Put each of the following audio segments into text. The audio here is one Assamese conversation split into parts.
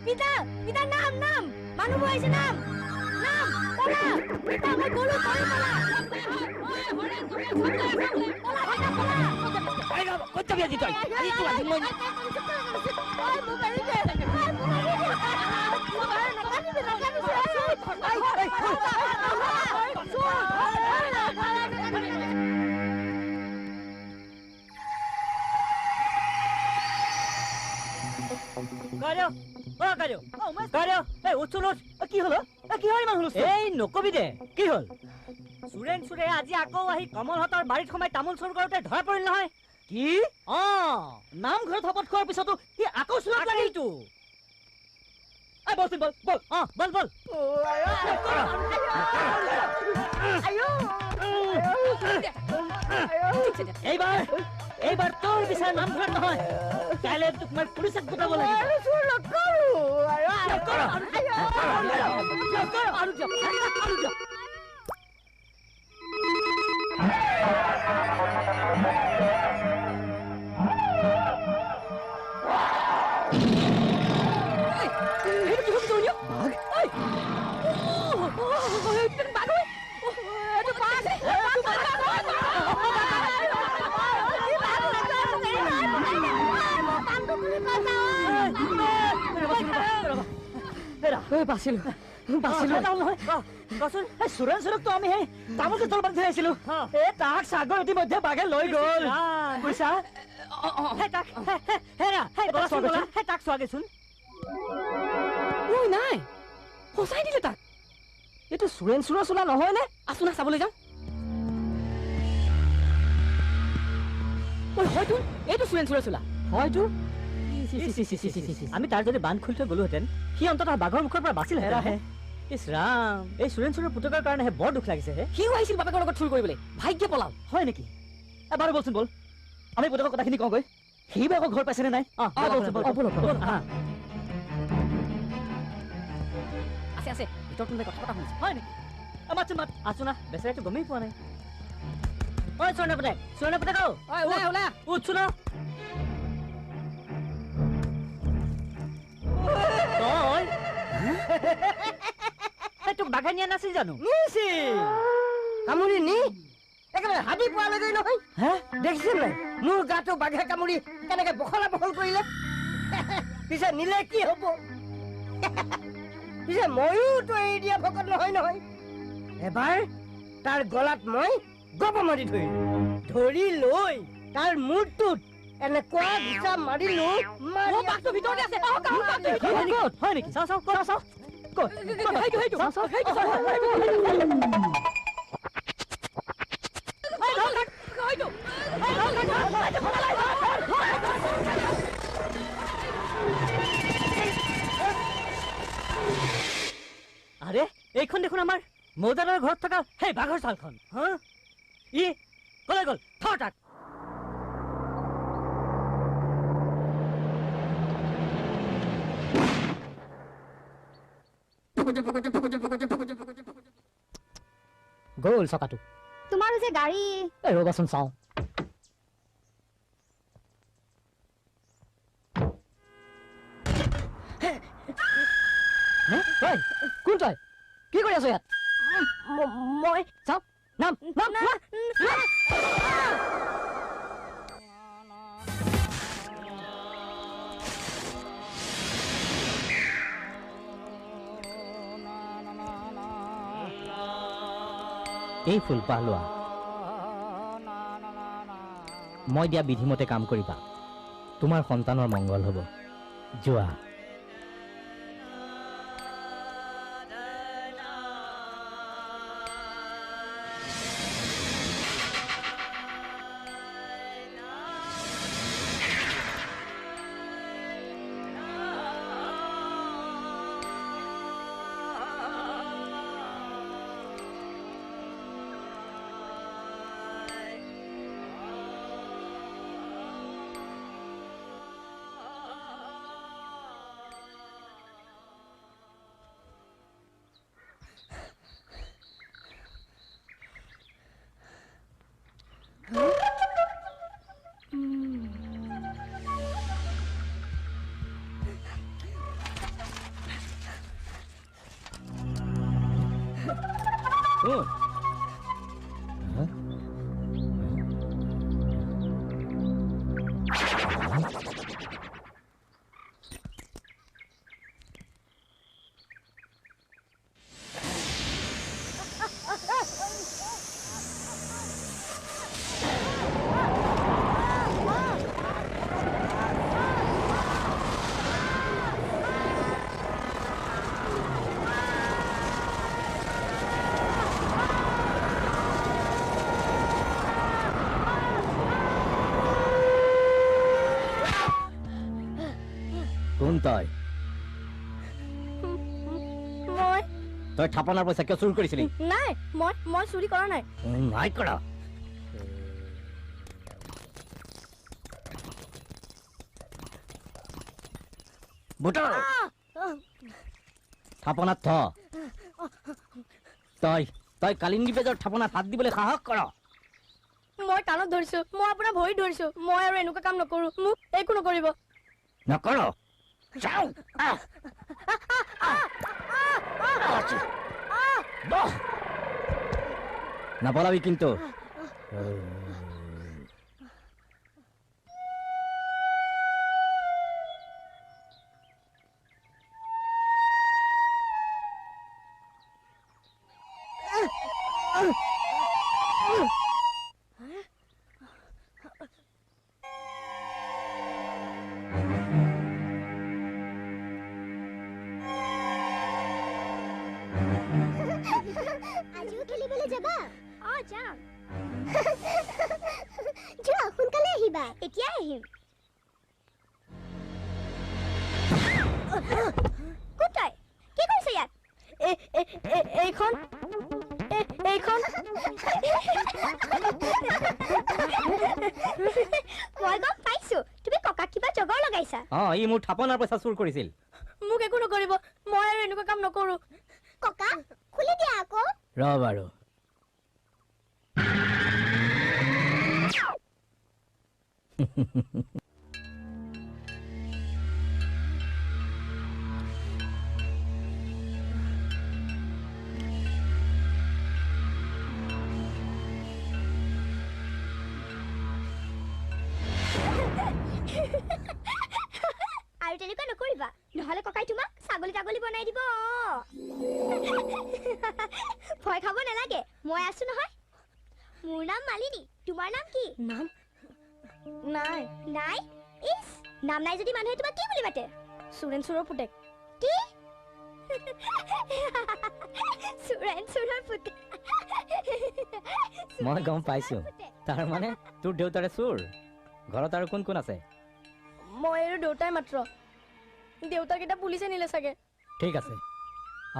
পিতা পিতা নাম নাম মানুহবোৰ আহিছে নাম নাম পলা পিতা মই গলো তই পলা ক'ত যাবি আজি তই আজি মই কি হল কিহৰ ইমান হুলস্থুল এই নকবি দে কি হল সুৰেন সুৰে আজি আকৌ আহি কমলহঁতৰ বাৰীত সোমাই তামোল চুৰ কৰোঁতে ধৰা পৰিল নহয় কি নামঘৰত শপত খোৱাৰ পিছতো সি আকৌ চুৰত লাগিলতো বলচোন বল বল বল বল এইবাৰ তোৰ বিচাৰ নামঘৰত নহয় কাইলৈ তোক মই পুলিচক গোটাব লাগিব সুৰেনচুৰকতো আমি সেই তামোল তল বান্ধি আহিছিলো তাক সাগৰ ইতিমধ্যে বাঘে লৈ গল বুজিছা তাক চোৱাগেচোন নাই সঁচাই দিলে তাক এইটো সুৰেনচুৰৰ চোলা নহয় নে আছো না চাবলৈ যাওঁ হয়তো এইটো সুৰেনচুৰৰ চোলা হয়তো আমি তাৰ যদি বান্ধ খুলি থৈ গলোহেঁতেন সি অন্ততঃ বাঘৰ মুখৰ পৰা বাচিল হেৰাহে ইছ ৰাম এই সুৰেনচুৰৰ পুতকাৰ কাৰণেহে বৰ দুখ লাগিছে সিও আহিছিল বাপেকৰ লগত চুৰ কৰিবলৈ ভাগ্য পলাল হয় নেকি এবাৰ বলচোন বল আমি পুতকৰ কথাখিনি কওঁগৈ সি বা আকৌ ঘৰ পাইছেনে নাই আছে আছে ভিতৰত কোনোবাই কথা পতা শুনিছে হয় নেকি মাতচোন মাত আছো না বেচেৰাটো গমেই পোৱা নাই ঐ সুৰেণ পুতেক উঠছো ন তোক বাঘে নিয়া নাছিল জানো নিছিল কামুৰি নি একেবাৰে হাবি পোৱালৈকে নহয় দেখিছিল নাই মোৰ গাটো বাঘে কামুৰি কেনেকে বখলা বখল কৰিলে পিছে নিলে কি হব পিছে ময়োতো এৰি দিয়া ভকত নহয় নহয় এবাৰ তাৰ গলাত মই গপ মাৰি ধৰি লৈ তাৰ মূৰটোত এনেকুৱা ঘুচা মাৰিলো বাঘটো ভিতৰতে আছে হয় নেকি চাওঁ চাওঁ আৰে এইখন দেখোন আমাৰ মৌজাদাৰৰ ঘৰত থকা সেই বাঘৰ চালখন ই কলৈ গ'ল থৰ তাক গ'ল চকাটো তোমাৰো যে গাড়ী ৰ'বাচোন চাওঁ কোন তই কি কৰি আছ ইয়াত মই চাওঁ নাম এই ফুলপাহ লোৱা মই দিয়া বিধিমতে কাম কৰিবা তোমাৰ সন্তানৰ মংগল হ'ব যোৱা শুন কোন তই মই তই থাপনাৰ পইচা কিয় চুৰ কৰিছিলি নাই মই চুৰি কৰা নাই নাই কৰা বুটৰ থাপনাত থ তই কালিন্দী বেজৰ থাপনাত হাত দিবলৈ সাহস কৰ মই কাণত ধৰিছো মই আপোনাৰ ভৰি ধৰিছো মই আৰু এনেকুৱা কাম নকৰো মোক একো নকৰিব নকৰ যাও নাপলাবি কিন্তু আজিও খেলিবলৈ যাবা যাম যোৱা সোনকালে আহিবা এতিয়াই আহিম কোথায় কি কৰিছে ইয়াত এইখন মই গম পাইছো তুমি ককাক কিবা জগৰ লগাইছা ই মোৰ থাপনাৰ পইচা চুৰ কৰিছিল মোক একো নকৰিব মই আৰু এনেকুৱা কাম নকৰো ককা খুলি দিয়া আকৌ ৰ বাৰু আৰু তেনেকুৱা নকৰিবা নহলে ককাই তোমাক ছাগলী বনাই দিব ভয় খাব নালাগে মই আছো নহয় মোৰ নাম মালিনী তোমাৰ নাম কি নাম নাই নাই ইস নাম নাই যদি মানুহে তোমাক কি বুলি মাতে সুৰেণচুৰৰ পুতেক কি সুৰেণচুৰৰ পুতেক মই গম পাইছো তাৰ মানে তোৰ দেউতাৰে চুৰ ঘৰত আৰু কোন কোন আছে মই আৰু দেউতাই মাত্ৰ দেউতাকেইটা পুলিচে নিলে চাগে ঠিক আছে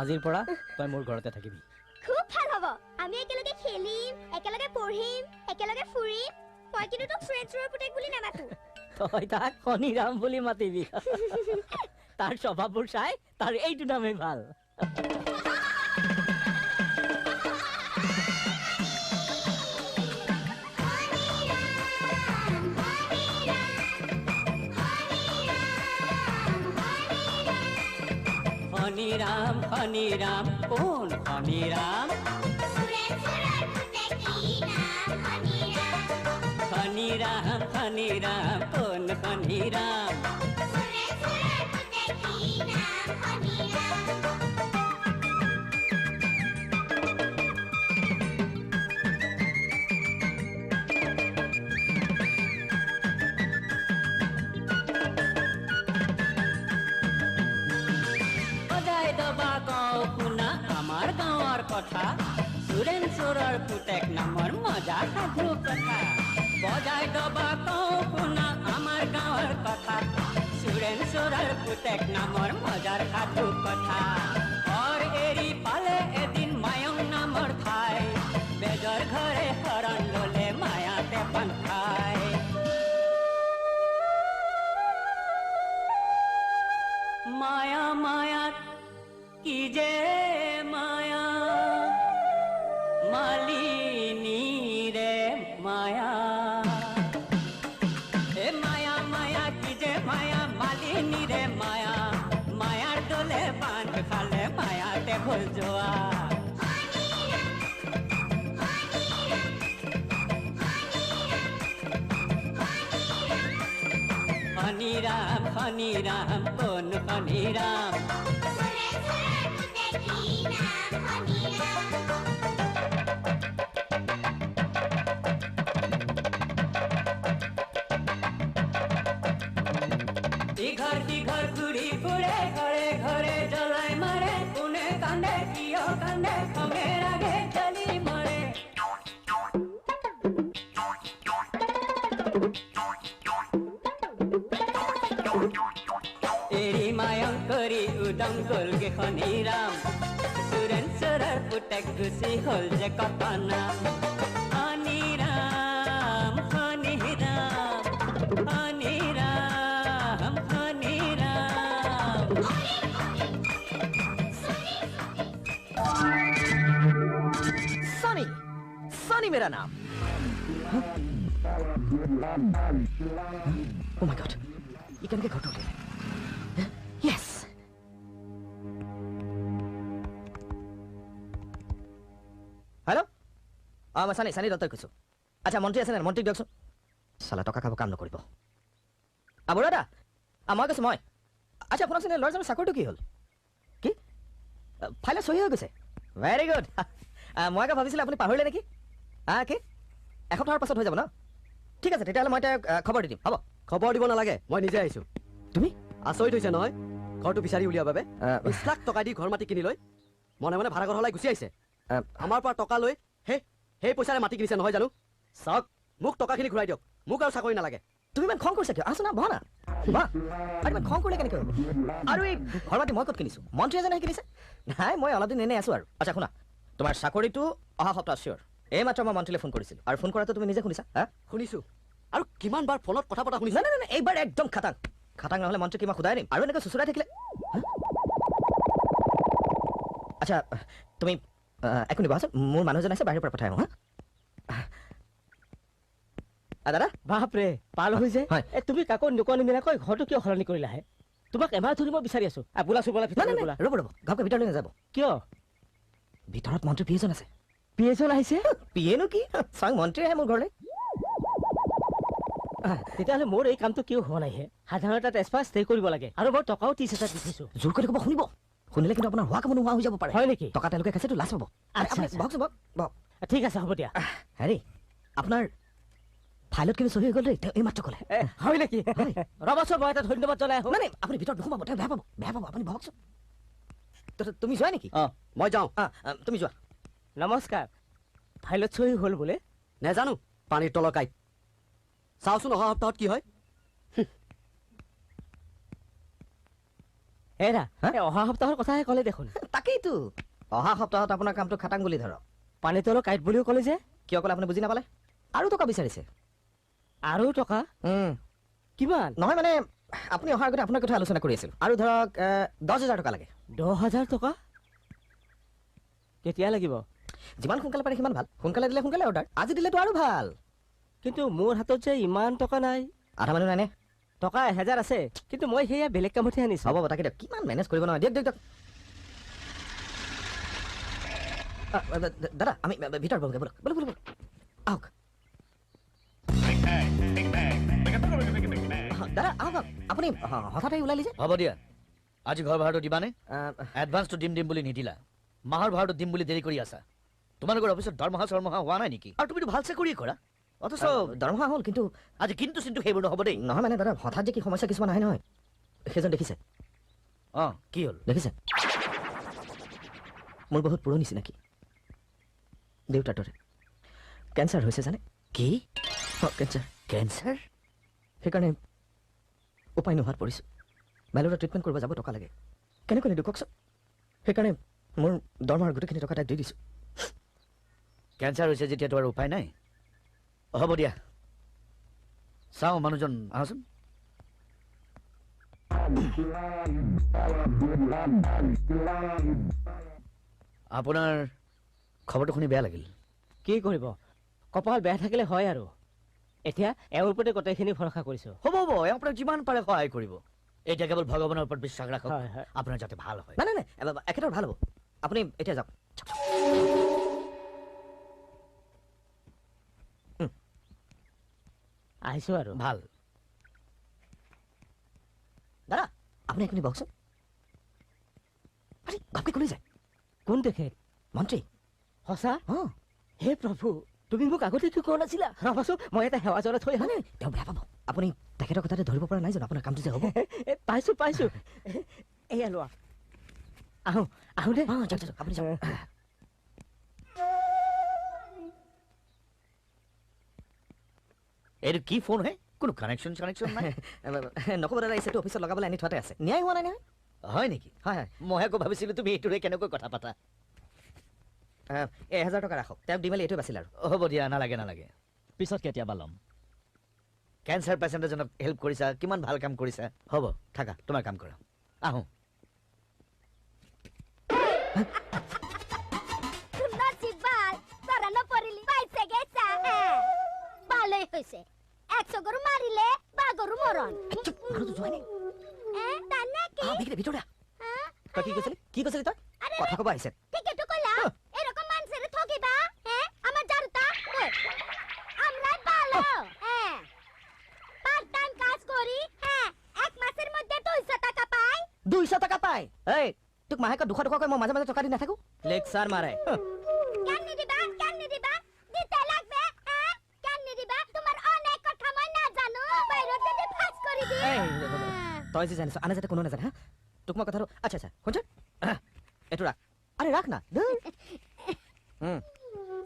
আজিৰ পৰা তই মোৰ ঘৰতে থাকিবি খুব ভাল হ'ব আমি একেলগে খেলিম একেলগে পঢ়িম একেলগে ফুৰিম মই কিন্তু তোক সুৰেণচুৰৰ পুতেক বুলি নামাতো তই তাক শনিৰাম বুলি মাতিবি তাৰ স্বভাৱবোৰ চাই তাৰ এইটো নামেই ভাল শনিৰাম কোন শনিৰাম শনিৰাম কোন শনিৰাম আমাৰ গাঁৱৰ কথা সুৰেণচুৰৰ পুতেক নামৰ মজা সাধু কথা বজাই দবা কওঁ শুনা আমাৰ গাঁৱৰ কথা সুৰেণচুৰৰ পুতেক নামৰ মজাৰ সাধু কথা ঘৰ এৰি পালে এদিন মায়ং নামৰ ঠাই বেজৰ ঘৰে শৰণ ললে মায়াতে পন্থাই মায়া মায়াত কি যে মায়া মালিনী রে মায়া এ মায়া মায়া কি যে মায়া মালিনী রে মায়া মায়ার দোলে বাঁধ খালে মায়াতে ভুল যোৱা শনি ৰাম কোন শনি ৰাম ইঘৰ সিঘৰ ঘূৰি ফুৰে ঘৰে ঘৰে জ্বলাই মাৰে কোনে কান্দে কিয় কান্দে খঙে ৰাগে জ্বলি মৰে এৰি মায়ং কৰি উদং গলগে শনি ৰাম সুৰেন চোৰৰ পুতেক গুচি হল যে কত নাম শনি ৰাম শনি ৰাম শনি ৰাম শনি ৰাম सनी सनी मेरा नाम Oh my god, ये केनेके घट उठिले Yes हेलो मैं सनी सनी दत्तই কৈছো আচ্ছা মন্ত্ৰী আছে না মন্ত্ৰীক দিয়কচোন সালা টকা খাব কাম নকৰিব আবৰাদা মই কৈছো মই আচ্ছা শুনকচোন লৰজনৰ চাকৰিটো কি হ'ল কি ফাইলে সহি হৈ গৈছে ভেৰি গুড মই আগে ভাবিছিলো আপুনি পাহৰিলে নেকি কি এসপ্তাহৰ পাছত হৈ যাব ন ঠিক আছে তেতিয়াহ'লে মই খবৰ দি দিম হ'ব খবৰ দিব নালাগে মই নিজে আহিছো তুমি আচৰিত হৈছে নহয় ঘৰটো বিচাৰি উলিওৱাৰ বাবে 20 লাখ টকা দি ঘৰ মাটি কিনি লৈ মনে মনে ভাড়া ঘৰ হলাই গুচি আহিছে আমাৰ পৰা টকা লৈ সেই পইচাৰে মাটি কিনিছে নহয় জানো চাওক মোক টকাখিনি ঘূৰাই দিয়ক মোক আৰু চাকৰি নালাগে তুমি ইমান খং কৰিছা কিয় আছো না বহা না বাহ আৰু ইমান খং কৰিলে কেনেকৈ হ'ব আৰু এই ঘৰ মাটি মই ক'ত কিনিছো মন্ত্ৰী এজনে কিনিছে নাই মই অলপ দিন এনেই আছো আৰু আচ্ছা শুনা তোমাৰ চাকৰিটো অহা সপ্তাহ চিয়ৰ এই মাত্ৰ মই মন্ত্ৰীলৈ ফোন কৰিছিলো আৰু ফোন কৰাটো তুমি নিজে শুনিছা শুনিছো আৰু কিমান বাৰ ফোনত কথা পতা শুনিছা নাই নাই এইবাৰ একদম খাটাং খাটাং নহ'লে মন্ত্ৰী কি মই খুদাই দিম আৰু এনেকৈ চুচুৰাই থাকিলে আচ্ছা তুমি একো নিবাচোন মোৰ মানুহজন আছে বাহিৰৰ পৰা পঠাই আহোঁ দাদা বাপৰে পাল হৈ যায় হয়। তুমি কাকো নোকোৱা নিমিনাকৈ ঘৰটো কিয় সলনি কৰিলা হে তোমাক এমাহ ধৰি মই বিচাৰি আছো বোলা চুবলা নাই নাই নাই, ৰ'ব ঘৰকে ভিতৰলৈ নাযাব কিয় ভিতৰত মন্ত্ৰী পিএজন আছে পিএজন আহিছে পিএনো কি স্বয়ং মন্ত্ৰী আহে মোৰ ঘৰলৈ তেতিয়াহ'লে মোৰ এই কামটো কিয় হোৱা নাই হে সাধাৰণ এটা ট্ৰেন্সফাৰ ষ্টে কৰিব লাগে আৰু মই টকাও 30,000 দি থৈছো জোৰ কৰি ক'ব শুনিব শুনিলে কিন্তু আপোনাৰ হোৱা কাম নোহোৱা হৈ যাব পাৰে হয় নেকি টকা তেওঁলোকে খাইছেতো লাজ পাব আচ্ছা, আপুনি আচ্ছা। বহকচোন বহক ঠিক আছে হ'ব দিয়া হেৰি আপোনাৰ ফাইলত কিন্তু চহী হৈ গ'ল দেই তেওঁ এই মাত্ৰ ক'লে হয় নেকি ৰবাচোন মই এটা ধন্যবাদ জনাই আহোঁ নাই নাই আপুনি ভিতৰত নোসোমাব তেওঁ বেয়া পাব আপুনি বহকচোন তুমি যোৱা নেকি মই যাওঁ তুমি যোৱা নমস্কাৰ ফাইলত চহী হ'ল বোলে নেজানো পানীৰ তলৰ কাইট চাওচোন অহা সপ্তাহত কি হয় এৰা অহা সপ্তাহৰ কথাহে ক'লে দেখোন তাকেইতো অহা সপ্তাহত আপোনাৰ কামটো খাটাং বুলি ধৰক পানীৰ তলৰ কাইট বুলিও ক'লে যে কিয় ক'লে আপুনি বুজি নাপালে আৰু টকা বিচাৰিছে আৰু টকা কিমান নহয় মানে আপুনি অহাৰ আগতে আপোনাৰ কথা আলোচনা কৰি আছিলোঁ আৰু ধৰক 10,000 টকা লাগে 10,000 টকা কেতিয়া লাগিব যিমান সোনকালে পাৰে সিমান ভাল সোনকালে দিলে সোনকালে অৰ্ডাৰ আজি দিলেতো আৰু ভাল কিন্তু মোৰ হাতত যে ইমান টকা নাই আধা মানুহ নানে টকা 1,000 আছে কিন্তু মই সেয়া বেলেগ কামতহে আনিছো হ'ব তাকে দিয়ক কিমান মেনেজ কৰিব নহয় দিয়ক দাদা আমি ভিতৰত বলগৈ বলক আহক দাদা আহক আপুনি হঠাতে ওলালি যে হ'ব দিয়া আজি ঘৰ ভাড়াটো দিবানে এডভান্সটো দিম বুলি নিদিলা মাহৰ ভাড়াটো দিম বুলি দেৰি কৰি আছা তোমালোকৰ অফিচত দৰমহা হোৱা নাই নেকি আৰু তুমিতো ভাল চাকৰিয়ে কৰা অথচ দৰমহা হ'ল কিন্তু আজি কিন্তু সেইবোৰ নহ'ব দেই নহয় মানে দাদা হঠাৎ যে কি সমস্যা কিছুমান আহে নহয় সেইজন দেখিছে কি হ'ল দেখিছে মোৰ বহুত পুৰণি চিনাকি দেউতাৰ দৰে কেঞ্চাৰ হৈছে জানে কি কেঞ্চাৰ সেইকাৰণে উপায় নোহোৱাত পৰিছোঁ মেলোৰা ট্ৰিটমেণ্ট কৰিব যাব টকা লাগে কেনেকৈ নিদিওঁ কওকচোন সেইকাৰণে মোৰ দৰমহাৰ গোটেইখিনি টকা তাইক দি দিছোঁ কেঞ্চাৰ হৈছে যেতিয়াতো আৰু উপায় নাই হ'ব দিয়া চাওঁ মানুহজন আহচোন আপোনাৰ খবৰটো শুনি বেয়া লাগিল কি কৰিব কপাল বেয়া থাকিলে হয় আৰু এতিয়া এওঁৰ ওপৰতে গোটেইখিনি ভৰসা কৰিছো হ'ব আপোনাক যিমান পাৰে সহায় কৰিব এতিয়া কেৱল ভগৱানৰ ওপৰত বিশ্বাস ৰাখক হয়, হয়। আপোনাৰ যাতে ভাল হয় নাই একেবাৰে ভাল হ'ব আপুনি এতিয়া যাওক আহিছো আৰু ভাল আপুনি একো বকচোন আৰে ঘপকে কলৈ যায় কোন তেখেত মন্ত্ৰী সঁচা অঁ হে প্ৰভু তুমি মোক আগতে কি কোৱা নাছিলা ৰবাচোন মই এটা সেৱা জনাই থৈ আহা মানে তেওঁ বেয়া পাব আপুনি তেখেতৰ কথাতে ধৰিব পৰা নাই জানো আপোনাৰ কামটো যে হ'ব পাইছো পাইছো এয়া লোৱা আহো আহো দে অঁ যাওক যাওক আপুনি যাওক এইটো কি ফোন হে কোনো কানেকশ্যন কানেকশ্যন নাই নক'ব দাদা এইটো অফিচত লগাবলৈ আনি থোৱাতে আছে ন্যায় হোৱা নাই নহয় হয় নেকি হয় হয় মই আকৌ ভাবিছিলোঁ তুমি এইটোৰে কেনেকৈ কথা পাতা 1000 টকা ৰাখক তেওঁক দি মেলি এইটোৱে বাছিল আৰু হ'ব দিয়া নালাগে নালাগে পিছত কেতিয়াবা ল'ম কেঞ্চাৰ পেচেণ্ট এজনক হেল্প কৰিছা কিমান ভাল কাম কৰিছা হ'ব থাকা তোমাৰ কাম কৰা আহোঁ নচিবাল তোৰা নপৰিলি পাইছে গেছা ভালোই হয়েছে 100 গৰু মাৰিলে বা গৰু মৰণ মানুহটো যোৱাই নাই তাৰ নাকি ভিতৰত তই কি কৈছিলি তই আরে কথা ক'ব আহিছে টিকেটু কইলা এরকম মানুষের ঠকিবা আমার জারুতা আমরা ভালো পার্ট টাইম কাজ করি এক মাসের মধ্যে 200 টাকা পাই 200 টকা পায় এই তোক মাহেকত 200 টকাকৈ মই মাজে মাজে টকা দি নাথাকো লেকচাৰ মাৰে কেন দিবা দিতে লাগবে কেন দিবা তোমার অনেক কথা মই না জানো বাইরতে দি ফাঁস করে দি এই তই যে জানিছ আনে যাতে কোনো নাজানে হা তোক মই কথাটো আচ্ছা আচ্ছা শুনছ এইটো ৰাখ আৰে ৰাখ না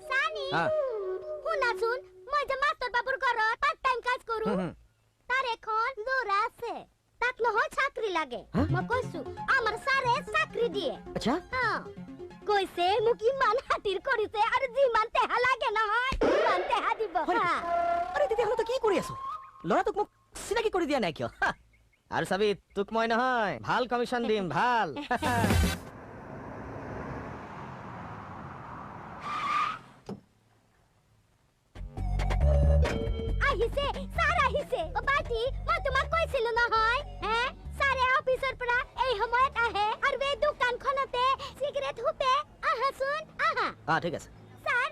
সানি হ্যাঁ শুনাচোন মই যে মাস্টাৰ বাবুৰ ঘৰত পাৰ্ট টাইম কাজ কৰো তাৰ এখন ল'ৰা আছে তাক নহয় চাকৰি লাগে মই কৈছো আমাৰ সাৰে চাকৰি দিয়ে আচ্ছা কৈছে মোক ইমান হাতিৰ কৰিছে আৰু যিমান তেহা লাগে নহয় ইমান তেহা দিব আৰে তেতিয়াহ'লে তই কি কৰি আছ ল'ৰাটোক মোক চিনাকি কৰি দিয়া নাই কিয় আৰু চাবি তোক মই নহয় ভাল কমিশ্যন দিম ভাল আহিছে সাৰ আহিছে ও বাটি মই তোমাক কৈছিলো নহয় সাৰে অফিসৰ পৰা এই সময়ত আহে আৰু এই দোকানখনতে সিগাৰেট হুপে আহাচোন আহা ঠিক আছে স্যাৰ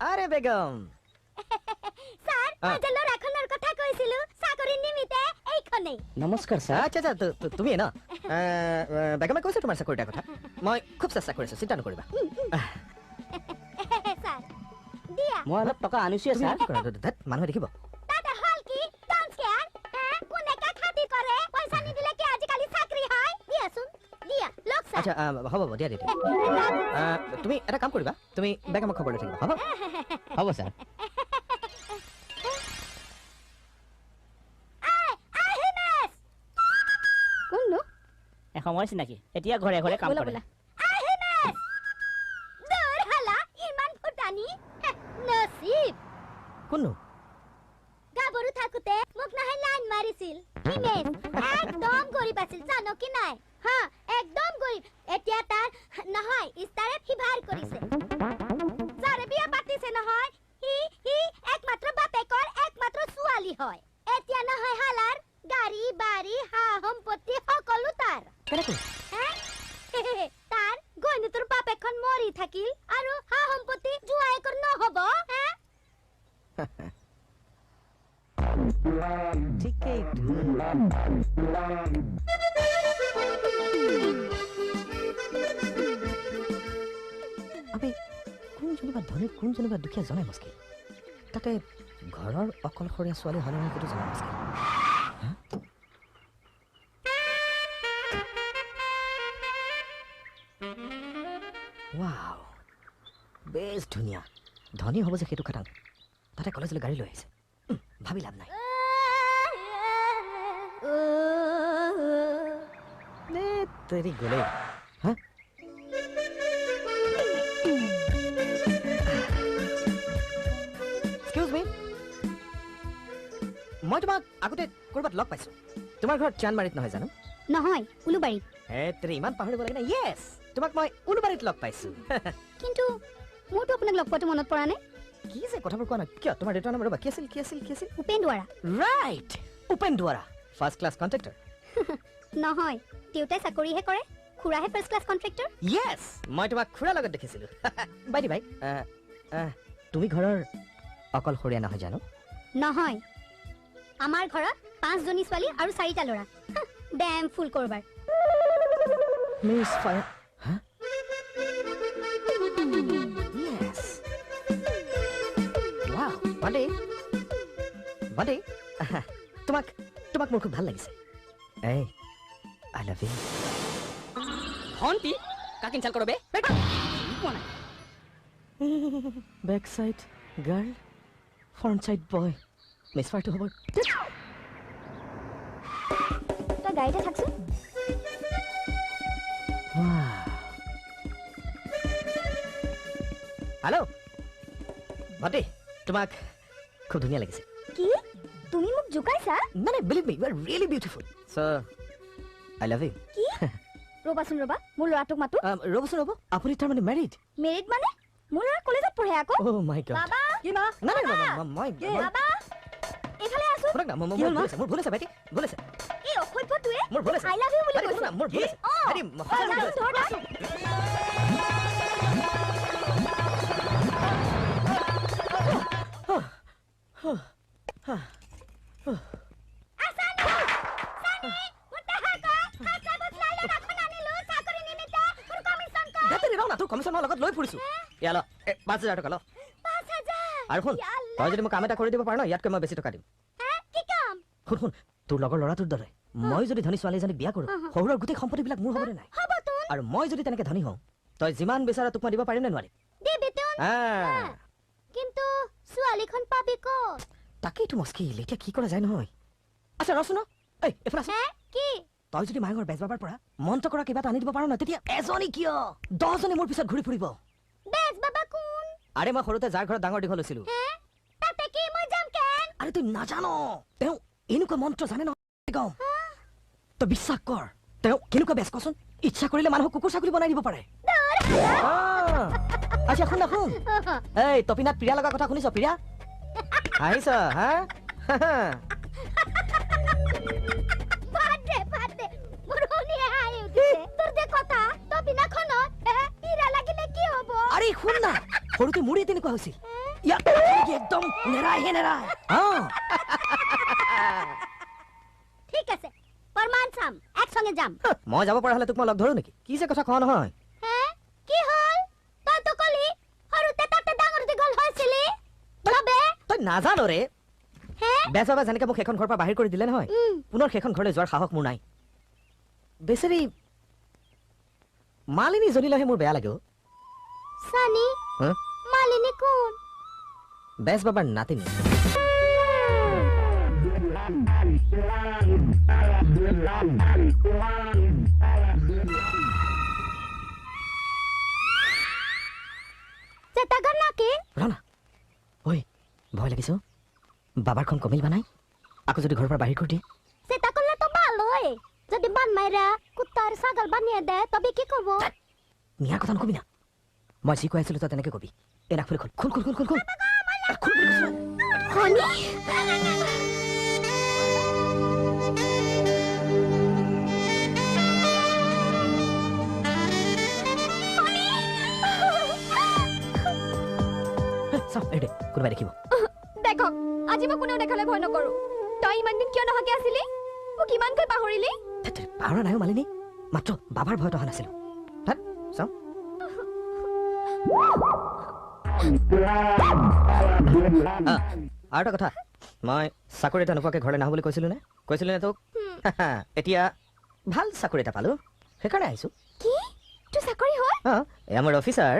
আৰে বেগম স্যাৰ মই যে ল'ৰাখনৰ কথা কৈছিলো চাকৰি নিমিতে এইখনেই নমস্কাৰ ছাৰ আচ্ছা আচ্ছা তুমি ন বেগমে কৈছে তোমাৰ চাকৰিটাৰ কথা মই খুব চেষ্টা কৰিছো চিন্তা নকৰিবা স্যাৰ দিয়া মই অলপ টকা আনিছোৱে ছাৰ মানুহে দেখিব তাতে হল কি ডোন্ট কেয়াৰ কোনে কা খাতিৰ কৰে পইচা নিদিলে কি আজিকালি চাকৰি হয় দিয়াচোন দিয়া লক স্যার আচ্ছা হ'ব হ'ব দিয়া দিয়া তুমি এটা কাম কৰিবা তুমি বেগমক খবৰ লৈ থাকিবা হ'ব হ'ব ছাৰ আহিমেছ কোননো এসময়ৰ চিনাকি এতিয়া ঘৰে ঘৰে কাম কৰে আহিমেছ দূৰ হালা ইমান ফুটানি নসিব কোননো গাবৰু থাকোতে মোক নহয় লাইন মাৰিছিল হিমেশ একদম গৰীব আছিল জানো কি নাই একদম গৰীব এতিয়া তাৰ নহয় ইস্তাৰে ফিভাৰ কৰিছে যাৰে বিয়া পাতিছে নহয় হি একমাত্ৰ বাপেকৰ একমাত্ৰ ছোৱালী হয় এতিয়া নহয় হালাৰ গাড়ী বাড়ী সম্পত্তি সকলো তাৰ কেনেকৈ তাৰ গইনটোৰ বাপেকখন মৰি থাকিল আৰু সম্পত্তি জুৱাইকৰ নহব ঠিকেই আমি কোনজনী বা ধনী কোনজনী বা দুখীয়া জনাই মুস্কিল তাতে ঘৰৰ অকলশৰীয়া ছোৱালী হলে নহয় সেইটো জনা মুস্কিল ৱাও বেছ ধুনীয়া ধনী হ'ব যে সেইটো খাটাং তাতে কলেজলৈ গাড়ী লৈ আহিছে ভাবি লাভ নাই তেৰি গ'লে হা এক্সকিউজ মি মই তোমাক আগতে ক'ৰবাত লগ পাইছোঁ তোমাৰ ঘৰত চানমাৰিত নহয় জানো নহয় উলুবাৰীত হে তেৰি ইমান পাহৰিব লাগে না য়েছ তোমাক মই উলুবাৰীত লগ পাইছোঁ কিন্তু মোৰতো আপোনাক লগ পোৱাটো মনত পৰা নাই কি যে কথাবোৰ কোৱা নাই কিয় তোমাৰ দেউতাৰ নাম ৰ'বা কি আছিল কি আছিল কি আছিল উপেন দুৱাৰা ৰাইট উপেন দুৱাৰা ফাৰ্ষ্ট ক্লাছ কণ্ট্ৰেক্টৰ নহয় দেউতাই চাকৰিহে কৰে খুৰাহে ফাৰ্ষ্ট ক্লাছ কণ্ট্ৰেক্টৰ য়েছ মই তোমাক খুৰাৰ লগত দেখিছিলোঁ বাইদি ভাই তুমি ঘৰৰ অকলশৰীয়া নহয় জানো নহয় আমাৰ ঘৰত 5 জনী ছোৱালী আৰু 4টা ল'ৰা ড্যাম ফুল কৰবাৰ মিস ফায়াৰ হ্যাঁ ইয়েস ওয়াও বান্টি বান্টি তোমাক তোমাক মোৰ খুব ভাল লাগিছে এই আই লাভ ইউ হন্তি কাকিন চাল করবে বেটা কোনা back side girl front side boy miss ফায়ারটো হ'ব তই গাড়ীতে থাকছোন হেল্ল' বান্টি তোমাক খুব ধুনীয়া লাগিছে কি তুমি মোক জোকাইছা মানে believe me you are really beautiful so I love you কি ৰবাচোন ৰবা মোৰ ল'ৰাটোক মাতো ৰবচোন ৰব আপুনি তাৰ মানে ম্যাৰিড মেৰিড মানে মোৰ ল'ৰা কলেজত পঢ়ে আকৌ ও মাই গড বাবা কি মা না না মই বাবা এইফালে আছো শুনক না মোৰ ভুল আছে বেটি ভুল আছে এই অসভ্যটোৱে মোৰ ভুল আছে আই লাভ ইউ বুলি আৰে কৈছে শুন না মোৰ ভুল আছে আৰে ধৰ ধৰ তোৰ কমিশ্যনৰ লগত লৈ ফুৰিছো ইয়ালো 5000 টকা ল 5000 আৰু শুন তই যদি মোক কাম এটা কৰি দিব পাৰ ন ইয়াতকৈ মই বেছি টকা দিম কি কাম শুন শুন তোৰ লগৰ ল'ৰাটোৰ দৰে মই যদি ধনী ছোৱালী এজনীক বিয়া কৰোঁ সৰুৰ গোটেই সম্পত্তিবিলাক মোৰ হ'বনে নাই হ'ব তোন আৰু মই যদি তেনেকে ধনী হওঁ তই যিমান বিচাৰা তোক মই দিব পাৰিম নে নোৱাৰিম দিবি তোন কিন্তু ছোৱালীখন পাবি ক'ত তাকেইতো মুস্কিল এতিয়া কি কৰা যায় নহয় আচ্ছা ৰচোন এই এফালে আছ কি তই যদি মায়ঙৰ বেজবাবাৰ পৰা মন্ত্ৰ কৰা কিবা এটা আনি দিব পাৰ ন তেতিয়া এজনী কিয় 10 জনী মোৰ পিছত ঘূৰি ফুৰিব বেজ বাবা কোন আৰে মই সৰুতে যাৰ ঘৰত ডাঙৰ দীঘল হৈছিলো তাতে কি মই যাম কেন আৰে তই নাজানো তেওঁ এনেকুৱা মন্ত্ৰ জানে ন গম তই বিশ্বাস কৰ তেওঁ কেনেকুৱা বেজ কচোন ইচ্ছা কৰিলে মানুহক কুকুৰ চাকৰি বনাই দিব পাৰে আচ্ছা শুন না শুন এই তপিনাত প্ৰিয়া লগা কথা শুনিছ প্ৰিয়া আহিছ হা বাদে মোৰ শুনিয়ে হাঁহি উঠিছে তোৰ যে কথা তো বিনাখনত পিৰা লাগিলে কি হ'ব আৰে শুন না সৰুতে মোৰে তেনেকুৱা হৈছিল ইয়াত একদম নেৰাহে নেৰাই ঠিক আছে প্ৰমাণ চাম একসঙ্গে যাম মই যাব পৰা হলে তোক মই লগ ধৰো নেকি কি যে কথা কোৱা নহয় কি হল তই তো কলি সৰুতে তাতে ডাঙৰ দীঘল হৈছিলি তবে তই নাজানো ৰে বেজ বাবা যেনেকে মোক সেইখন ঘৰৰ পৰা বাহিৰ কৰি দিলে নহয় পুনৰ সেইখন ঘৰলৈ যোৱাৰ সাহস মোৰ নাই বেচেৰি মালিনী জনিলেহে মোৰ বেয়া লাগে সানি মালিনী কোন বেজ বাবাৰ নাতিনী চেতাগৰ নাকি ৰনা ঐ ভয় লাগিছ বাবাৰখন কমিল বা নাই আকৌ যদি ঘৰৰ পৰা বাহিৰ কৰি দিয়ে চেতা কৰলে তো ভালোই যদি বান মাইৰা কুত্তাৰ ছাগল বানিয়ে দে তবে কি কৰব মিয়াৰ কথা নকবি না মই যি কৈ আছিলো তই তেনেকে কবি এই নাক ফুলি খুল খুল খুল খুল খুল খুল হনি চাও এই দে কোনোবাই দেখিব দেখক আজি মই কোনেও দেখালে ভয় নকৰো তই ইমান দিন কিয় নহাকে আছিলি মোক ইমানকৈ পাহৰিলি পাহৰা নাই মালিনী মাত্ৰ বাবাৰ ভয়ত অহা নাছিলো চাও আৰু এটা কথা মই চাকৰি এটা নোপোৱাকে ঘৰলৈ নাহো বুলি কৈছিলো নে তোক এতিয়া ভাল চাকৰি এটা পালো সেইকাৰণে আহিছো কি তুই চাকৰি হয় এয়া মোৰ অফিচাৰ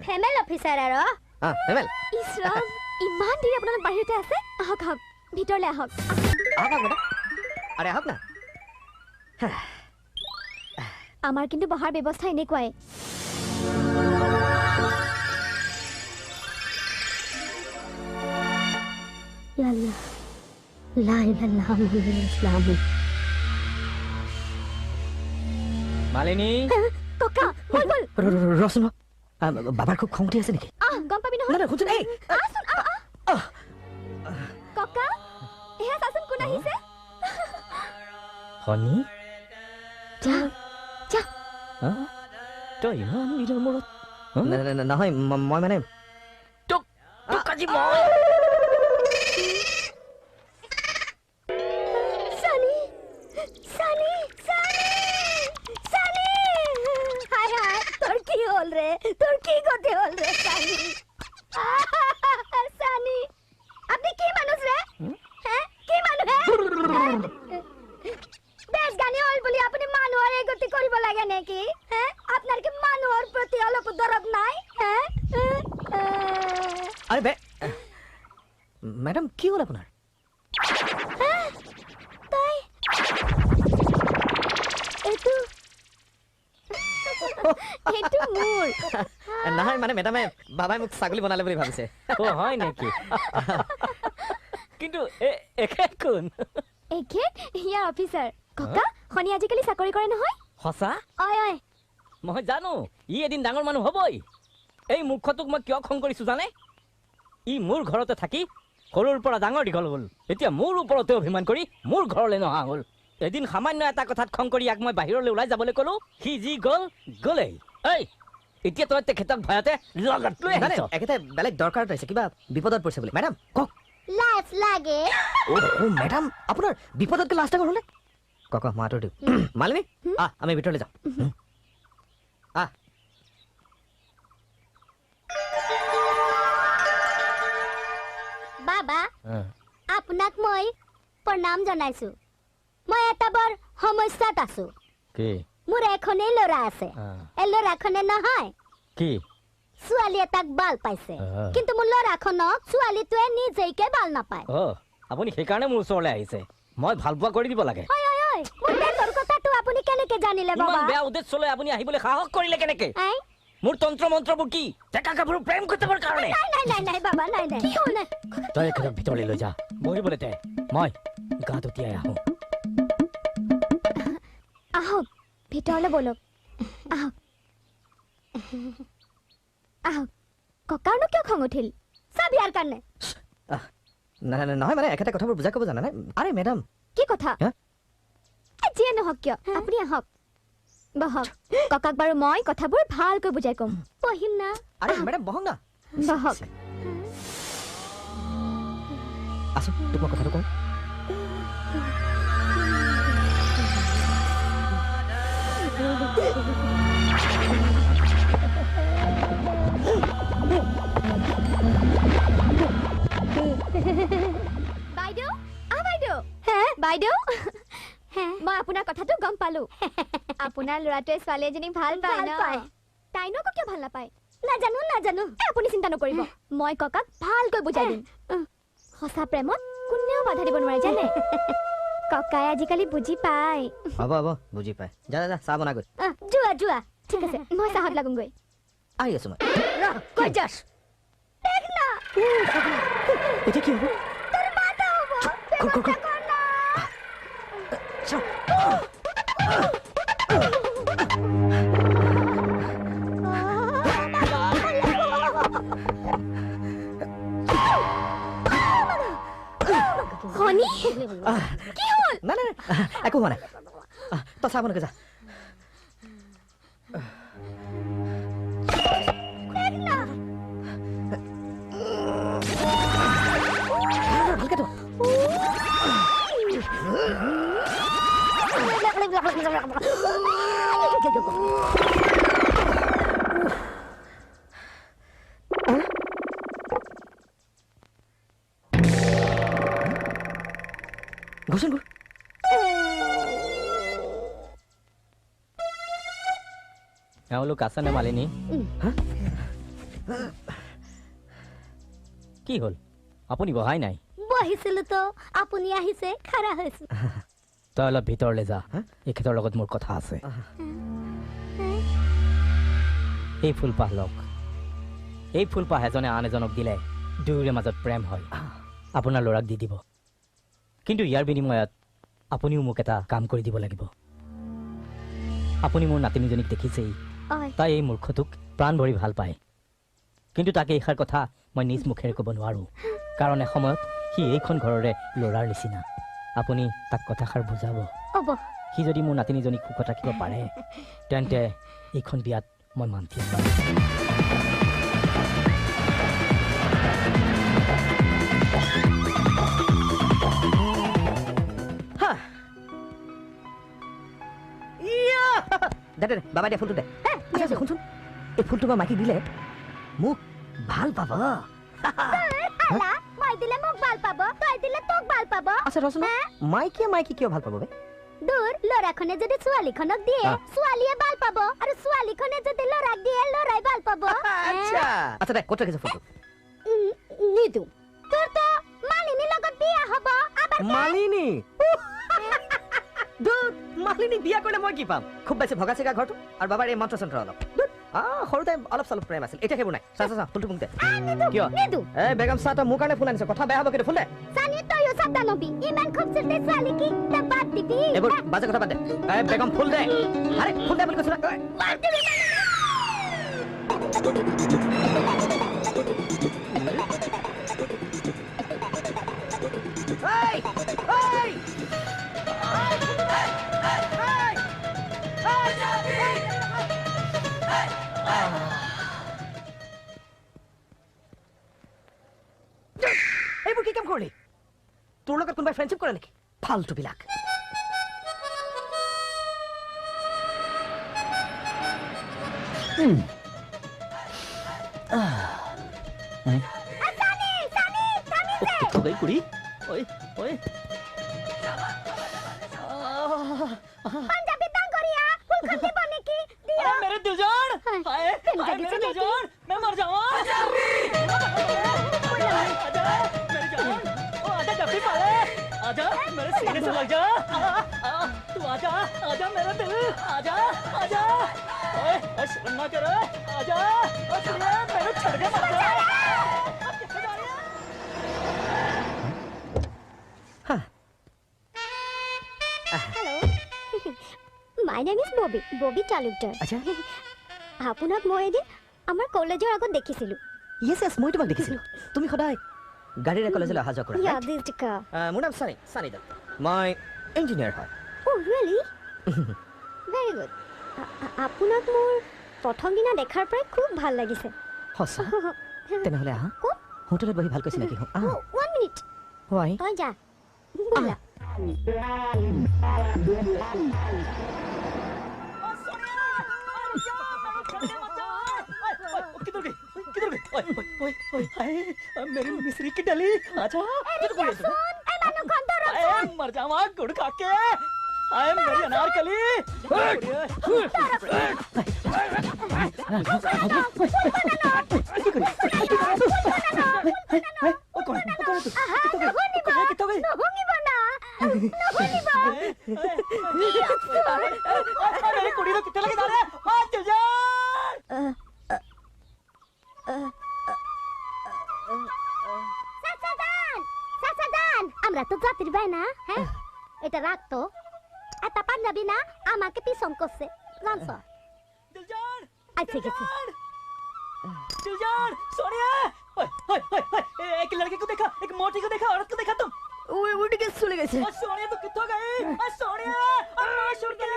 ফেমেল অফিচাৰ আৰু হেমেল ইছৰাম ইমান দেৰি আপোনালোক বাহিৰতে আছে আহক আহক ভিতৰলৈ আহক আহক বেটা আৰে আহক না আমাৰ কিন্তু বহাৰ ব্যৱস্থা এনেকুৱাই মালিনী ককা বল বল ৰচোন বাবাৰ খুব খং উঠি আছে নেকি গম পাবি নহয় নাই শুনচোন এই আহচোন ককা এয়া চাচোন কোন আহিছে হনি যা যা তই ইমান দিনৰ মূৰত নহয় মই মানে তোক আজি মই সানি সানি বুলি আপুনি মানুহৰ এই গতি কৰিব লাগে নেকি হে আপোনাৰ কি মানুহৰ প্ৰতি অলপ দৰদ নাই হে আৰে বে ম্যাডাম কি হল আপনাৰ তাই এটো এটো মোৰ নহয় মানে ম্যাডামে বাবাই মোক ছাগলী বনালে বুলি ভাবিছে ও হয় নাকি কিন্তু একে কোন একে ইয়াৰ অফিচাৰ ককা খনি আজিকালি চাকৰি কৰে নহয় সঁচা অয় অয় মই জানো ই এদিন ডাঙৰ মানুহ হ'বই এই মুখটোক মই কিয় খং কৰিছো জানে ই মোৰ ঘৰতে থাকি সৰুৰ পৰা ডাঙৰ দীঘল হ'ল এতিয়া মোৰ ওপৰতে অভিমান কৰি মোৰ ঘৰলৈ নহা হ'ল এদিন সামান্য এটা কথাত খং কৰি ইয়াক মই বাহিৰলৈ ওলাই যাবলৈ ক'লো সি যি গ'ল গ'লেই এই এতিয়া তই তেখেতক ভয়তে লগত লৈ জানে আহিছ একেতে বেলেগ দৰকাৰত আহিছে কিবা বিপদত পৰিছে বুলি ম্যাডাম কক লাজ লাগে ও ম্যাডাম আপোনাৰ বিপদতকে লাষ্ট টাইম হ'লে কক মই আঁতৰ দিওঁ মালিনী আমি ভিতৰলৈ যাওঁ বাবা আপোনাক মই প্ৰণাম জনাইছো মই এটা বৰ সমস্যাত আছো কি মোৰ এখনেই ল'ৰা আছে এই ল'ৰাখনে নহয় কি ছোৱালী এটাক বাল পাইছে কিন্তু মোৰ ল'ৰাখনক ছোৱালীটোৱে নিজেইকে বাল নাপায় আপুনি সেইকাৰণে মোৰ ওচৰলৈ আহিছে মই ভাল পোৱা কৰি দিব লাগে ঐ ঐ ঐ মোৰ পেটৰ কথাটো আপুনি কেনেকে জানিলে বাবা ইমান বেয়া উদ্দেশ্যলৈ আপুনি আহিবলৈ সাহস কৰিলে কেনেকে আই মোৰ তন্ত্ৰ মন্ত্ৰবোৰ কি ডেকা গাভৰু প্ৰেম কৰিবৰ কাৰণে নাই নাই নাই নাই বাবা নাই নাই কি হ'ল তই একেবাৰে ভিতৰলৈ লৈ যা বহিবলৈ দে মই গাটো তিয়াই আহোঁ আহক ভিতৰলৈ বলক আহক আহক ককাৰনো কিয় খং উঠিল চাবিয়াৰ কাৰণে নহয় মানে একেটা কথাবোৰ বুজাই ক'ব জানা নাই আৰে মেডাম কি কথা হা? যিয়ে নহওক কিয় আপুনি আহক বহক ককাক বাৰু মই কথাবোৰ ভালকৈ বুজাই ক'ম বহিম না আৰে মেডাম বহক না বহক আছো তোক মই কথাটো কওঁ বাইদেউ বাইদেউ হে বাইদেউ মই আপোনাৰ কথাটো গম পালো আপোনাৰ ল'ৰাটোৱে ছোৱালী এজনী ভাল পায় ন তাইনো আকৌ কিয় ভাল নাপায় নাজানো নাজানো আপুনি চিন্তা নকৰিব মই ককাক ভালকৈ বুজাই দিম সঁচা প্ৰেমত কোনেও বাধা দিব নোৱাৰে জানে ককাই আজিকালি বুজি পায় হ'ব হ'ব বুজি পায় যা যা চাহ বনা গৈ যোৱা যোৱা ঠিক আছে মই চাহত লাগোগৈ আহি আছো মই কৈ যাস দেখ না এতিয়া কি হ'ব তোৰ মাথা হ'ব হনি কি হ'ল নাই নাই একো হোৱা নাই তই চাহ বনাকে যা ভালকে তো ঘোষণ কর এওঁলোক আছেনে মালিনী কি হ'ল আপুনি বহাই নাই বহিছিলো তো আপুনি আহিছে খাৰা হৈছো তই অলপ ভিতৰলৈ যা এখেতৰ লগত মোৰ কথা আছে এই ফুলপাহ লওক এই ফুলপাহ এজনে আন এজনক দিলে দুয়োৰে মাজত প্ৰেম হয় আপোনাৰ ল'ৰাক দি দিব কিন্তু ইয়াৰ বিনিময়ত আপুনিও মোক এটা কাম কৰি দিব লাগিব আপুনি মোৰ নাতিনীজনীক দেখিছেই তাই এই মূৰ্খটোক প্ৰাণ ভৰি ভাল পায় কিন্তু তাকে এইষাৰ কথা মই নিজ মুখেৰে ক'ব নোৱাৰোঁ কাৰণ এসময়ত সি এইখন ঘৰৰে ল'ৰাৰ নিচিনা আপুনি তাক কথাষাৰ বুজাব সি যদি মোৰ নাতিনীজনীক সুখত ৰাখিব পাৰে তেন্তে এইখন বিয়াত মই মান্তি পাম দে দে বাবা দে ফুলটো দে শুনচোন এই ফুলটো বা মাইকীক দিলে মোক ভাল পাব মই দিলে মোক ভাল পাব তই দিলে তোক ভাল পাব আচ্ছা ৰচোন মাইকীয়ে মাইকী কিয় ভাল পাব বে দূৰ লৰাখনে যদি ছোৱালীখনক দিয়ে ছোৱালীয়ে ভাল পাব আৰু ছোৱালীখনে যদি লৰাক দিয়ে লৰাই ভাল পাব আচ্ছা আচ্ছা দে ক'ত ৰাখিছ ফোনটো নিদু তোৰ তো মালিনীৰ লগত বিয়া হ'ব আবাৰ মালিনী দুধ মালিনী বিয়া কৰিলে মই কি পাম খুব বেছি ভগা চিগা ঘৰটো আৰু বাবাৰ এই মন্ত্ৰ চন্ত্ৰ অলপ সৰুতে অলপ চলপ প্ৰেম আছিল এতিয়া সেইবোৰ নাই চা ফুলটো মোক দে কিয় নিদু এই বেগম চা তই মোৰ কাৰণে ফোন আনিছ কথা বেয়া হ'ব কিন্তু ফুল দে সানি তয়ো সাবধান হবি ইমান খুবসুরত ছোৱালী কি তা বাদ দিবি এইবোৰ বাজে কথা বাদ দে এই বেগম ফুল দে আৰে ফুল দে বুলি কৈছ না বাদ দিবি এই এই এইবোৰ কি কাম কৰিলি তোৰ লগত কোনোবাই ফ্ৰেণ্ডশ্বিপ কৰে নেকি ফালতু বিলাক গৈ কুড়ি ঐ ঐ পাঞ্জাবী ডাঙৰীয়া ফুলখন দিব নেকি দিয়া मेरे दिलजान हाय पंजाबी मेरे से दिलजान मैं मर जाऊं आजा मेरी जान ओ आजा डब्बी पाले आजा मेरे सीने से लग जा तू आजा आजा मेरा दिल आजा आजा ओए शर्म ना कर आजा ओ सुनिए मेरे छड़ के मत जा कितने जा रही है hello my name is Bobby Bobby Talukdar আচ্ছা আপোনাক মই এদিন আমাৰ কলেজৰ আগত দেখিছিলো ইয়েছ ইয়েছ মই তোমাক দেখিছিলোঁ তুমি সদায় গাড়ীৰে কলেজলৈ অহা যোৱা কৰা ইয়া দিস টিকা মোৰ নাম সানি দত্ত মই ইঞ্জিনিয়াৰ হয় ও ৰিয়েলি ভেৰি গুড আপোনাক মোৰ প্ৰথম দিনা দেখাৰ পৰাই খুব ভাল লাগিছে সঁচা তেনেহ'লে আহা ক'ত হোটেলত বহি ভালকৈ চিনাকি হওঁ আহা 1 মিনিট হোৱাই তই যা ব'লা किधर गई ओए ओए ओए हाय मेरी मिस्री की डली आजा मर जावा गुड़ खा के हाय मेरी अनारकली मेरी कुड़ी तो कितने लगे जा रहे हैं चल जा সাসাদান আমরা তো জাতির ভাই না হ্যাঁ এটা রাখতো এটা পাঞ্জাবি না আমাকে পিছন করছে জানছ दिलजान আচ্ছা গেছে दिलजान सोनिया ओए ओए ओए एक लड़के को देखा एक मोटी को देखा औरत को देखा तुम ওই উঠে চলে গেছে और सोनिया तो कितना गई सोनिया शुरू कर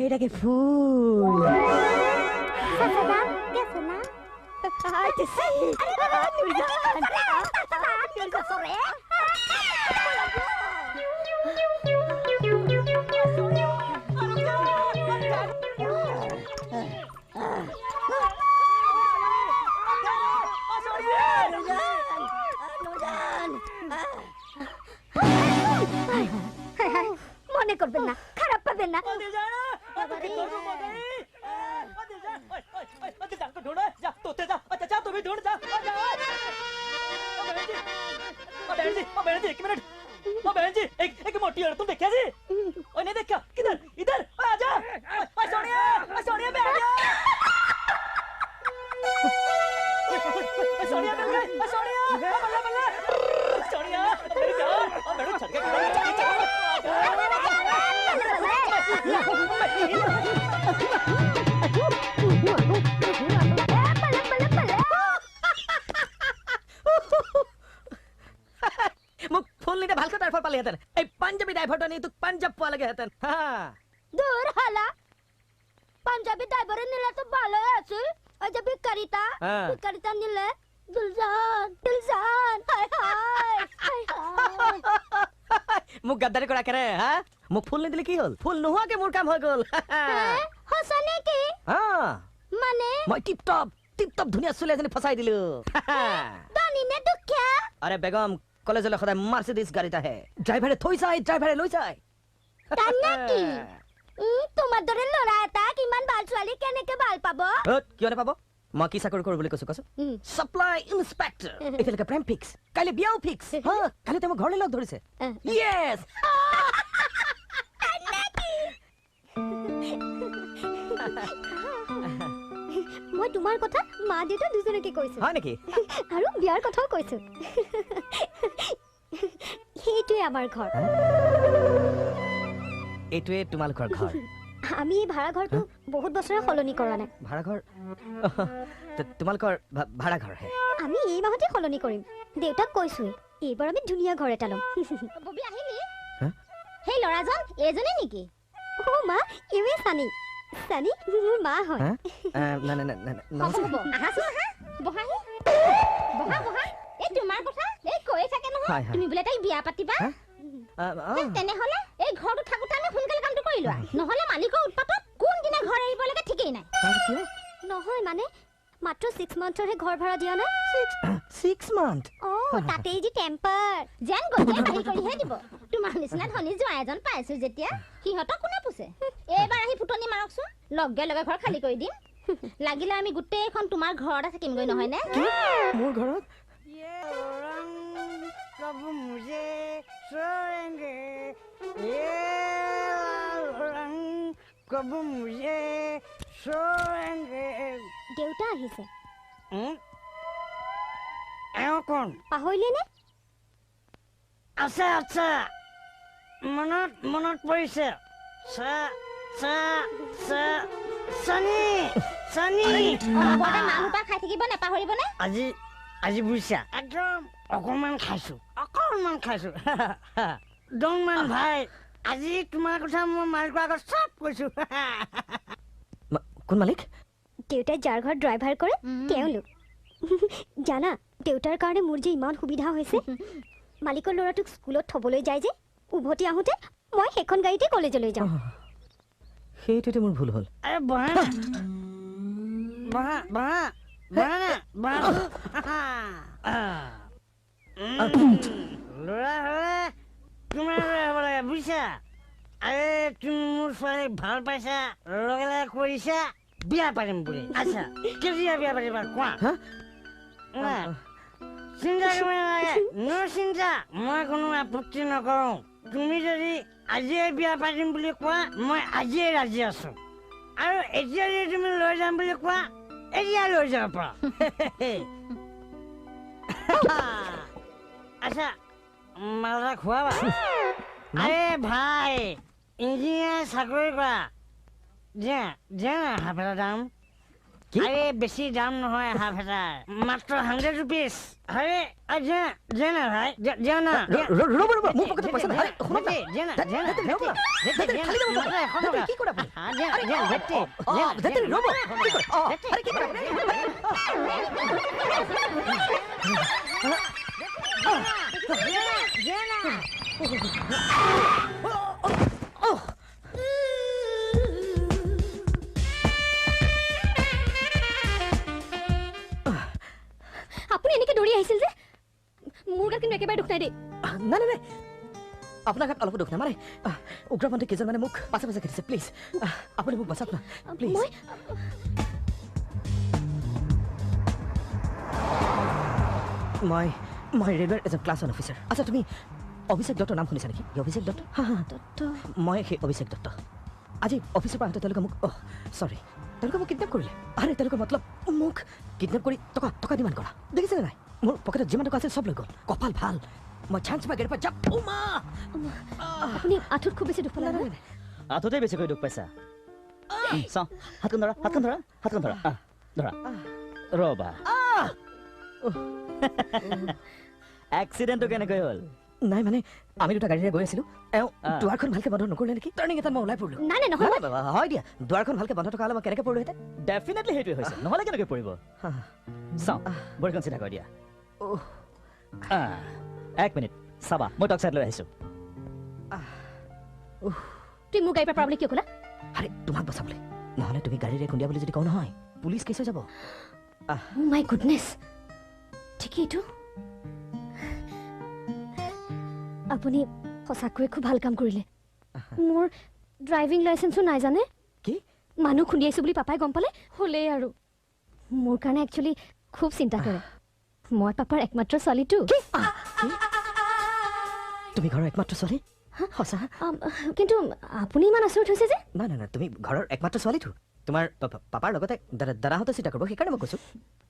এইটাকে ফুল সাসাদান গেছে না আইতেছি মনে করবেন না খারাপ পাবেন না एक मोटी औरत तुम देखा जी और नहीं देखा किधर इधर आजा सोनिया सोनिया मैं आजा सोनिया मिल गई सोनिया बल्ला बल्ला सोनिया मेरी जान मेरे छड़के মোক ফুল নিতে ভালকৈ তাৰ ফল পালিহেঁতেন এই পাঞ্জাবী ড্ৰাইভাৰটো নি তোক পাঞ্জাব পোৱা লাগেহেঁতেন দূর হালা পাঞ্জাবি ড্রাইভারে নিলে তো ভালোই আছে ওই যে ভিকারিটা হ্যাঁ। ভিকারিটা নিলে দিলজান দিলজান হায় হায় হায় হায় মোক গাদ্দাৰি কৰা কেনে হা মোক ফুল নিদিলে কি হ'ল ফুল নোহোৱাকে মোৰ কাম হৈ গ'ল হসা নেকি মানে মই টিপ টপ ধুনীয়া চুলি এজনী ফচাই দিলো দানি নে দুখিয়া আৰে বেগম কলেজলৈ সদায় মাৰ্চিডিজ গাড়ীত আহে ড্ৰাইভাৰে থৈ যায় ড্ৰাইভাৰে লৈ যায় তানেকি তোমাৰ দৰে ল'ৰা এটাক ইমান ভাল ছোৱালী কেনেকে ভাল পাব কিয় নাপাব মই কি চাকৰি কৰোঁ বুলি কৈছো কচোন চাপ্লাই ইনস্পেক্টৰ এফালেকে প্ৰেম ফিক্স কাইলৈ বিয়াও ফিক্স কালি তেওঁ মোক ঘৰলৈ লগ ধৰিছে য়েছ মই তোমাৰ কথা মা দেউতা দুজনকে কৈছো হয় নেকি আৰু বিয়াৰ কথাও কৈছো সেইটোৱে আমাৰ ঘৰ এইটোৱে তোমালোকৰ ঘৰ আমি এই ভাড়া ঘৰটো বহুত বছৰে সলনি কৰা নাই ভাড়াঘৰ তোমালোকৰ ভাড়াঘৰ হে আমি এই মাহতে সলনি কৰিম দেউতাক কৈছোৱে এইবাৰ আমি ধুনীয়া ঘৰ এটা ল'ম ববি আহিলি সেই ল'ৰাজন এজনে নেকি অ মা এৱে সানি সানি মোৰ মা হয় নমস্কাৰ আহাচোন আহা বহাহি বহা বহা এই তোমাৰ কথা এই কৈ থাকে নহয় তুমি বোলে তাইক বিয়া পাতিবা তেনেহলে এই ঘৰটো থাকোতে আমি সোনকালে কামটো কৰি লোৱা নহলে মালিকৰ উৎপাতত কোনদিনা ঘৰ এৰিব লাগে ঠিকেই নাই নহয় মানে মাত্ৰ 6 মান্থৰহে ঘৰ ভাড়া দিয়া নাই 6 মান্থ তাতেই যি টেম্পাৰ যেন গতিয়ে বাহিৰ কৰিহে দিব তোমাৰ নিচিনা ধনী জোঁৱাই এজন পাইছো যেতিয়া সিহঁতক কোনে পুছে এইবাৰ আহি ফুটনি মাৰকচোন লগে লগে ঘৰ খালী কৰি দিম লাগিলে আমি গোটেইখন তোমাৰ ঘৰতে থাকিমগৈ নহয় নে মোৰ ঘৰত कब मुझे सोएंगे ये रंग कब मुझे सोएंगे দেউতা আহিছে এওঁ কোন পাহৰিলে নে আছে আছে মনত মনত পৰিছে চানি চানি বৰটা মাল সোপা খাই থাকিব নেপাহৰিবনে আজি আজি বুজিছা একদম অকণমান খাইছো দংমান ভাই আজি তোমাৰ কথা মোৰ মালিকৰ আগত চব কৈছো কোন মালিক দেউতাই যাৰ ঘৰত ড্ৰাইভাৰ কৰে তেওঁলোক জানা দেউতাৰ কাৰণে মোৰ যে ইমান সুবিধা হৈছে মালিকৰ ল'ৰাটোক স্কুলত থবলৈ যায় যে উভতি আহোঁতে মই সেইখন গাড়ীতে কলেজলৈ যাওঁ সেইটোতে মোৰ ভুল হ'ল আৰে বহা ল'ৰা হ'লে তোমাৰ হ'ব লাগে বুজিছা আৰে তুমি মোৰ ছোৱালীক ভাল পাইছা লগে লগে কৰিছা বিয়া পাতিম বুলি আচ্ছা কেতিয়া বিয়া পাতিবা কোৱা চিন্তা কৰিব নালাগে মোৰ চিন্তা মই কোনো আপত্তি নকৰোঁ তুমি যদি আজিয়ে বিয়া পাতিম বুলি কোৱা মই আজিয়ে ৰাজি আছো আৰু এতিয়া যদি তুমি লৈ যাম বুলি কোৱা এতিয়া লৈ যাব পাৰা আচ্ছা মালা খোৱাবা আৰে ভাই ইঞ্জিনিয়াৰ চাকৰি কৰা দিয়া হাফ এটা দাম আৰে বেছি দাম নহয় হাফ এটাৰ মাত্ৰ 100 rupees আৰে দিয়া না ভাই দিয়া না ৰ'ব মোৰ পকেটত পইচা নাই কি কৰা আপুনি এনেকে দৌৰি আহিছিল যে মোৰ গাত কিন্তু একেবাৰে দুখ নাই দেই নাই আপোনাৰ গাত অলপ দুখ নাই মানে উগ্ৰপন্থী কেইজনমানে মোক পাছে পাছে খেদিছে প্লিজ আপুনি মোক বচাওক না প্লিজ মই ৰেলৱেৰ এজন ক্লাছ 1 অফিচাৰ আচ্ছা তুমি অভিষেক দত্তৰ নাম শুনিছা নেকি অভিষেক দত্ত মই সেই অভিষেক দত্ত আজি অফিচৰ পৰা আহোঁতে তেওঁলোকে মোক চৰি তেওঁলোকে মোক কিডনেপ কৰিলে আৰে তেওঁলোকে মতলব মোক কিডনেপ কৰি টকা ডিমাণ্ড কৰা দেখিছেনে নাই মোৰ পকেটত যিমান টকা আছিল চব লৈ গ'ল কপাল ভাল মই চান্স পাই গাড়ীৰ পৰা যাম আপুনি আঁঠুত খুব বেছি দুখ পালে নহয় আঁঠুতেই বেছিকৈ দুখ পাইছা চাওঁ হাতখন ধৰা ধৰা ৰ'বা এক্সিডেণ্টটো কেনেকৈ হ'ল নাই মানে আমি দুটা গাড়ীৰে গৈ আছিলোঁ এওঁ দুৱাৰখন ভালকৈ বন্ধ নকৰিলে নেকি টাৰ্ণিং এটাত মই ওলাই পৰিলোঁ নাই নহয় হয় দিয়া দুৱাৰখন ভালকৈ বন্ধ থকা হ'লে মই কেনেকৈ পৰিলোহেঁতেন ডেফিনেটলি সেইটোৱে হৈছে নহ'লে কেনেকৈ পৰিব চাওঁ ভৰিখন চিধা কৰি দিয়া 1 মিনিট চাবা মই টক চাইড লৈ আহিছোঁ তুমি মোৰ গাড়ীৰ পৰা পাবলৈ কিয় ক'লা আৰে তোমাক বচাবলৈ নহ'লে তুমি গাড়ীৰে খুন্দিয়া বুলি যদি কওঁ নহয় পুলিচ কেছ হৈ যাব মাই গুডনেছ ঠিকেইটো আপুনি সঁচাকৈ খুব ভাল কাম কৰিলে মোৰ ড্ৰাইভিং লাইসেন্সো নাই জানে কি মানুহ খুন্দিয়াইছো বুলি পাপাই গম পালে হলেই আৰু মোৰ কাৰণে একচুয়ালি খুব চিন্তা কৰে মই পাপাৰ একমাত্ৰ ছোৱালীটো তুমি ঘৰৰ একমাত্ৰ ছোৱালী সঁচা কিন্তু আপুনি ইমান আচৰিত হৈছে যে নাই নাই নাই তুমি ঘৰৰ একমাত্ৰ ছোৱালীটো তোমাৰ পাপাৰ লগতে দাদাহঁতে চিন্তা কৰিব সেইকাৰণে মই কৈছো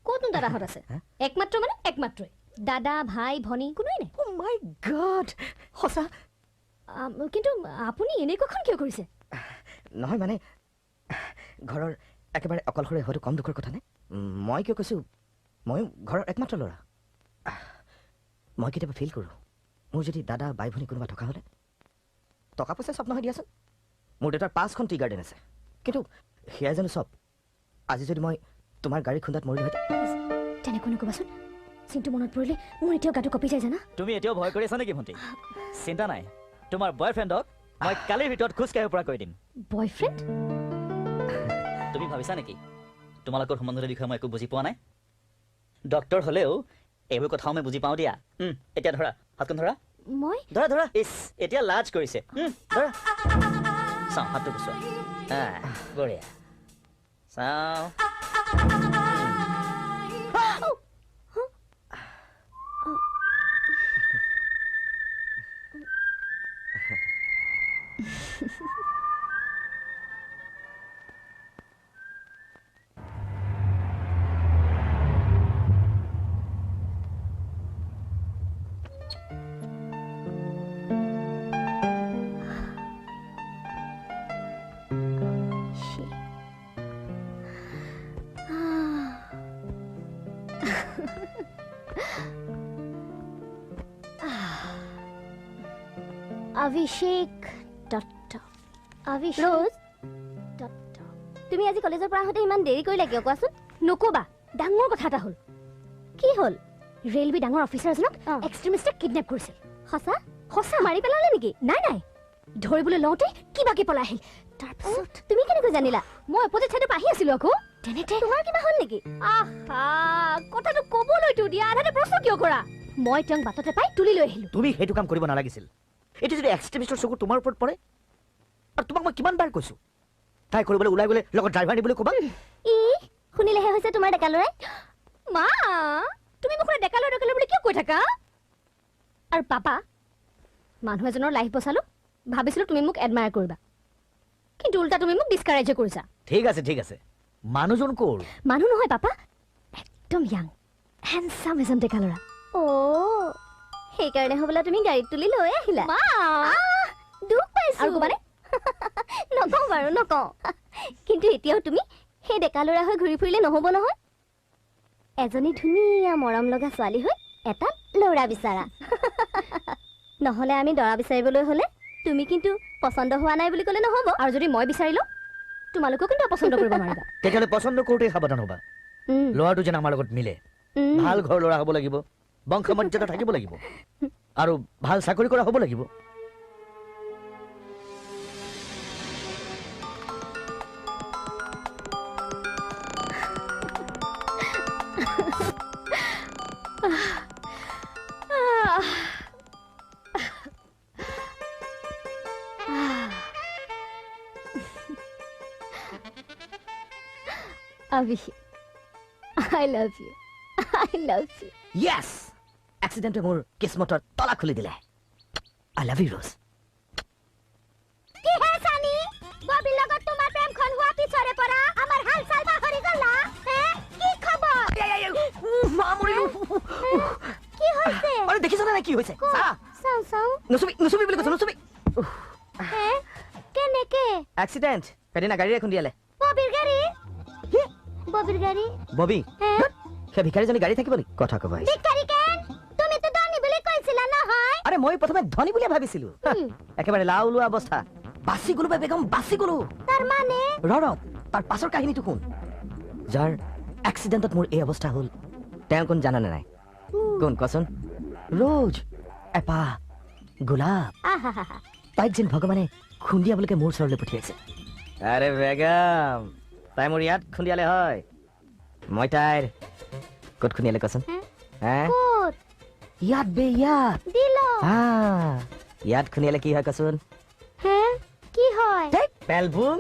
ক'তনো দাদাহঁত আছে একমাত্ৰ মানে একমাত্ৰই দাদা ভাই ভনী কোনোৱে নাই ও মাই গড সঁচা কিন্তু আপুনি এনেকুৱাখন কিয় কৰিছে নহয় মানে ঘৰৰ একেবাৰে অকলশৰে হয়তো কম দুখৰ কথা নাই মই কিয় কৈছো মই ঘৰৰ একমাত্ৰ ল'ৰা মই কেতিয়াবা ফিল কৰোঁ মোৰ যদি দাদা বাই ভনী কোনোবা থকা হ'লে টকা পইচা চব নহয় দিয়াচোন মোৰ দেউতাৰ 5খন টি গাৰ্ডেন আছে কিন্তু সেয়া জানো চব আজি যদি মই তোমাৰ গাড়ী খুন্দাত মৰিলোহেঁতেন তেনেকৈ নক'বাচোন চিন্তু মনত পৰিলে মোৰ এতিয়াও গাটো কঁপি যায় জানা তুমি এতিয়াও ভয় কৰি আছা নেকি ভণ্টি চিন্তা নাই তোমাৰ বয়ফ্ৰেণ্ডক মই কালিৰ ভিতৰত খোজ কাঢ়িব পৰা কৰি দিম বয়ফ্ৰেণ্ড তুমি ভাবিছা নেকি তোমালোকৰ সম্বন্ধৰ বিষয়ে মই একো বুজি পোৱা নাই ডক্টৰ হ'লেও এইবোৰ কথাও মই বুজি পাওঁ দিয়া এতিয়া ধৰা হাতখন ধৰা মই ধৰা ধৰা ইছ এতিয়া লাজ কৰিছে ধৰা চাওঁ হাতটো গুচোৱা বঢ়িয়া চাওঁ অভিষেক দত্ত অভিষেক দত্ত তুমি আজি কলেজৰ পৰা আহোঁতে ইমান দেৰি কৰিলা কিয় কোৱাচোন নকবা ডাঙৰ কথা এটা হ'ল কি হ'ল ৰেলৱে ডাঙৰ অফিচাৰ এজনক এক্সট্ৰিমিষ্টে কিডনেপ কৰিছিল সঁচা সঁচা মাৰি পেলালে নেকি নাই নাই ধৰিবলৈ লওঁতে কিবাকে পলাই আহিল তাৰপিছত তুমি কেনেকৈ জানিলা মই অপজিট চাইডৰ পৰা আহি আছিলোঁ আকৌ তেনেতে তোমাৰ কিবা হ'ল নেকি আহা কথাটো ক'বলৈতো দিয়া আধাতে প্ৰশ্ন কিয় কৰা মই তেওঁক বাটতে পাই তুলি লৈ আহিলোঁ তুমি সেইটো কাম কৰিব নালাগিছিল এইটো যদি এক্সট্ৰিমিষ্টৰ চকু তোমাৰ ওপৰত পৰে আৰু তোমাক মই কিমান বাৰ কৈছো তাই কৰিবলৈ ওলাই গ'লে লগত ড্ৰাইভাৰ নিবলৈ ক'বা ই শুনিলেহে হৈছে তোমাৰ ডেকা ল'ৰাই মা তুমি মোক ডেকা ল'ৰা বুলি কিয় কৈ থাকা আৰু পাপা মানুহ এজনৰ লাইফ বচালো ভাবিছিলোঁ তুমি মোক এডমায়াৰ কৰিবা কিন্তু উল্টা তুমি মোক ডিছকাৰেজ কৰিছা ঠিক আছে মানুহজন ক'ৰ মানুহ নহয় পাপা একদম ইয়াং হেণ্ডচাম এজন ডেকা ল'ৰা সেইকাৰণে হ'বলা তুমি গাড়ীত তুলি লৈ আহিলা দুখ পাইছো আৰু মানে নকওঁ বাৰু নকওঁ কিন্তু এতিয়াও তুমি সেই ডেকা ল'ৰা হৈ ঘূৰি ফুৰিলে নহ'ব নহয় এজনী ধুনীয়া মৰম লগা ছোৱালী হৈ এটা ল'ৰা বিচাৰা নহ'লে আমি দৰা বিচাৰিবলৈ হ'লে তুমি কিন্তু পচন্দ হোৱা নাই বুলি ক'লে নহ'ব আৰু যদি মই বিচাৰিলোঁ তোমালোকেও কিন্তু অপচন্দ কৰিব নোৱাৰিবা তেতিয়াহ'লে পচন্দ কৰোঁতেই সাৱধান হ'বা ল'ৰাটো যেন আমাৰ লগত মিলে ভাল ঘৰ ল'ৰা হ'ব লাগিব বংশ মৰ্যাদা থাকিব লাগিব আৰু ভাল চাকৰি কৰা হ'ব লাগিব Abhishek, I love you. I love you. Yes! Accident মোৰ কিসমতৰ তলা খুলি দিলে I love you, Rose. কি হে সানি ববিৰ লগত তোমাৰ প্ৰেমখন হোৱা পিছৰে পৰা আমাৰ হালচাল পাহৰি গলা হে কি খবৰ মা মৰিলো কি হৈছে আৰে দেখিছনে নাই কি হৈছে চাও নুচুবি বুলি কৈছো নুচুবি হে কেনেকে এক্সিডেন্ট সেইদিনা গাড়ী এখন দিয়ালে ববিৰ গাড়ী কি ববিৰ গাড়ী ববি হে সেই ভিখাৰীজনী গাড়ী থাকিব নেকি কথা ক'ব আহিছে ভিখাৰী কেন তুমি তো ধনী বুলি কৈছিলা নহয় আৰে মই প্ৰথমে ধনী বুলি ভাবিছিলো একেবাৰে লাও লোৱা অৱস্থা বাচি গলো বেগম বাচি গলো তাৰ মানে ৰ তাৰ পাছৰ কাহিনীটো শুন যাৰ এক্সিডেন্টত মোৰ এই অৱস্থা হ'ল তেওঁ কোন জানানে নাই কোন কচোন ৰোজ এপা গোলাপ তাইক যেন ভগৱানে খুন্দিয়াবলৈকে মোৰ ওচৰলৈ পঠিয়াইছে আৰে বেগম তাই মোৰ ইয়াত খুন্দিয়ালে হয় মই তাইৰ ক'ত খুন্দিয়ালে কচোন ক'ত ইয়াত বে ইয়াত দিলো হা ইয়াত খুন্দিয়ালে কি হয় কচোন হে কি হয় পেলভুম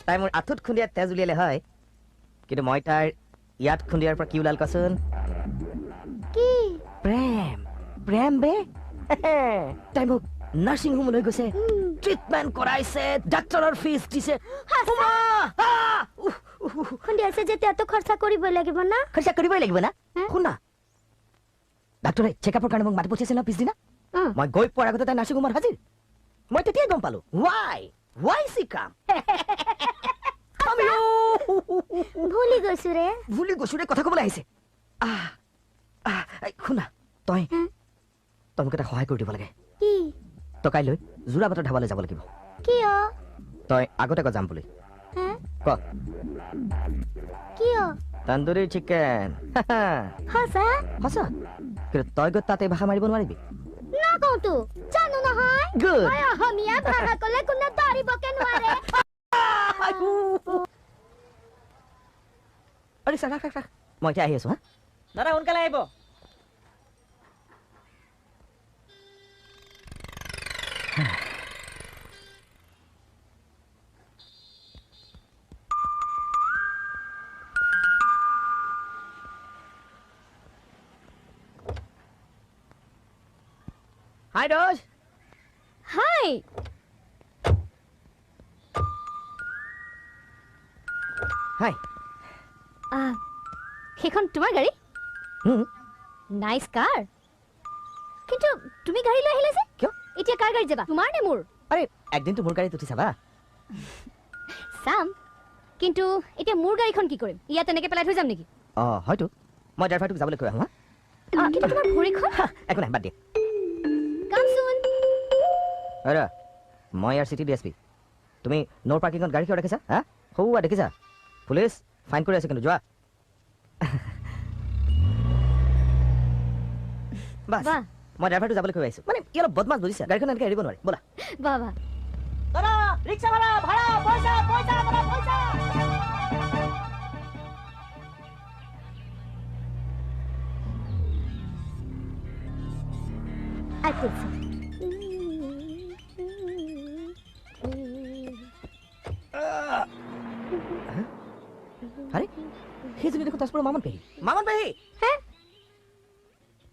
তাই মোৰ আঁঠুত খুন্দিয়াত তেজ উলিয়ালে হয় কিন্তু মই তাইৰ ইয়াত খুন্দিয়াৰ পৰা কি ওলাল কচোন কি প্ৰেম প্ৰেম বে তাই মোক নাৰ্ছিং হোমলৈ গৈছে ট্ৰিটমেণ্ট কৰাইছে ডাক্তৰৰ ফিজ দিছে খুন্দিয়াইছে যেতিয়াতো খৰচা কৰিবই লাগিব না খৰচা কৰিবই লাগিব না শুনা ডাক্তৰে চেকআপৰ কাৰণে মোক মাতি পঠিয়াইছিল ন পিছদিনা মই গৈ পোৱাৰ আগতে তাই নাৰ্ছিং হোমত হাজিৰ মই তেতিয়াই গম পালো ৱাই চি কাম ভুলি গৈছো ৰে কথা ক'বলৈ আহিছে শুনা তই মোক এটা সহায় কৰি দিব লাগে কি তই কাইলৈ যোৰাবাটৰ ধাবালৈ যাব লাগিব কিয় তই আগতে ক যাম বুলি ক কিয় তন্দুৰী চিকেন সঁচা সঁচা কিন্তু তই গৈ তাতে ভাষা মাৰিব নোৱাৰিবি নকওঁতো জানো নহয় Good. মই অসমীয়া ভাষা ক'লে কোনো ধৰিবকে নোৱাৰে আৰে ৰাখ মই এতিয়া আহি আছো হা দাদা সোনকালে আহিব হাই দোষ হাই হাই সেইখন তোমাৰ গাড়ী নাইস কাৰ কিন্তু তুমি গাড়ী লৈ আহিলা যে কিয় এতিয়া কাৰ গাড়ী যাবা তোমাৰ নে মোৰ আৰে একদিনতো মোৰ গাড়ীত উঠি চাবা চাম কিন্তু এতিয়া মোৰ গাড়ীখন কি কৰিম ইয়াত এনেকে পেলাই থৈ যাম নেকি হয়তো মই ড্ৰাইভাৰটোক যাবলৈ কৈ আহোঁ হা কিন্তু তোমাৰ ভৰিখন একো নাই বাদ দিয়া কাম চোন আৰে মই ইয়াৰ চিটি ডিএছপি তুমি নোৰ পাৰ্কিঙত গাড়ী কিয় ৰাখিছা হা সৌৱা দেখিছা পুলিচ ফাইন কৰি আছে কিন্তু যোৱা বাস মই ড্ৰাইভাৰটো যাবলৈ কৈ আহিছো মানে ই অলপ বদমাছ বুজিছা গাড়ীখন এনেকৈ এৰিব নোৱাৰি ব'লা বাবা দাদা ৰিক্সা ভাড়া পইচা আৰে সেইজনী দেখোন তেজপুৰৰ মামন পেহী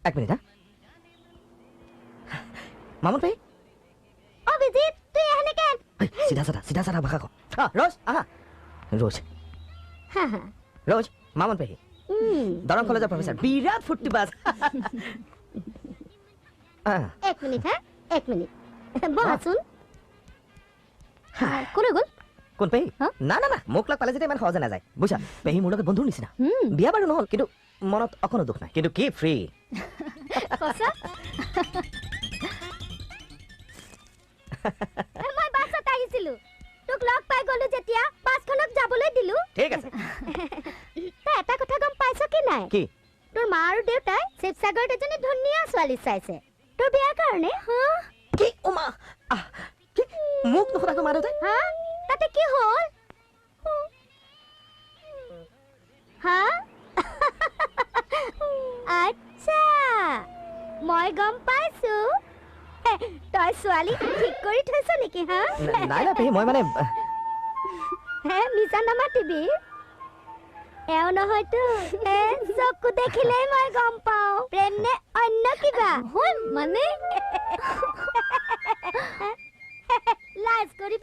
এক মিনিট হা মামন পেহী অভিজিৎ তুই এখানে কেন চিধা সাধা ভাষা কওঁ ৰোজ আহা ৰোজ মামন পেহী দৰং কলেজৰ প্ৰফেচাৰ বিৰাট ফুৰ্তিবাজ এক মিনিট এক মিনিট বহাচোন কোনে গ'ল কোন পেহী না মোক লগ পালে যেতিয়া ইমান সহজে নাযায় বুজিছা পেহী মোৰ লগত বন্ধুৰ নিচিনা বিয়া বাৰু নহ'ল কিন্তু মনত অকণো দুখ নাই কিন্তু কি ফ্ৰী মই বাছত আহিছিলো তোক লগ পাই গ'লো যেতিয়া বাছখনক যাবলৈ দিলো ঠিক আছে তই এটা কথা গম পাইছ কি নাই কি তোৰ মা আৰু দেউতাই শিৱসাগৰত এজনী ধুনীয়া ছোৱালী চাইছে তোৰ বিয়াৰ কাৰণে কি ওমা মোক নোসোধাকৈ মা দেউতাই তাতে কি হ'ল আচ্ছা মই গম পাইছো তই ছোৱালী ঠিক কৰি থৈছ নেকি নাই পেহী মই মানে মিছা নামাতিবি এও নহয়তো চকু দেখিলেই মই গম পাওঁ প্ৰেম নে অন্য কিবা মানে লাজ কৰিব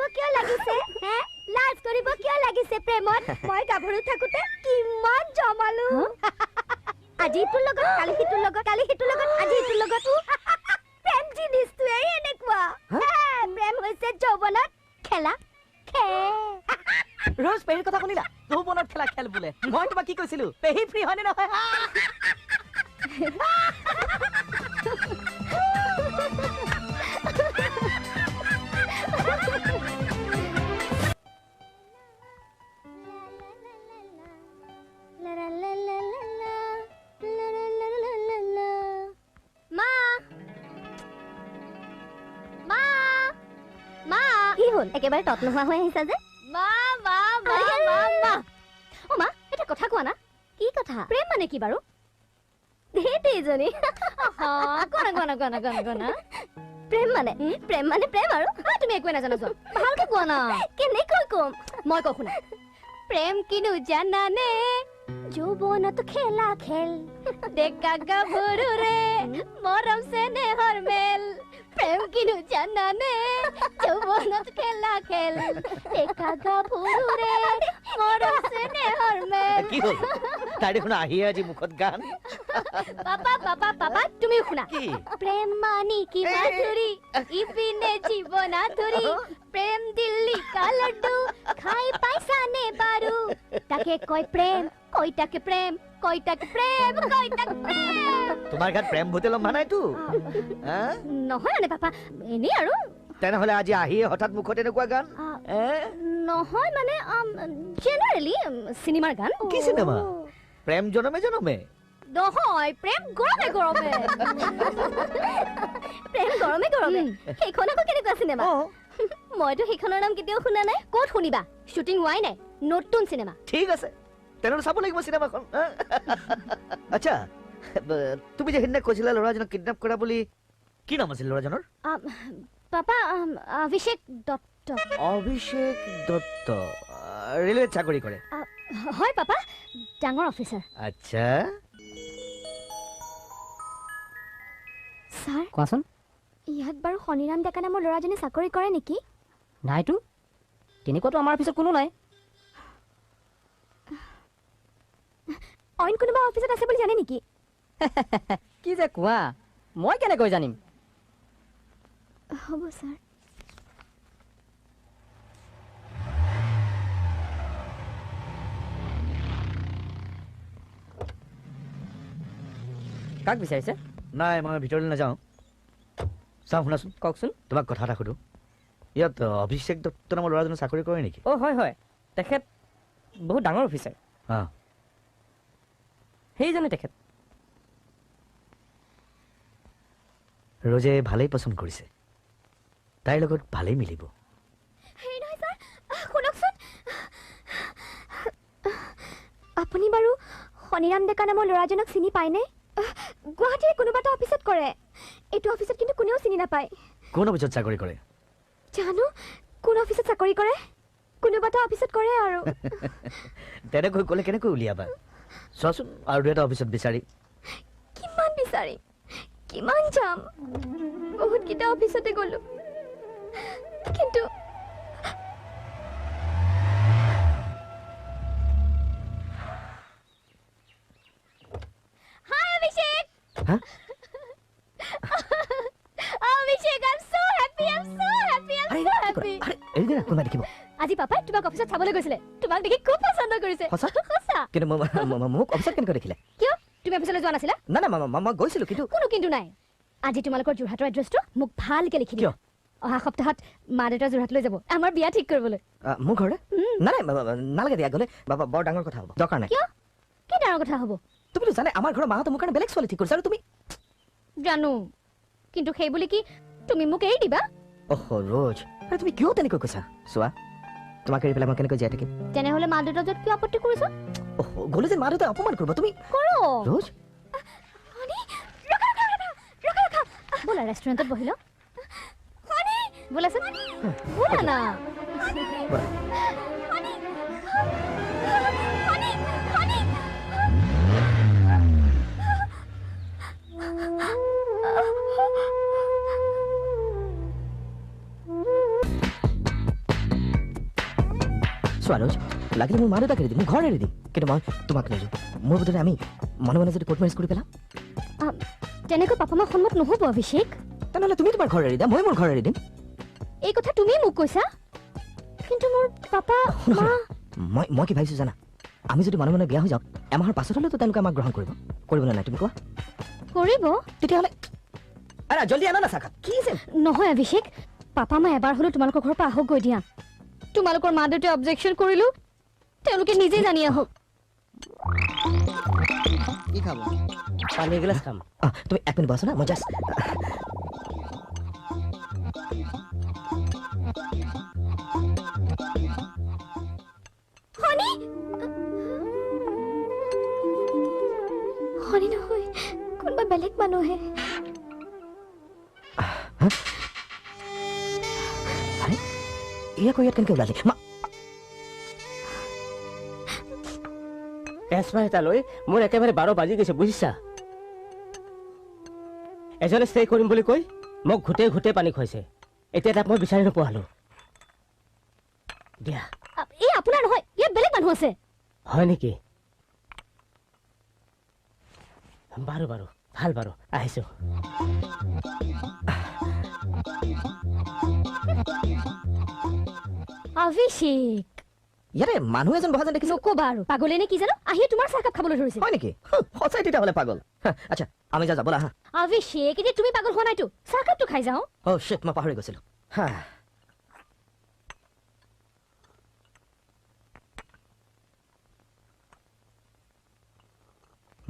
কিয় লাগিছে প্ৰেমত মই গাভৰু থাকোতে কিমান জমালো আজি ইটোৰ লগত কালি সিটোৰ লগত আজি ইটোৰ লগত প্ৰেম জিনিছটোৱেই এনেকুৱা প্ৰেম হৈছে যৌৱনত খেলা ৰোজ পেহীৰ কথা শুনিলা যৌৱনত খেলা খেল বোলে মই তোমাক কি কৈছিলো পেহী ফ্ৰী হয়নে নহয় একেবাৰে তত নোহোৱা হৈ আহিছা যে এটা কথা কোৱা না কি কথা প্ৰেম মানে কি বাৰু সেইটোৱেইজনী কোৱা না প্ৰেম মানে প্ৰেম আৰু তুমি একোৱে নাজানা যোৱা ভালকে কোৱা না কেনেকৈ কম মই কওঁ শুনা প্ৰেম কিনো জানানে যৌৱনত খেলা খেল ডেকা গাভৰুৰে মৰম চেনেহৰ মেল প্ৰেম কিনো জানানে যৌৱনত খেলা খেল ডেকা গাভৰুৰে মৰম চেনেহৰ মেল কি হ'ল তাই দেখোন আহিয়ে আজি মুখত গান পাপা তুমি শুনা কি প্ৰেম মানি কি মাধুৰী ইপিনে জীৱনাধুৰী প্ৰেম দিল্লী কা লাড্ডু খাই পাইছানে বাৰু তাকে কয় প্ৰেম কইটাকে প্ৰেম তোমাৰ গাত প্ৰেম ভূতে লম্ভা নাইতো নহয় মানে পাপা এনেই আৰু তেনেহ'লে আজি আহিয়ে হঠাৎ মুখত এনেকুৱা গান নহয় মানে জেনেৰেলি চিনেমাৰ গান কি চিনেমা প্ৰেম জনমে জনমে নহয় প্ৰেম গৰমে গৰমে প্ৰেম গৰমে গৰমে সেইখন আকৌ কেনেকুৱা চিনেমা মইতো সেইখনৰ নাম কেতিয়াও শুনা নাই ক'ত শুনিবা শ্বুটিং হোৱাই নাই নতুন চিনেমা ঠিক আছে তেনেহ'লে চাব লাগিব চিনেমাখন আচ্ছা তুমি যে সেইদিনা কৈছিলা ল'ৰাজনক কিডনেপ কৰা বুলি কি নাম আছিল ল'ৰাজনৰ পাপা অভিষেক দত্ত ৰেলৱেত চাকৰি কৰে হয় পাপা ডাঙৰ অফিচাৰ আচ্ছা ছাৰ কোৱাচোন ইয়াত বাৰু শনিৰাম ডেকা নামৰ ল'ৰাজনে চাকৰি কৰে নেকি নাইতো তেনেকুৱাতো আমাৰ অফিচত কোনো নাই অইন কোনোবা অফিচত আছে বুলি জানে নেকি কি যে কোৱা মই কেনেকৈ জানিম হ'ব ছাৰ কাক বিচাৰিছে নাই মই ভিতৰলৈ নাযাওঁ চাওঁ শুনাচোন কওকচোন তোমাক কথা এটা সুধো ইয়াত অভিষেক দত্ত নামৰ ল'ৰাজনে চাকৰি কৰে নেকি হয় তেখেত বহুত ডাঙৰ অফিচাৰ সেইজনে তেখেত ৰজে ভালেই পচন্দ কৰিছে তাইৰ লগত ভালেই মিলিব হেৰি নহয় ছাৰ শুনকচোন আপুনি বাৰু শনিৰাম ডেকা নামৰ ল'ৰাজনক চিনি পায়নে গুৱাহাটীৰ কোনোবা এটা অফিচত কৰে এইটো অফিচত কিন্তু কোনেও চিনি নাপায় কোন অফিচত চাকৰি কৰে জানো কোন অফিচত চাকৰি কৰে কোনোবা এটা অফিচত কৰে আৰু তেনেকৈ ক'লে কেনেকৈ উলিয়াবা চোৱাচোন আৰু দুটা অফিচত বিচাৰি কিমান বিচাৰি কিমান যাম বহুতকেইটা অফিচতে গ'লো কিন্তু Hi Abhishek! Huh? Abhishek, I'm so happy! কোনোবাই দেখিব আজি পাপাই তোমাক অফিচত চাবলৈ গৈছিলে তোমাক দেখি খুব পছন্দ কৰিছে সঁচা কিন্তু মোক অফিচত কেনেকৈ দেখিলে কিয় তুমি অফিচলৈ যোৱা নাছিলা নাই মই গৈছিলোঁ কিন্তু কোনো কিন্তু নাই আজি তোমালোকৰ যোৰহাটৰ এড্ৰেছটো মোক ভালকৈ লিখি দিবা অহা সপ্তাহত মা দেউতা যোৰহাটলৈ যাব আমাৰ বিয়া ঠিক কৰিবলৈ মোৰ ঘৰলৈ নাই নালাগে দিয়া গ'লে বৰ ডাঙৰ কথা হ'ব দৰকাৰ নাই কিয় কি ডাঙৰ কথা হ'ব তুমিতো জানে আমাৰ ঘৰৰ মাহঁতে মোৰ কাৰণে বেলেগ ছোৱালী ঠিক কৰিছে আৰু তুমি জানো কিন্তু সেই বুলি কি তুমি মোক এৰি দিবা ৰোজ আৰে তুমি কিয় তেনেকৈ কৈছা চোৱা তোমাক এৰি পেলাই মই কেনেকৈ জীয়াই থাকিম তেনেহ'লে মা দেউতা য'ত কিয় আপত্তি কৰিছা গ'লে যে মা দেউতাই অপমান কৰিব তুমি ৰোজ ব'লা ৰেষ্টুৰেণ্টত বহি লওঁ ব'লাচোন ব'লা না চোৱা ৰোজ লাগিলে মোৰ মা দেউতাক এৰি দিম মোৰ ঘৰ এৰি দিম কিন্তু মই তোমাক নিদিওঁ মোৰ বোধহয় আমি মনে মনে যদি কোৰ্ট মেৰেজ কৰি পেলাম তেনেকৈ পাপা মা সন্মত নহ'ব অভিষেক তেনেহ'লে তুমি তোমাৰ ঘৰ এৰি দিয়া মই মোৰ ঘৰ এৰি দিম এই কথা তুমি মোক কৈছা কিন্তু মোৰ পাপা মই কি ভাবিছোঁ জানা আমি যদি মনে মনে বিয়া হৈ যাওঁ এমাহৰ পাছত হ'লেতো তেওঁলোকে আমাক গ্ৰহণ কৰিবনে নাই তুমি কোৱা কৰিব তেতিয়াহ'লে আৰে জলদি আনা না চাকা কি যে নহয় অভিষেক পাপা মা এবাৰ হ'লেও তোমালোকৰ ঘৰৰ পৰা আহক গৈ দিয়া তোমালোকৰ মা দেউতাই অবজেকশ্যন কৰিলোঁ তেওঁলোকে নিজে জানি আহক কি খাব পানী এগিলাচ খাম তুমি এক মিনিট বসো না মই জাষ্ট হনি নহয় কোনোবা বেলেগ মানুহে ইয়া কৈ ইয়াত কেনেকৈ ওলালি ট্ৰেন্সফাৰ এটা লৈ মোৰ একেবাৰে 12 বাজি গৈছে বুজিছা এজনে ষ্টে কৰিম বুলি কৈ মোক ঘুটে ঘুটে পানী খুৱাইছে এতিয়া তাক মই বিচাৰি নোপোৱালো দিয়া এই আপোনাৰ নহয় ইয়াত বেলেগ মানুহ আছে হয় নেকি বাৰু বাৰু ভাল বাৰু আহিছো অভিষেক ইয়াৰে মানুহ এজন বহা যেন দেখিছো নকবা আৰু পাগলে নে কি জানো আহি তোমাৰ চাহকাপ খাবলৈ ধৰিছে হয় নেকি সঁচাই তেতিয়াহ'লে পাগল আচ্ছা আমি যা যাবলৈ আহা অভিষেক এতিয়া তুমি পাগল হোৱা নাইতো চাহকাপটো খাই যাওঁ অ' শিট মই পাহৰি গৈছিলো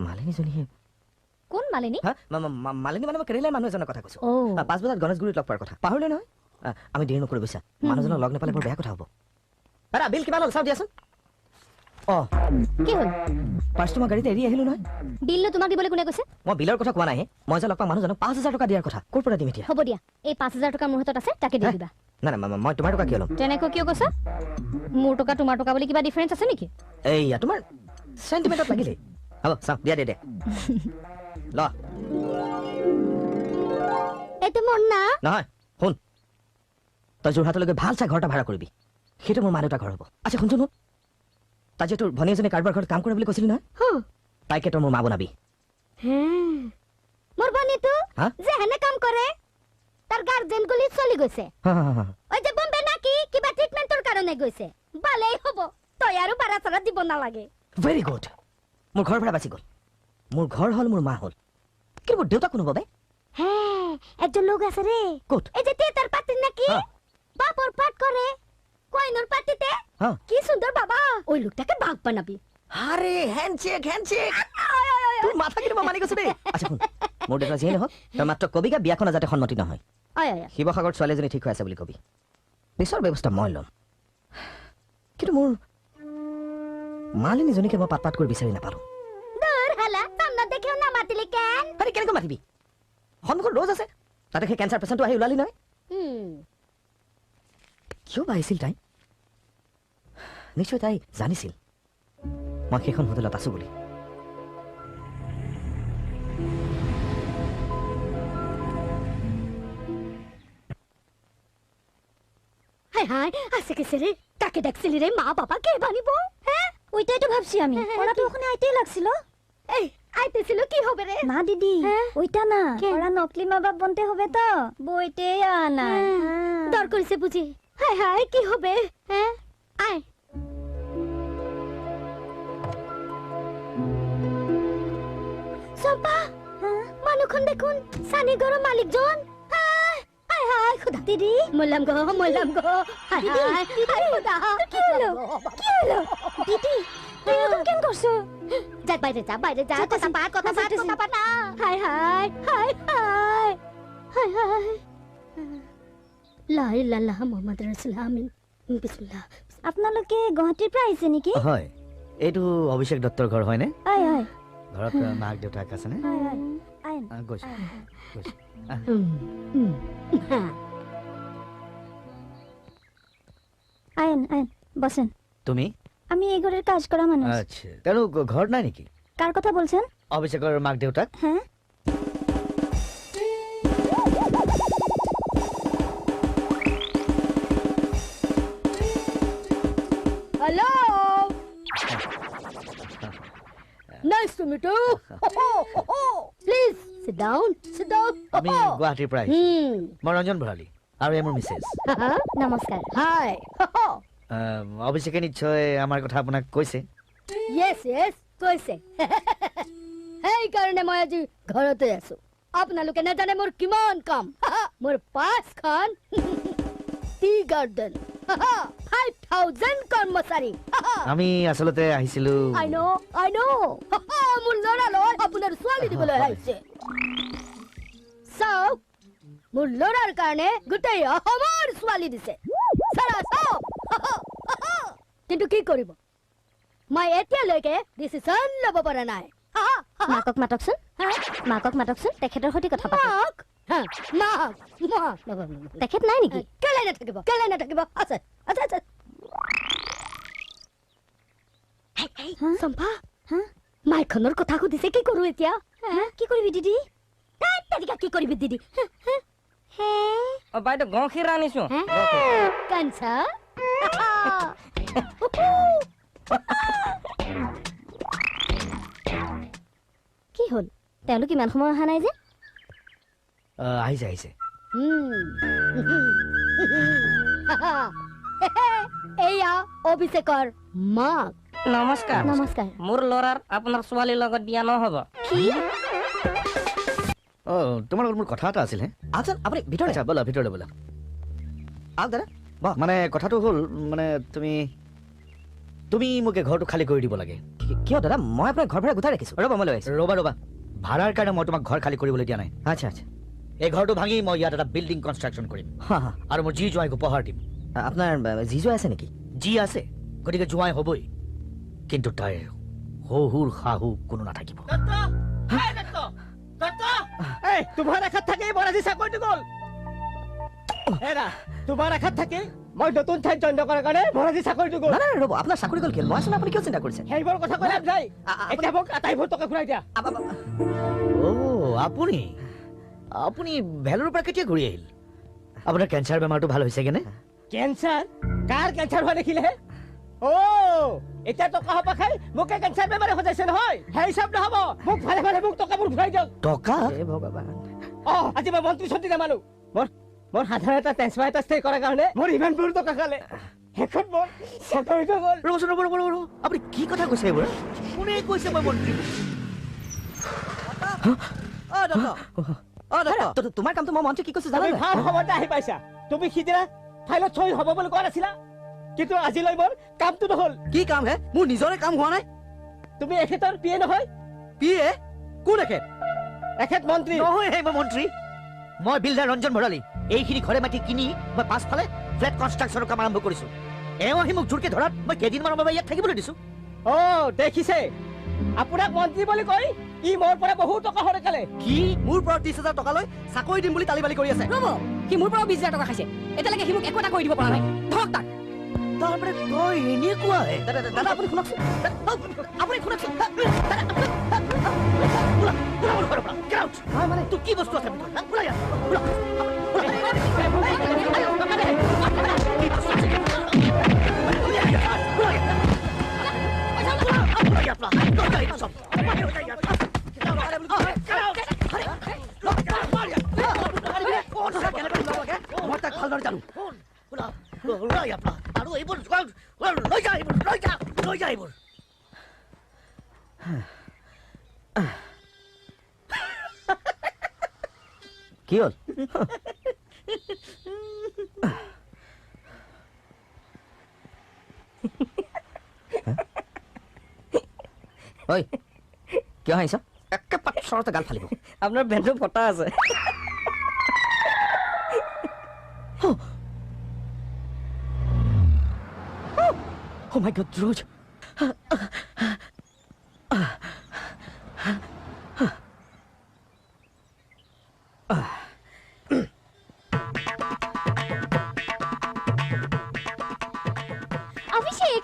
মালিনীজনীহে কোন মালিনী মালিনী মানে মই কেৰেলাৰ মানুহ এজনৰ কথা কৈছো অ' 5 বজাত গণেশগুৰিত লগ পোৱাৰ কথা পাহৰিলে নহয় আমি দেৰি নকৰি বুজিছা মানুহজনক লগ নাপালে বৰ বেয়া কথা হ'ব আৰে বিল কিমান হ'ল চাওঁ দিয়াচোন অ' কি হ'ল পাৰ্চটো মই গাড়ীতে এৰি আহিলো নহয় বিলনো তোমাক দিবলৈ কোনে কৈছে মই বিলৰ কথা কোৱা নাই মই যে লগ পাম মানুহজনক 5,000 টকা দিয়াৰ কথা ক'ৰ পৰা দিম এতিয়া হ'ব দিয়া এই 5,000 টকা মোৰ হাতত আছে তাকে দি দিবা নাই মই তোমাৰ টকা কিয় ল'ম তেনেকৈ কিয় কৈছা মোৰ টকা তোমাৰ টকা বুলি কিবা ডিফাৰেন্স আছে নেকি এইয়া তোমাৰ চেণ্টিমেণ্টত লাগিলে হ'ব চাওঁ দিয়া দে ল এইটো মোৰ না নহয় শুন তই যোৰহাটলৈকে ভাল চাই ঘৰ এটা ভাড়া কৰিবি সেইটো মোৰ মা দেউতা ঘৰ হ'ব আচ্ছা শুনচোন শুন তাই যে তোৰ ভনী এজনী কাৰোবাৰ ঘৰত কাম কৰে বুলি কৈছিলি নহয় তাইকে তই মোৰ মা বনাবি মোৰ ভনীটো যে হেনে কাম কৰে তাৰ গাৰ্জেন গলি চলি গৈছে ওই যে বম্বে নাকি কিবা ট্ৰিটমেন্টৰ কাৰণে গৈছে ভালেই হ'ব তই আৰু বাৰা চাৰা দিব নালাগে ভেৰি গুড মোৰ ঘৰ ভাড়া বাচি গ'ল মোৰ ঘৰ হ'ল মোৰ মা হ'ল কিন্তু মোৰ দেউতা কোন হ'ব বে হে একজন লোক আছে রে ক'ত এই যে তেতার পাতি নাকি বাপর পাট করে কইনর পাতিতে কি সুন্দর বাবা ওই লোকটাকে বাঘ বানাবি আরে হ্যান্ডশেক তোৰ মাথা কিবা মানি গৈছে দেই আচ্ছা শুন মোৰ দেউতা যিয়ে নহওক তই মাত্ৰ কবিকা বিয়াখন যাতে সন্মতি নহয় শিৱসাগৰত ছোৱালীজনী ঠিক হৈ আছে বুলি কবি পিছৰ ব্যৱস্থা মই ল'ম কিন্তু মোৰ মালিনীজনীকে মই পাত কৰি বিচাৰি নাপালো দূৰ হালা সামনে দেখেও না মাতিলি কেন আৰে কেনেকৈ মাতিবি সন্মুখত ৰ'জ আছে তাতে সেই কেঞ্চাৰ পেচেণ্টটো আহি ওলালি নহয় কিয় বা আহিছিল তাই নিশ্চয় তাই জানিছিল মই সেইখন হোটেলত আছো বুলি হাই আছে কেছে রে তাকে দেখছিলি রে মা বাবা কে বানিব হ্যাঁ ওইটাই তো ভাবছি আমি ওরা তো ওখানে আইতেই লাগছিল এই আইতেছিল কি হবে রে না দিদি ওইটা না ওরা নকলি মা বাপ বনতে হবে তো বইতেই আনা দর করেছে বুঝি হাই হাই কি হবে হ্যাঁ আয় সম্পা মানুখন দেখুন সানি ঘর মালিক জন হাই হাই খুদা দিদি মল্লাম গো হাই হাই খুদা কি হলো দিদি তুই নতুন কেন করছো যা বাইরে যা কথা পাত না হাই হাই হাই হাই হাই হাই লা ইলাহা মুহাম্মাদুর রাসূলুল্লাহ আমিন বিসমিল্লাহ আপোনালোকে গুৱাহাটীৰ পৰা আহিছে নেকি হয় এইটো অভিষেক দত্তৰ ঘৰ হয়নে হয় হয় ঘৰত মাক দেউতাক আছেনে হয় হয় আইন গৈছো আইন বসেন তুমি আমি এই ঘরের কাজ করা মানুষ আচ্ছা কেন ঘর নাই নেকি কার কথা বলছেন অভিষেকৰ মাক দেউতাক হ্যাঁ Hello. Nice to meet you. Please sit down. আমি গুৱাহাটীৰ পৰা আহিছো মই ৰঞ্জন ভৰালী আৰু এমৰ মিছেছ নমস্কাৰ হাই অভিষেকে নিশ্চয় আমাৰ কথা আপোনাক কৈছে yes কৈছে সেইকাৰণে মই আজি ঘৰতে আছো আপোনালোকে নাজানে মোৰ কিমান কাম মোৰ 5খন টি গাৰ্ডেন 5,000 কৰ্মচাৰী আমি আচলতে আহিছিলো I know মোৰ ল'ৰালৈ আপোনাৰ ছোৱালী দিবলৈ আহিছে চাওক মোৰ ল'ৰাৰ কাৰণে গোটেই অসমৰ ছোৱালী দিছে চাৰা চাওক কিন্তু কি কৰিব মই এতিয়ালৈকে ডিচিশ্যন ল'ব পৰা নাই মাকক মাতকচোন তেখেতৰ সৈতে কথা পাতক মাক তেখেত নাই নেকি কেলে নাথাকিব আছে আছে আছে চম্পা মাইখনৰ কথা সুধিছে কি কৰো এতিয়া কি কৰিবি দিদি তাৰিকা কি কৰিবি দিদি বাইদেউ গাখীৰ আনিছো কাঞ্চা কি হ'ল তেওঁলোক ইমান সময় অহা নাই যে আহিছে আহিছে এয়া অভিষেকৰ মাক নমস্কাৰ নমস্কাৰ মোৰ ল'ৰাৰ আপোনাৰ ছোৱালীৰ লগত বিয়া নহ'ব কি তোমাৰ লগত মোৰ কথা এটা আছিল হে আচ্ছা আপুনি ভিতৰত আচ্ছা ব'লা ভিতৰলৈ ব'লা আহক দাদা মানে কথাটো হ'ল মানে তুমি মোক এই ঘৰটো খালী কৰি দিব লাগে কিয় দাদা মই আপোনাৰ ঘৰ ভাড়া গোটাই ৰাখিছোঁ ৰ'বা মই লৈ আহিছোঁ ৰ'বা ভাড়াৰ কাৰণে মই তোমাক ঘৰ খালী কৰিবলৈ দিয়া নাই আচ্ছা আচ্ছা এই ঘৰটো ভাঙি মই ইয়াত এটা বিল্ডিং কনষ্ট্ৰাকশ্যন কৰিম হা হা আৰু মোৰ জি জোঁৱাইক উপহাৰ দিম আপোনাৰ জিজু আছে নেকি জি আছে গতিকে জোঁৱাই হ'বই কিন্তু তাইৰ শহুৰ শাহু কোনো নাথাকিব তোমাৰ আশাত থাকি মোৰ আজি চাকৰিটো গ'ল হেৰা তোমাৰ আশাত থাকি মই নতুন ঠাইত জইন কৰাৰ কাৰণে মোৰ আজি চাকৰিটো গ'ল নাই ৰ'ব আপোনাৰ চাকৰি গ'ল কি মই আছোঁ আপুনি কিয় চিন্তা কৰিছে সেইবোৰ কথা কৈ লাভ নাই এতিয়া মোক আটাইবোৰ টকা ঘূৰাই দিয়া আপুনি আপুনি ভেলোৰৰ পৰা কেতিয়া ঘূৰি আহিল আপোনাৰ কেঞ্চাৰ বেমাৰটো ভাল হৈছেগেনে কেঞ্চাৰ কাৰ কেঞ্চাৰ হোৱা দেখিলে এতিয়া টকা হপা খাই মোকে কেঞ্চাৰ বেমাৰে সজাইছে নহয় সেই হিচাপ নহ'ব মোক ভালে ভালে মোক টকাবোৰ ঘূৰাই দিয়ক টকা হে ভগৱান আজি মই মন্ত্ৰী চন্ত্ৰী নামানো মোৰ সাধাৰণ এটা ট্ৰেন্সফাৰ এটা ষ্টে কৰাৰ কাৰণে মোৰ ইমানবোৰ টকা খালে শেষত মোৰ চাকৰিটো গ'ল ৰ'বচোন ৰ'ব আপুনি কি কথা কৈছে এইবোৰ কোনে কৈছে মই মন্ত্ৰী তোমাৰ কামটো মই মন্ত্ৰী কি কৈছো জানা তুমি ভাল সময়তে আহি পাইছা তুমি সিদিনা ফাইলত চহী হ'ব বুলি কোৱা নাছিলা কিন্তু আজিলৈ মোৰ কামটো নহ'ল কি কাম হে মোৰ নিজৰে কাম হোৱা নাই তুমি এখেতৰ পিয়ে নহয় পিয়ে কোন এখেত এখেত মন্ত্ৰী নহয় মই মন্ত্ৰী মই বিল্ডাৰ ৰঞ্জন ভৰালী এইখিনি ঘৰে মাটি কিনি মই পাছফালে ফ্লেট কনষ্ট্ৰাকশ্যনৰ কাম আৰম্ভ কৰিছোঁ এওঁ আহি মোক জোৰকে ধৰাত মই কেইদিনমানৰ বাবে ইয়াত থাকিবলৈ দিছোঁ দেখিছে আপোনাক মন্ত্ৰী বুলি কৈ ই মোৰ পৰা বহু টকা সৰকালে কি মোৰ পৰা 30,000 টকা লৈ চাকৰি দিম বুলি তালিবালি কৰি আছে ৰ'ব সি মোৰ পৰা 20,000 টকা খাইছে এতিয়ালৈকে সি মোক একো এটা কৰি দিব পৰা নাই ধৰক তাক তাৰমানে তই এনেকুৱাহে দাদা আপুনি শুনকচোন আপুনি শুনকচোন মানে তোৰ কি বস্তু আছে মই তাক ভালদৰে জানো আৰু এইবোৰ লৈ যা এইবোৰ কি হ'ল ঐ কিয় হাঁহিছ একে পাছৰতে গাল ফালিব আপোনাৰ বেডটো ফটা আছে Oh my God, George. অভিষেক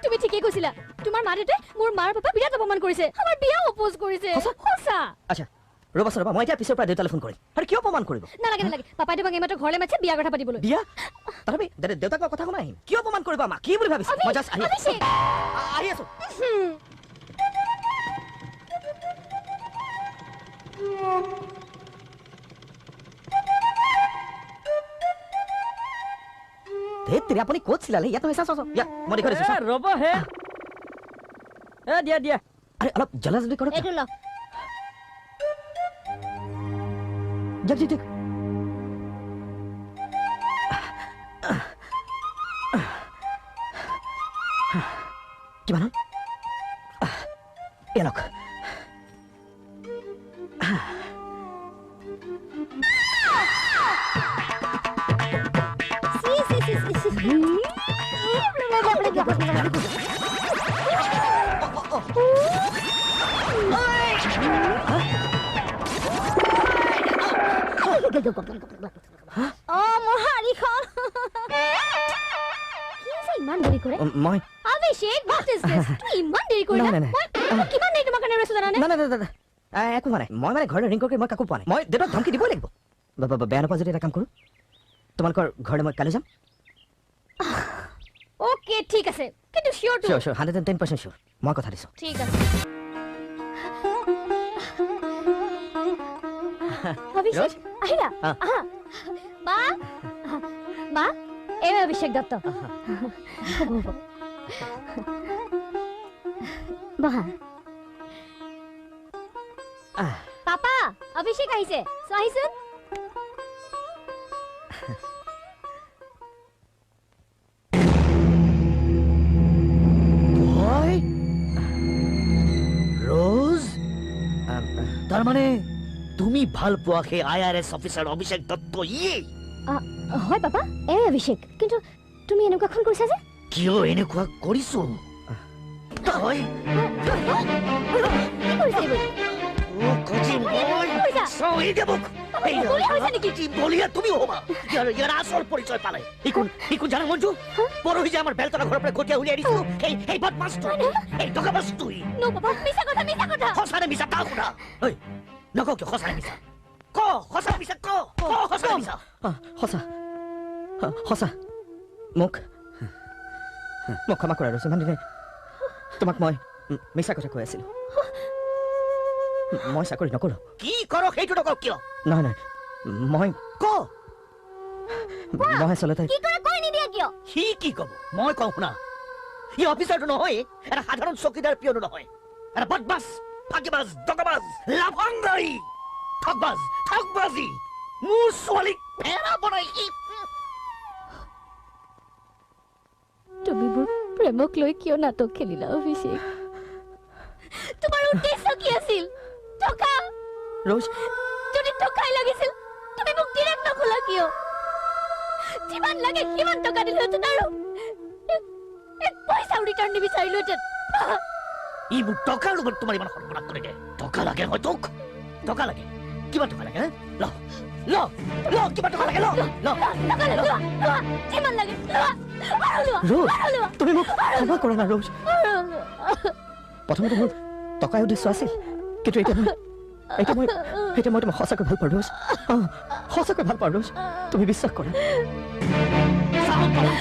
তুমি ঠিকই কৈছিলা তোমাৰ মা-দেউতাই মোৰ মাৰ পাপা বিৰাট অপমান কৰিছে আমাৰ বিয়া অপোজ কৰিছে সঁচা আচ্ছা ৰ'বা মই এতিয়া পিছৰ পৰা দেউতালৈ ফোন কৰিম আৰু কিয় অপমান কৰিব নালাগে পাপাই তোমাক এইমাত্ৰ ঘৰলৈ মাতিছে বিয়া কথা পাতিবলৈ বিয়া তথাপি দেউতাকৰ কথা শুনা আহিম কিয় অপমান কৰিব আমাক কি বুলি ভাবিছে মই জাষ্ট আহি আছো ধেত্তেৰি আপুনি ক'ত চিলালে ইয়াত নহয় চাওঁ মই দেখুৱাই দিছোঁ ৰ'ব হে দিয়া আৰে অলপ জলদি কৰক এইটো লওক দিয়ক কিমান হ'ল এলক মোৰ হাড়িখন কি আছে ইমান দেৰি কৰে মই অভিষেক what is this তুমি ইমান দেৰি কৰিলা নাই, নাই, নাই। মই কিমান দেৰি তোমাৰ কাৰণে ৰৈছো জানানে না না না না একো হোৱা নাই মই মানে ঘৰলৈ ৰিং কৰি মই কাকো পোৱা নাই মই দেউতাক ধমকি দিবই লাগিব বেয়া নাপাওঁ যদি এটা কাম কৰোঁ তোমালোকৰ ঘৰলৈ মই কালি যাম ওকে ঠিক আছে কিন্তু শিওৰ চিয়'ৰ চিয়'ৰ 110% চিয়'ৰ মই কথা দিছোঁ ঠিক আছে অভিষেক আহিলা আহা মা মা এই অভিষেক দত্ত বহা পাপা অভিষেক আহিছে চোৱাহিচোন ৰোজ তাৰ মানে তুমি ভাল পোৱা সেই IRS অফিচাৰ অভিষেক দত্ত ইয়ে হয় পাপা এই অভিষেক কিন্তু তুমি এনেকুৱাখন কৰিছা যে কিয় এনেকুৱা কৰিছো তই কি কৰিছা এইবোৰ ও কজি মই সহি দেবক এই হৈছে নেকি বলিয়া তুমি হবা ইয়াৰ আসল পৰিচয় পালে ইকুন জানা মঞ্জু পৰহি যে আমাৰ বেলতলা ঘৰৰ পৰা গটিয়া উলিয়াই দিছো এই বদমাছটো এই দগাবাজটো নো পাপা মিছা কথা সঁচানে মিছা তা শুনা ঐ নকওঁ কিয় সঁচানে মিছা ক সঁচা মিছা ক সঁচা মিছা সঁচা সঁচা মোক ক্ষমা কৰা ৰচোন ইমান দিনে তোমাক মই মিছা কথা কৈ আছিলোঁ মই চাকৰি নকৰোঁ কি কৰ সেইটো নকওঁ কিয় নহয় নহয় মই ক মই আচলতে কি কৰে কৈ নিদিয়া কিয় সি কি ক'ব মই কওঁ শুনা ই অফিচাৰটো নহয় এটা সাধাৰণ চকীদাৰ পিয়নো নহয় এটা বদমাছ ফাঁকিবাজ দগাবাজ লাফাংগাৰী ঠগবাজি মোৰ ছোৱালীক ফেৰা বনাই তুমি মোৰ প্ৰেমক লৈ কিয় নাটক খেলিলা অভিষেক তোমাৰ উদ্দেশ্য কি আছিল টকা ৰ'জ যদি টকাই লাগিছিল তুমি মোক ডিৰেক্ট নকলা কিয় যিমান লাগে সিমান টকা দিলোহেঁতেন আৰু এক পইচাও ৰিটাৰ্ণ নিবিচাৰিলোহেঁতেন ই মোৰ টকাৰ লগত তোমাৰ ইমান সৰ্বনাশ কৰি দে টকা লাগে মই তোক টকা লাগে কিমান টকা লাগে ল কিমান টকা লাগে যিমান লাগে ৰ'জ তুমি মোক ক্ষমা কৰা না ৰ'জ প্ৰথমতে মোৰ টকাৰ উদ্দেশ্য আছিল কিন্তু এতিয়া মই তোমাক সঁচাকৈ ভাল পাওঁ ৰ'জ সঁচাকৈ ভাল পাওঁ ৰ'জ তুমি বিশ্বাস কৰা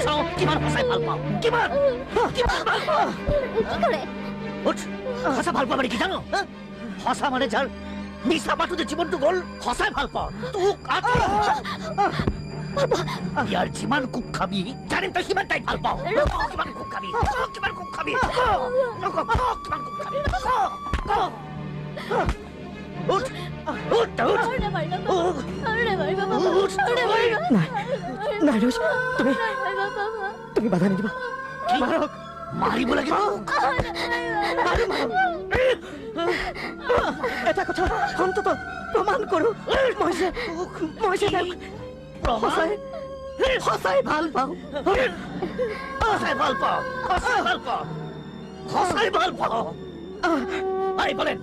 চাওঁ কিমান সঁচাই ভাল পাওঁ কিমান ভাল পাওঁ কি কৰে সঁচা ভাল পাওঁ মানে কি জানো সঁচা মানে যাৰ মিছা পাতোতে জীৱনটো গ'ল সঁচাই ভাল পাওঁ তোক ইয়াৰ যিমান কোক খাবি জানিম তই সিমান তাই ভাল পাওঁ কিমান কোক খাবি কিমান কোক খাবি নাই ৰ'জ তুমি বাধা নিদিবা মাৰিব লাগিব এটা কথা অন্তত প্ৰমাণ কৰোঁ মই যে সঁচাই ভাল পাওঁ বলেন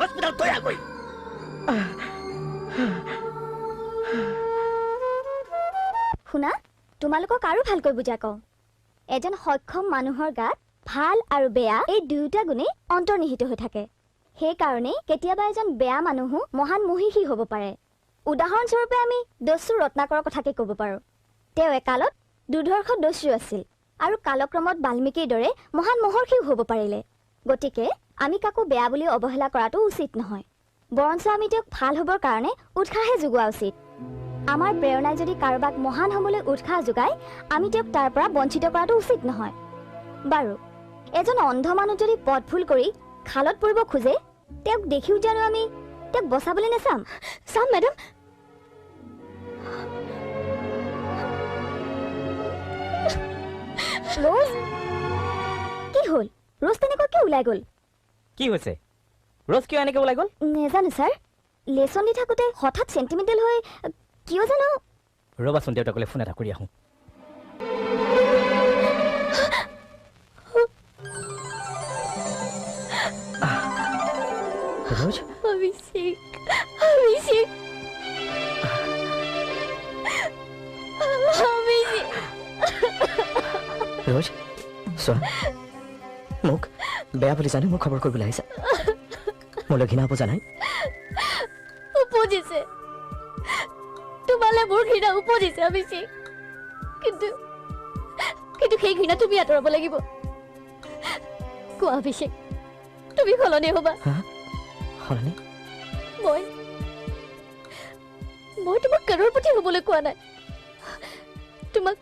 হস্পিটাল তৈয়াৰ কৰি শুনা তোমালোকক আৰু ভালকৈ বুজা কওঁ এজন সক্ষম মানুহৰ গাত ভাল আৰু বেয়া এই দুয়োটা গুণেই অন্তৰ্নিহিত হৈ থাকে সেইকাৰণে কেতিয়াবা এজন বেয়া মানুহো মহান মহিষী হ'ব পাৰে উদাহৰণস্বৰূপে আমি দস্যু ৰত্নাকৰৰ কথাকে ক'ব পাৰোঁ তেওঁ একালত দুৰ্ধৰ্ষ দস্যু আছিল আৰু কালক্ৰমত বাল্মীকিৰ দৰে মহান মহৰ্ষিও হ'ব পাৰিলে গতিকে আমি কাকো বেয়া বুলি অৱহেলা কৰাটো উচিত নহয় বৰঞ্চ আমি তেওঁক ভাল হ'বৰ কাৰণে উৎসাহে যোগোৱা উচিত আমাৰ প্ৰেৰণাই যদি কাৰোবাক মহান হ'বলৈ উৎসাহ যোগায় আমি তেওঁক তাৰ পৰা বঞ্চিত কৰাটো উচিত নহয় বাৰু এজন অন্ধ মানুহ যদি পথ ভুল কৰি খালত পৰিব খোজে তেওঁক দেখিও জানো আমি তেওঁক বচাবলৈ নাচাম চাম মেডাম ৰ'জ কি হ'ল ৰ'জ তেনেকৈ কিয় ওলাই গ'ল কি হৈছে ৰ'জ কিয় এনেকৈ ওলাই গ'ল নেজানো ছাৰ লেচন দি থাকোঁতে হঠাৎ চেণ্টিমেণ্টেল হৈ কিয় জানো ৰ'বাচোন দেউতাকলৈ ফোন এটা কৰি আহোঁ ৰ'জ অভিষেক ৰোজ চোৱা মোক বেয়া বুলি জানি মোক খবৰ কৰিবলৈ আহিছা মোলৈ ঘৃণা উপজা নাই উপজিছে তোমালে মোৰ ঘৃণা উপজিছে অভিষেক কিন্তু সেই ঘৃণা তুমি আঁতৰাব লাগিব কোৱা অভিষেক তুমি সলনি হ'বা সলনি মই তোমাক কৰৰপতি হ'বলৈ কোৱা নাই তোমাক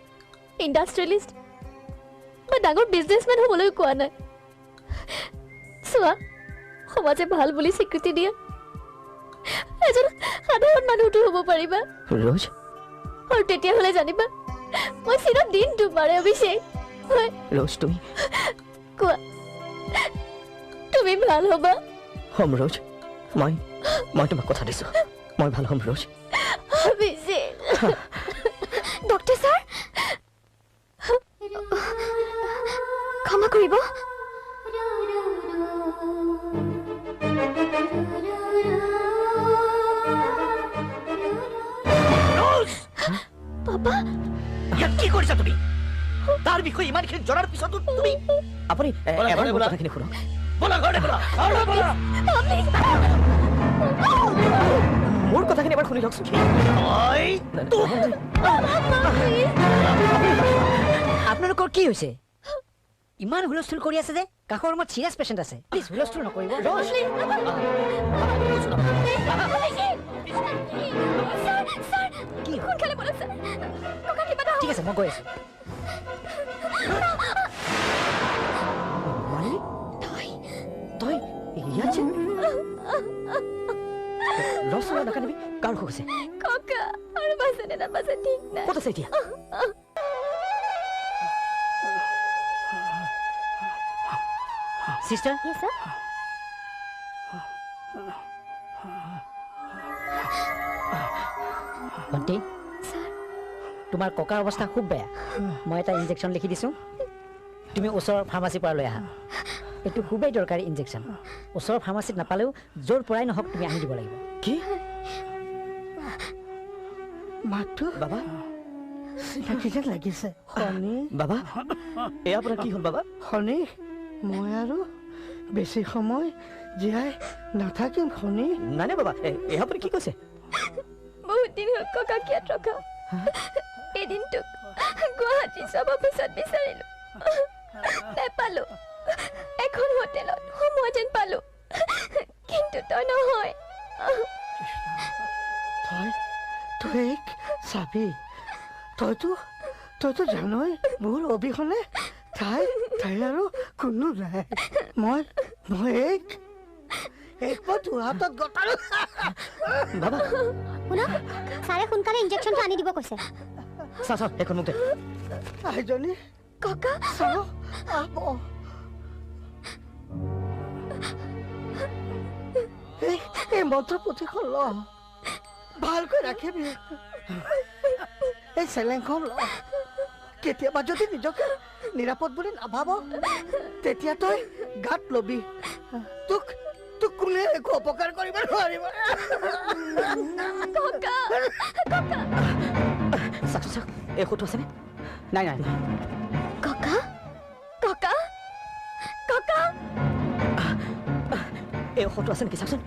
ইণ্ডাষ্ট্ৰিয়েলিষ্ট বা ডাঙৰ বিজনেছমেন হ'বলৈ কোৱা নাই চোৱা সমাজে ভাল বুলি স্বীকৃতি দিয়া এজন সাধাৰণ মানুহটো হ'ব পাৰিবা ৰোজ আৰু তেতিয়াহ'লে জানিবা মই চিৰ দিন তোমাৰে অভিষেক ৰোজ তুমি কোৱা তুমি ভাল হ'বা হ'ম ৰোজ মই তোমাক কথা দিছোঁ মই ভাল হ'ম ৰোজ অভিষেক ডক্টৰ ছাৰ ক্ষমা কৰিব পাপা ইয়াত কি কৰিছা তুমি তাৰ বিষয়ে ইমানখিনি জনাৰ পিছতো তুমি আপুনি এবাৰ মোৰ কথাখিনি শুনক বলা ঘৰলৈ বলা মোৰ কথাখিনি এবাৰ শুনি লওকচোন আপোনালোকৰ কি হৈছে ইমান হুলস্থুল কৰি আছে যে কাষৰ ৰুমত চিৰিয়াছ পেচেণ্ট আছে প্লিজ হুলস্থুল নকৰিব ঠিক আছে মই গৈ আছো তই ইয়াত যে ৰচনা নাকানিবি কাৰ অসুখ হৈছে ককা আৰু বাছে নে নাবাছে ঠিক নাই ক'ত আছে এতিয়া সিস্টাৰ Yes, sir. ভণ্টি তোমাৰ ককাৰ অৱস্থা খুব বেয়া মই এটা ইনজেকশ্যন লিখি দিছোঁ তুমি ওচৰৰ ফাৰ্মাচীৰ পৰা লৈ আহা এইটো খুবেই দৰকাৰী ইনজেকশ্যন ওচৰৰ ফাৰ্মাচীত নাপালেও য'ৰ পৰাই নহওক তুমি আনি দিব লাগিব কি মাতটো বাবা চিনাকি যেন লাগিছে শনি বাবা এয়া আপোনাৰ কি হ'ল বাবা শনি মই আৰু বেছি সময় জীয়াই নাথাকিম শনি নাই নাই বাবা এয়া আপুনি কি কৈছে বহুত দিন হ'ল ককাক ইয়াত ৰখা এদিনটোক গুৱাহাটীৰ সব অফিচত বিচাৰিলো নেপালো এখন হোটেলত সোমোৱা যেন পালো কিন্তু তই নহয় তই চাবি তইতো জানই মোৰ অবিহনে তাই আৰু কোনো নাই মই তোৰ হাতত গতালো বাবা শুনক ছাৰে সোনকালে ইনজেকশ্যনটো আনি দিব কৈছে চাওঁ এখন মোক দে আইজনী ককা চাওঁ এই মন্ত্ৰ পুথিখন ল ভালকৈ ৰাখিবি এই চেলেংখন ল কেতিয়াবা যদি নিজকে নিৰাপদ বুলি নাভাব তেতিয়া তই গাত লবি তোক কোনে একো অপকাৰ কৰিব নোৱাৰিব চাওক এই ঔষধটো আছেনে নাই ককা ককা ককা এই ঔষধটো আছে নেকি চাওকচোন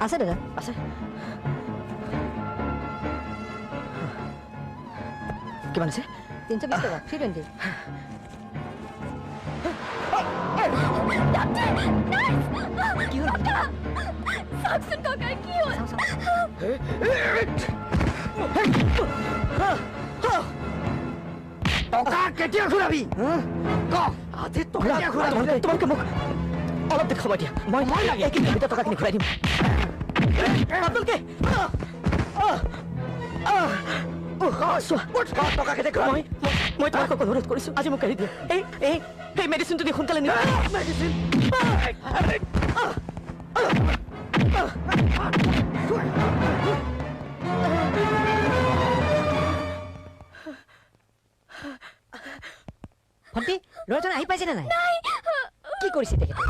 আছে দাদা আছে কিমান আছে 320 টকা 320 কি হ'ল চাওকচোন ককাৰ কি হ'ল টকা কেতিয়া ঘূৰাবি আজি টকা ঘূৰাবি তোমালোকে মোক অলপ দেখ সময় দিয়া মই এইখিনিৰ ভিতৰত টকাখিনি ঘূৰাই দিম আপোনালোকে মই তোমাক অনুৰোধ কৰিছোঁ আজি মোক এৰি দিয়া এই মেডিচিনটো দি সোনকালে নিবা মেডিচিন ভণ্টি ল'ৰাজন আহি পাইছে নে নাই কি কৰিছে তেখেতে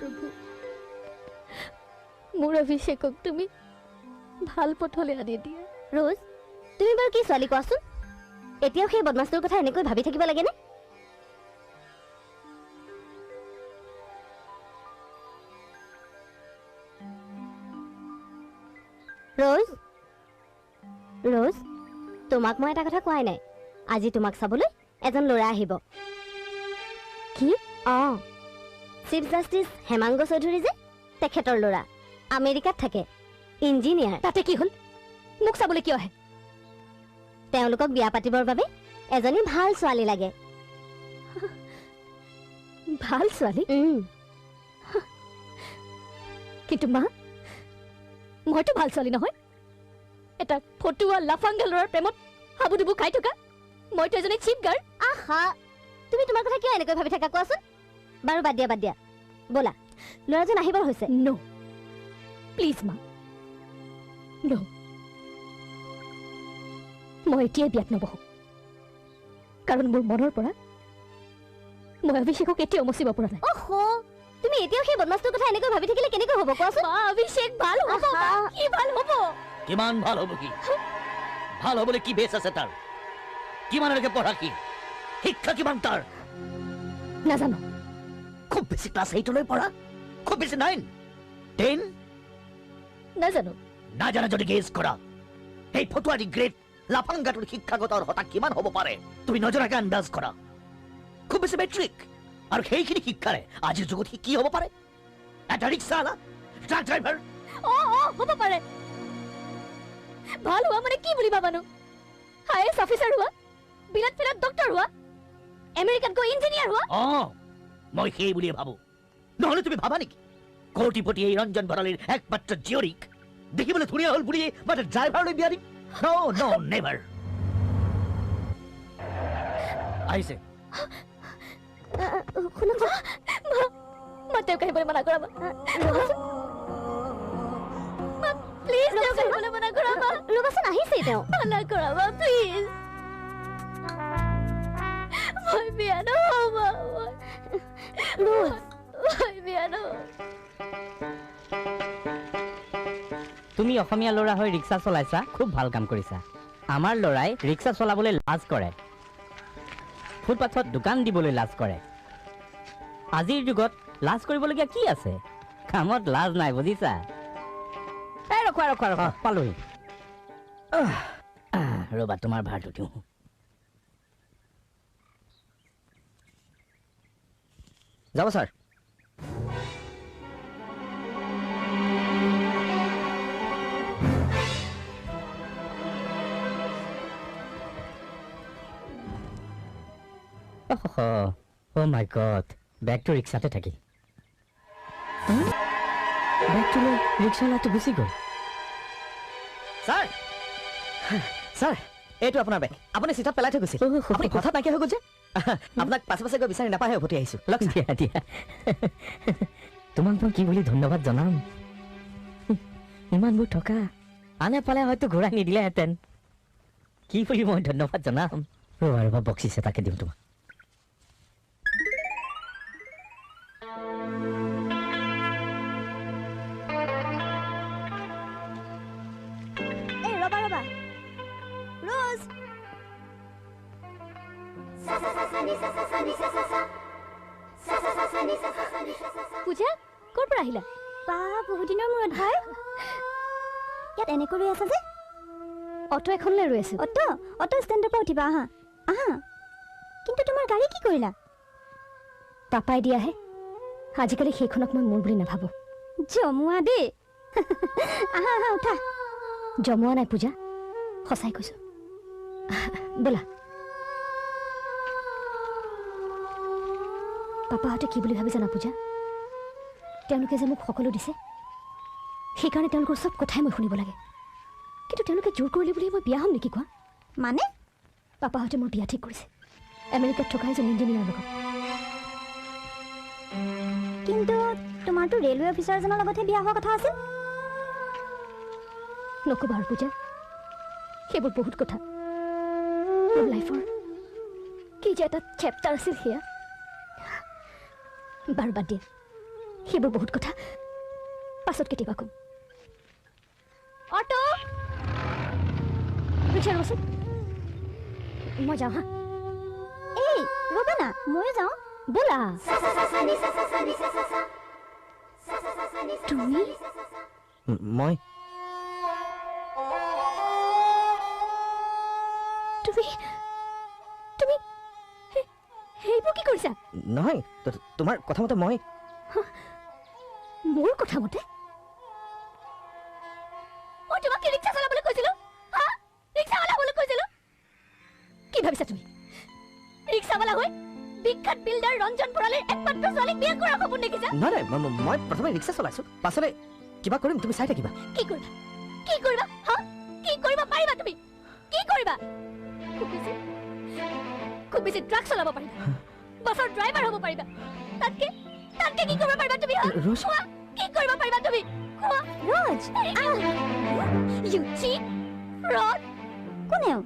প্ৰভু মোৰ অভিষেকক তুমি ভাল পথলৈ আনি দিয়া ৰোজ তুমি বাৰু কি ছোৱালী কোৱাচোন এতিয়াও সেই বদমাছটোৰ কথা এনেকৈ ভাবি থাকিব লাগেনে ৰোজ ৰোজ তোমাক মই এটা কথা কোৱাই নাই আজি তোমাক চাবলৈ এজন ল'ৰা আহিব কি চিফ জাষ্টিচ হেমাংগ চৌধুৰী যে তেখেতৰ ল'ৰা আমেৰিকাত থাকে ইঞ্জিনিয়াৰ তাতে কি হ'ল মোক চাবলৈ কিয় আহে তেওঁলোকক বিয়া পাতিবৰ বাবে এজনী ভাল ছোৱালী লাগে ভাল ছোৱালী কিন্তু মা মইতো ভাল ছোৱালী নহয় এটা ফটুৱা লাফাংগা ল'ৰাৰ প্ৰেমত হাবুডুবু খাই থকা মইতো এজনী চিপ গাৰ্ল আহা তুমি তোমাৰ কথা কিয় এনেকৈ ভাবি থাকা কোৱাচোন বাৰু বাদ দিয়া ব'লা ল'ৰাজন আহিবৰ হৈছে নো প্লিজ মা নো মই এতিয়াই বিয়াত নবহো কাৰণ মোৰ মনৰ পৰা মই অভিষেকক এতিয়াও মচিব পৰা নাই তুমি এতিয়াও সেই বদমাছটোৰ কথা এনেকৈ ভাবি থাকিলে কেনেকৈ হ'ব কোৱাচোন অভিষেক ভাল হ'ব কি ভাল হ'ব কিমান ভাল হ'ব কি ভাল হ'বলৈ কি বেছ আছে তাৰ কিমানলৈকে পঢ়া কি শিক্ষা কিমান তাৰ নাজানো খুব বেছি ক্লাছ 8লৈ পঢ়া খুব বেছি 9 10 নাজানো নাজানা যদি গেছ কৰা এই ফটুৱাৰী গ্ৰেড লাফাংগাটোৰ শিক্ষাগত অৰ্হতা কিমান হ'ব পাৰে তুমি নজনাকে আন্দাজ কৰা খুব বেছি মেট্ৰিক আৰু সেইখিনি শিক্ষাৰে আজিৰ যুগত সি কি হ'ব পাৰে এটা ৰিক্সাৱালা ট্ৰাক ড্ৰাইভাৰ হ'ব পাৰে ভাল হোৱা মানে কি বুলি ভাবানো আইএছ অফিচাৰ হোৱা বিৰাট ডক্টৰ হোৱা আমেৰিকাত গৈ ইঞ্জিনিয়াৰ হোৱা মই সেই বুলিয়ে ভাবো নহ'লে তুমি ভাবা নেকি কোটিপতি এই ৰঞ্জন ভৰালীৰ একমাত্ৰ জীয়ৰীক দেখিবলৈ ধুনীয়া হ'ল বুলিয়ে মাত্ৰ ড্ৰাইভাৰলৈ বিয়া দিম নো নেভাৰ আহিছে শুনক মা তেওঁক আহিবলৈ মানা কৰাবা প্লিজ তেওঁক আহিবলৈ মানা কৰাবা ৰ'বাচোন আহিছে তেওঁ মানা কৰাবা প্লিজ মই বিয়া নহ'ব মই বিয়া নহ'ব তুমি অসমীয়া ল'ৰা হৈ ৰিক্সা চলাইছা খুব ভাল কাম কৰিছা আমাৰ ল'ৰাই ৰিক্সা চলাবলৈ লাজ কৰে ফুটপাথত দোকান দিবলৈ লাজ কৰে আজিৰ যুগত লাজ কৰিবলগীয়া কি আছে কামত লাজ নাই বুজিছা ৰখোৱা পালোহি ৰ'বা তোমাৰ ভাৰটো দিওঁ যাব ছাৰ Oh my God, বেগটো ৰিক্সাতে থাকিল বেগটো লৈ ৰিক্সাৱালাটো গুচি গ'ল ছাৰ এইটো আপোনাৰ বেগ আপুনি চিটত পেলাই থৈ গৈছিল আপুনি কথা নাইকিয়া হৈ গ'ল যে আপোনাক পাছে পাছে গৈ বিচাৰি নাপাহে উভতি আহিছোঁ দিয়া তোমাক মই কি বুলি ধন্যবাদ জনাম ইমানবোৰ টকা আনে পালে হয়তো ঘূৰাই নিদিলেহেঁতেন কি বুলি মই ধন্যবাদ জনাম ৰ'বা বক্সিছ এটাকে দিম তোমাক পূজা ক'ৰ পৰা আহিলা বহুত দিনৰ মূৰত ভাই ইয়াত এনেকৈ ৰৈ আছা যে অটো এখনলৈ ৰৈ আছো অটো ষ্টেণ্ডৰ পৰা উঠিবা আহা কিন্তু তোমাৰ গাড়ী কি কৰিলা পাপাই দিয়াহে আজিকালি সেইখনক মই মোৰ বুলি নাভাবো জমুৱা দেই আহা উঠা জমুৱা নাই পূজা সঁচাই কৈছো ব'লা পাপাহঁতে কি বুলি ভাবি জানা পূজা তেওঁলোকে যে মোক সকলো দিছে সেইকাৰণে তেওঁলোকৰ চব কথাই মই শুনিব লাগে কিন্তু তেওঁলোকে জোৰ কৰিলে বুলি মই বিয়া হ'ম নেকি কোৱা মানে পাপাহঁতে মোৰ বিয়া ঠিক কৰিছে আমেৰিকাত থকা এজন ইঞ্জিনিয়াৰৰ লগত কিন্তু তোমাৰতো ৰেলৱে অফিচাৰজনৰ লগতহে বিয়া হোৱা কথা আছিল নক'বা আৰু পূজা সেইবোৰ বহুত কথা মোৰ লাইফৰ কি যে এটা চেপ্টাৰ আছিল সেয়া বাৰু বাদ দিয়া সেইবোৰ বহুত কথা পাছত কেতিয়াবা ক'ম। অটো ৰিক্সা ৰ'বচোন, মই যাওঁ হা। এই ৰ'বা না, ময়ো যাওঁ। ব'লা। তুমি মই তুমি তুমি সেইবোৰ কি কৰিছা? নহয়, তোমাৰ কথা মতে মই মোৰ কথা মতে মই তোমাক ৰিক্সা চলাবলৈ কৈছিলো, ৰিক্সাৱালা হ'বলৈ কৈছিলো। কি ভাবিছা তুমি? ৰিক্সাৱালা হৈ বিখ্যাত বিল্ডাৰ ৰঞ্জন বৰালীৰ একমাত্ৰ ছোৱালীক বিয়া কৰাৰ সপোন দেখিছা? নহয়, মই প্ৰথমে ৰিক্সা চলাইছো, পাছতে কিবা কৰিম, তুমি চাই থাকিবা। কি কৰিবা? কি কৰিবা? কি কৰিবা পাৰিবা তুমি? কি কৰিবা? খুব বেছি ট্ৰাক চলাব পাৰিবা, বাছৰ ড্ৰাইভাৰ হ'ব পাৰিবা। তাতকে কি কৰিব পাৰিবা তুমি? কি কৰিব পাৰিবা তুমি? ৰজ, You cheat, fraud. কোনেও?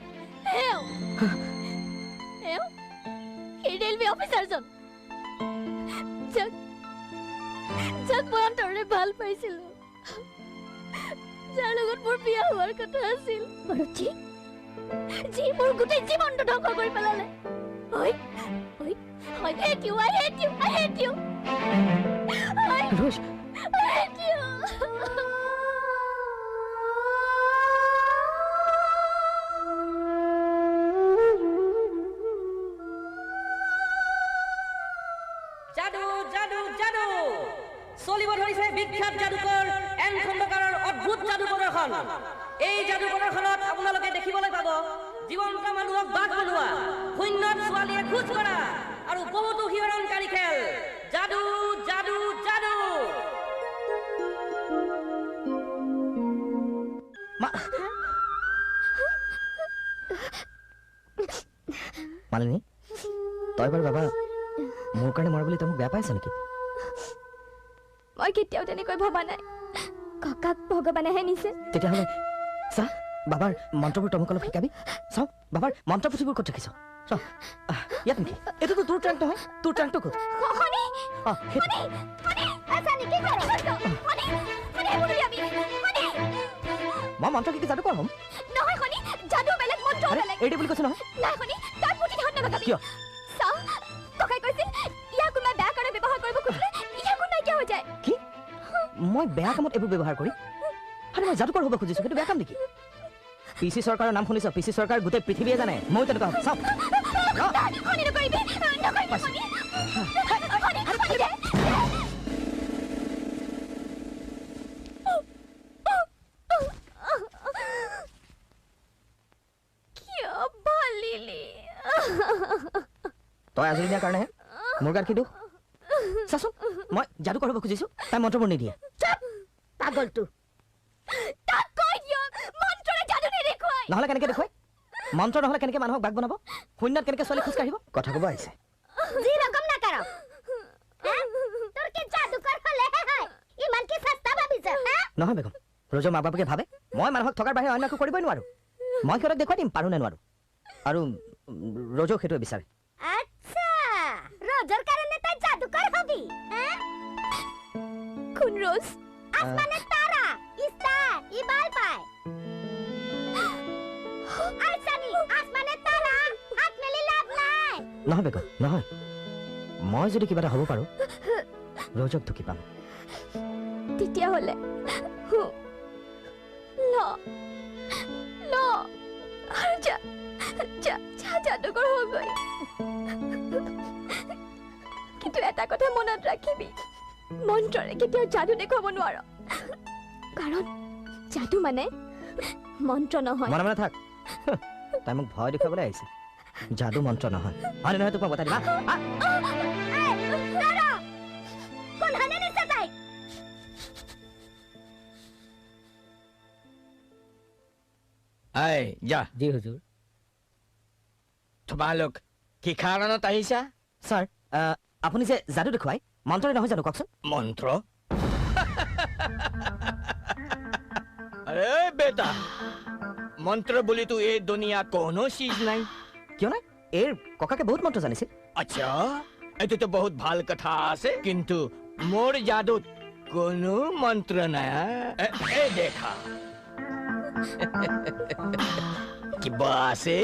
সেই ৰেলৱে অফিচাৰজন যাক মই অন্তৰেৰে ভাল পাইছিলো, যাৰ লগত মোৰ বিয়া হোৱাৰ কথা আছিল, আৰু যি মোৰ গোটেই জীৱনটো ধ্বংস কৰি পেলালে। I hate you, I hate you, I hate you. I hate you. জাদু জাদু জাদু চলিব ধৰিছে বিখ্যাত যাদুকৰ এন খণ্ডকাৰৰ অদ্ভুত যাদু প্ৰদৰ্শন। এই যাদু প্ৰদৰ্শনত আপোনালোকে দেখিবলৈ পাব জীৱন্ত মানুহক বাঘ বনোৱা, শূন্যত ছোৱালীয়ে খোজ কৰা আৰু বহুতো শিহৰণকাৰী খেল। যাদু যাদু যাদু। মালিনী, তই বাৰু বাবা মোৰ কাৰণে মৰা বুলি তই মোক বেয়া পাইছ নেকি? মই কেতিয়াও তেনেকৈ ভবা নাই। ককাক ভগৱানেহে নিছে। তেতিয়াহ'লে চা, বাবাৰ মন্ত্ৰবোৰ তমুক অলপ শিকাবি। চাওঁ বাবাৰ মন্ত্ৰপুথিবোৰ ক'ত ৰাখিছ? চাওঁ ইয়াত নেকি? এইটোতো তোৰ ট্ৰাংক নহয়, তোৰ ট্ৰাংকটো ক'ত? মই মন্ত্ৰ শিকি যাদু কৰ হ'ম? নহয় শনি, যাদু বেলেগ, মন্ত্ৰ বেলেগ। এইটো বুলি কৈছে নহয়। নাই শনি, তাৰ পুথি ধান নাভাগাবি। কিয়? চাওঁ, ককাই কৈছিল ইয়াক কোনোবাই বেয়া কাৰণে ব্যৱহাৰ কৰিব খুজিলে ইয়াৰ গুণ নাইকিয়া হৈ যায়। কি? মই বেয়া কামত এইবোৰ ব্যৱহাৰ কৰিম? আৰে মই যাদুকৰ হ'ব খুজিছো, সেইটো বেয়া কাম নেকি? পিচি চৰকাৰৰ নাম শুনিছ? পিচি চৰকাৰ গোটেই পৃথিৱীয়ে জানে মই তেনেকুৱা হ'ব। চাওঁ শনি, নকৰিবি, নকৰিবি শনি। তই আজৰি দিয়াৰ কাৰণেহে মোৰ গাত কি দুখ? চাচোন, মই যাদুকৰ হ'ব খুজিছো, তাই মন্ত্ৰবোৰ নিদিয়ে। পাগলটো নহ'লে কেনেকে দেখুৱাই? মন্ত্ৰ নহ'লে কেনেকে মানুহক বাঘ বনাব? শূন্যত কেনেকে ছোৱালী খোজ কাঢ়িব? কথা ক'ব আহিছে। যি ৰকম নাকাৰ তোৰ কি যাদুকৰ হ'লেহে হয়? ইমান কি চেষ্টা ভাবিছ? নহয় বেগম, ৰজৰ মা বাপকে ভাবে মই মানুহক থকাৰ বাহিৰে অন্য একো কৰিবই নোৱাৰো। মই সিহঁতক দেখুৱাই দিম পাৰো নে নোৱাৰো, আৰু ৰজক সেইটোৱে বিচাৰে। আচ্ছা, ৰজৰ কাৰণে তই যাদুকৰ হবি? কোন ৰজ? আসমানে তাৰা, ষ্টাৰ, ই ভাল পায়। আইছানি, আসমানে তাৰা, হাত মেলি লাভ নাই। নহয় বেগম, নহয়। মই যদি কিবা এটা হ'ব পাৰো ৰজক ঢুকি পাম। তেতিয়াহ'লে যাদুকৰ হবই। কিন্তু এটা কথা মনত ৰাখিবি, মন্ত্ৰৰে কেতিয়াও যাদু দেখুৱাব নোৱাৰ, কাৰণ যাদু মানে মন্ত্ৰ নহয়। মনে মনে থাক, তাই মোক ভয় দেখুৱাবলৈ আহিছে। যাদু মন্ত্ৰ নহয়। হয় নহয় তোক মই বতাই দিম। যা। জি হুজুৰ। তোমালোক কি কাৰণত আহিছা? ছাৰ, আপুনি যে যাদু দেখুৱাই মন্ত্ৰৰে নহয় জানো কওকচোন? মন্ত্ৰ? আৰে বেটা, মন্ত্ৰ বুলিতো এই দুনিয়াত কোনো চিজ নাই। কিয় নাই? এৰ ককাকে বহুত মন্ত্ৰ জানিছিল। আচ্ছা, এইটোতো বহুত ভাল কথা আছে, কিন্তু मोर जादू कोनो मंत्र नया ए देखा कि बासे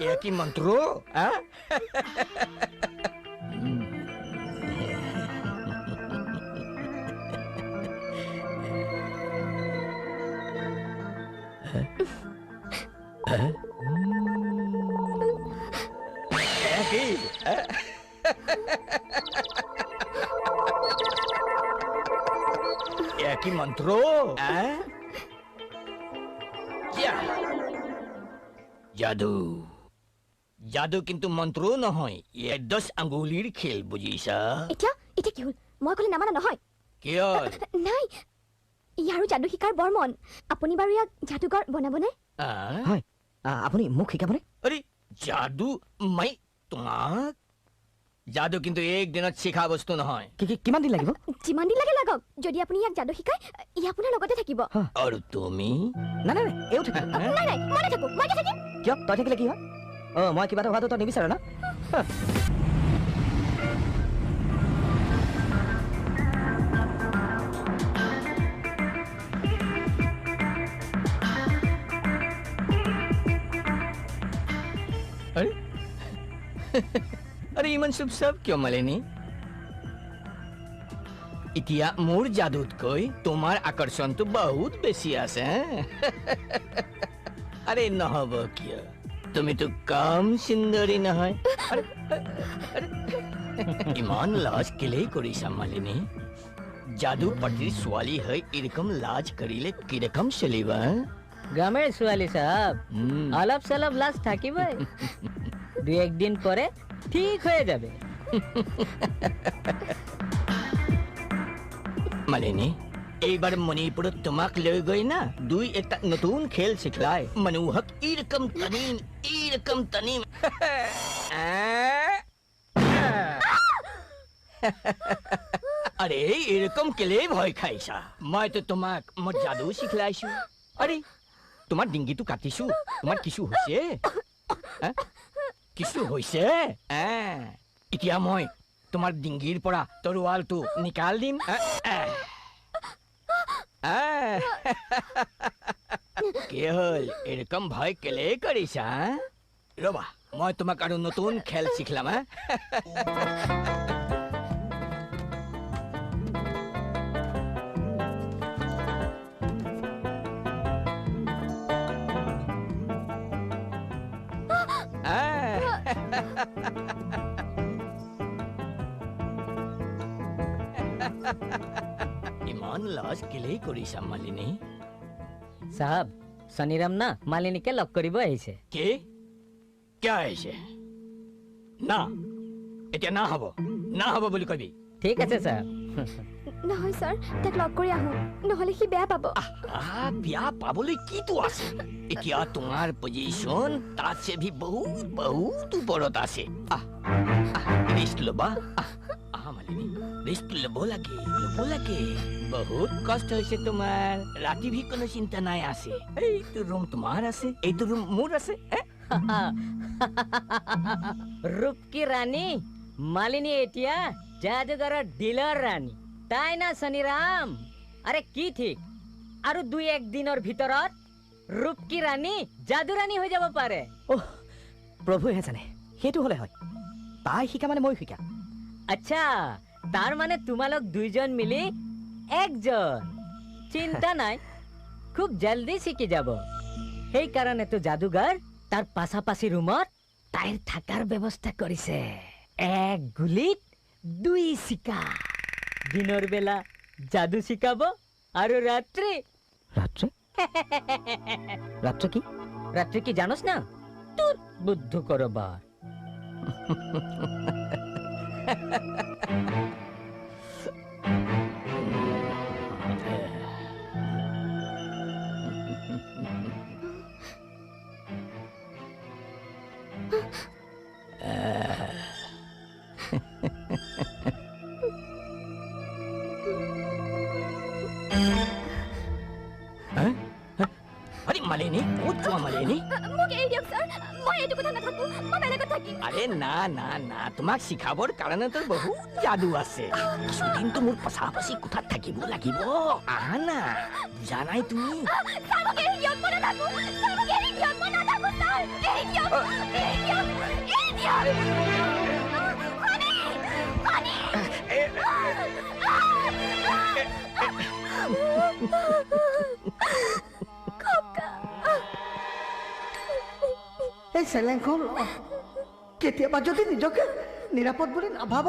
ये की मंत्रो কি মন্ত্র জাদু জাদু কিন্তু মন্ত্র নহয় ইয়ে 10 আঙ্গুলিৰ খেল বুজিছা এতিয়া এতিয়া কি হল মই কলে নামানা নহয় কিয় নাই ইয়াৰো যাদু শিকাৰ বৰ মন আপুনি বাৰু ইয়াক যাদুকৰ বনাবনে হয় আপুনি মোক শিকাবনে আরে জাদু মই তোমাক জাদু কিন্তু এক দিনত শিখা বস্তু নহয় কিমান দিন লাগিব যিমান দিন লাগে লাগক যদি আপুনি ইয়াক যাদু শিকায় ই আপোনাৰ লগতে থাকিব আৰু তুমি না না এও থাকিব নাই নাই মই নাথাকো মই থাকিম কিয় তই থাকিলে কি হয় মই কিবা এটা হোৱাটো তই নিবিচাৰ না अरे अरे इमन शुभ सब क्यों मलेनी इतिया मोर जादूत कोई तुम्हार आकर्षण तो बहुत बेसी आसे अरे নহব किया तुम्हें तो कम सुंदरी न है अरे इमान लाज किले करी मालिनी जादू पट्टी स्वाली है इरकम लाज करीले किरकम चलीबा গ্রামের ছোৱালী সাহেব অলপ চলপ লাজ থাকিবই দুই একদিন পৰে ঠিক হয়ে যাবে মালিনী এইবাৰ মণিপুৰত তোমাক লৈ গৈ না দুই এটা নতুন খেল শিকলাই মানুহক ইৰকম তনিম আৰে এৰকম কেলে ভয় খাইছা মই তো তোমাক মোৰ যাদু শিকলাইছো আৰে তোমাৰ ডিঙ্গিটো কাটিছো তোমাৰ কিছু হইছে কিছু হইছে এতিয়া মই তোমাৰ ডিঙ্গিৰ পৰা তৰোৱালটো নিকাল দিম কি হল এৰকম ভয় কেলে কৰিছা ৰবা মই তোমাক আৰু নতুন খেল শিকলাম ইমান লাজ কেলে কৰিছা মালিনী সাহেব শনিৰাম না মালিনীকে লগ কৰিব আহিছে কি কিয় আহিছে না এতিয়া না হব বুলি কবি ঠিক আছে স্যার নহয় স্যার তাক লগ কৰি আহো নহলে সি বেয়া পাব বিয়া পাবলৈ কিটো আছে এতিয়া তোমাৰ পজিশন তাতছে ভি বহুত ওপৰত আছে ৰেস্ট লবা মালিনী ৰেস্ট লব লাগে বহুত কষ্ট হৈছে তোমাৰ ৰাতি ভি কোনো চিন্তা নাই আছে এইটো ৰুম তোমাৰ আছে এইটো ৰুম মোৰ আছে ৰূপ কি ৰানী মালিনী এতিয়া জাদুঘৰৰ ডিলাৰ ৰানী তাই না শনিৰাম আৰে কি ঠিক আৰু দুই এক দিনৰ ভিতৰত ৰূপ কি ৰানী জাদু ৰানী হৈ যাব পাৰে প্ৰভুহে জানে সেইটো হলে হয় তাই শিকা মানে মই শিকা আচ্ছা তার মানে তোমালোক দুইজন মিলি একজন চিন্তা নাই খুব জলদি শিখি যাব সেই কাৰণে তো জাদুঘৰ তাৰ পাশাপাশি ৰুমত তাইৰ থাকাৰ ব্যৱস্থা কৰিছে এক গুলিত দুই শিকা দিনৰ বেলা জাদু শিকাব আৰু ৰাত্ৰি কি জানোস না তোৰ বুদ্ধ কৰবাৰ মালিনী ক'ত যোৱা মালিনী মোক এৰি দিয়ক ছাৰ মই এইটো কথা নাথাকো মই বেলেগত থাকিম আৰে না না না তোমাক শিকাবৰ কাৰণেতো বহুত যাদু আছে কিছুদিনতো মোৰ পাছাপাছি কোঠাত থাকিব লাগিব আহা না বুজা নাই তুমি ছাৰ মোক এৰি দিয়ক মই নাথাকো ছাৰ মোক এৰি দিয়ক মই নাথাকো ছাৰ এৰি দিয়ক এৰি দিয়ক এৰি দিয়ক হনি হনি এই চেলেংখন কেতিয়াবা যদি নিজকে নিৰাপদ বুলি নাভাব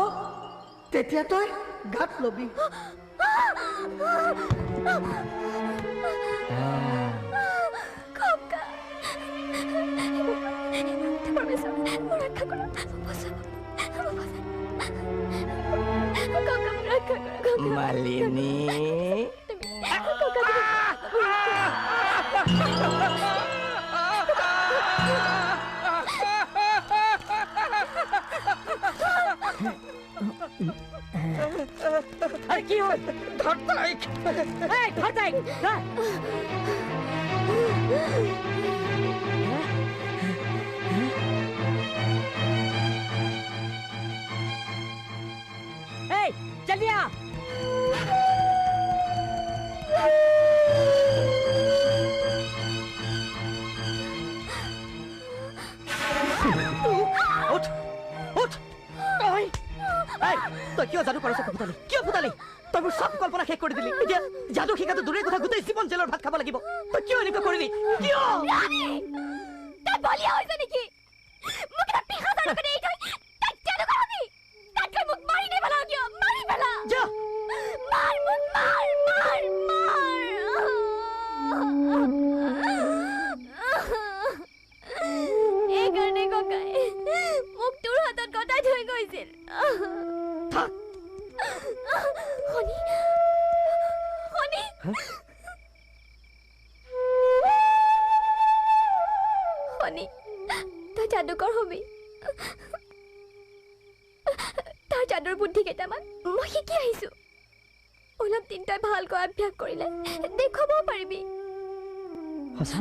তেতিয়া তই গাত লবি মালিনী আরে কি হল ধর তাই এই ধর তাই এই জলদি আ উঠ উঠ ওই এই তই কিয় জাদু কৰিছ ফুটালি কিয় ফুটালি তই মোৰ সব কল্পনা শেষ কৰি দিলি এতিয়া জাদু শিকাটো দূৰে কথা গোটেই জীৱন জেলৰ ভাত খাব লাগিব তই কিয় এনেকুৱা কৰিলি কিয় তই বলিয়া হৈছে নেকি মোক এটা পিখা জাদু কৰি এই তই জাদু কৰবি তাতকৈ মোক মাৰি দে পেলাও কিয় মাৰি পেলা যা মাৰ মোক মাৰ মাৰ মাৰ এই কাৰণে ককাই মোক তোৰ হাতত গতাই থৈ গৈছিল হনি হনি হনি তই যাদুকৰ হবি তাৰ যাদুৰ বুদ্ধি কেইটামান মই শিকি আহিছো অলপ দিন তই ভালকৈ অভ্যাস কৰিলে দেখুৱাব পাৰিবি সঁচা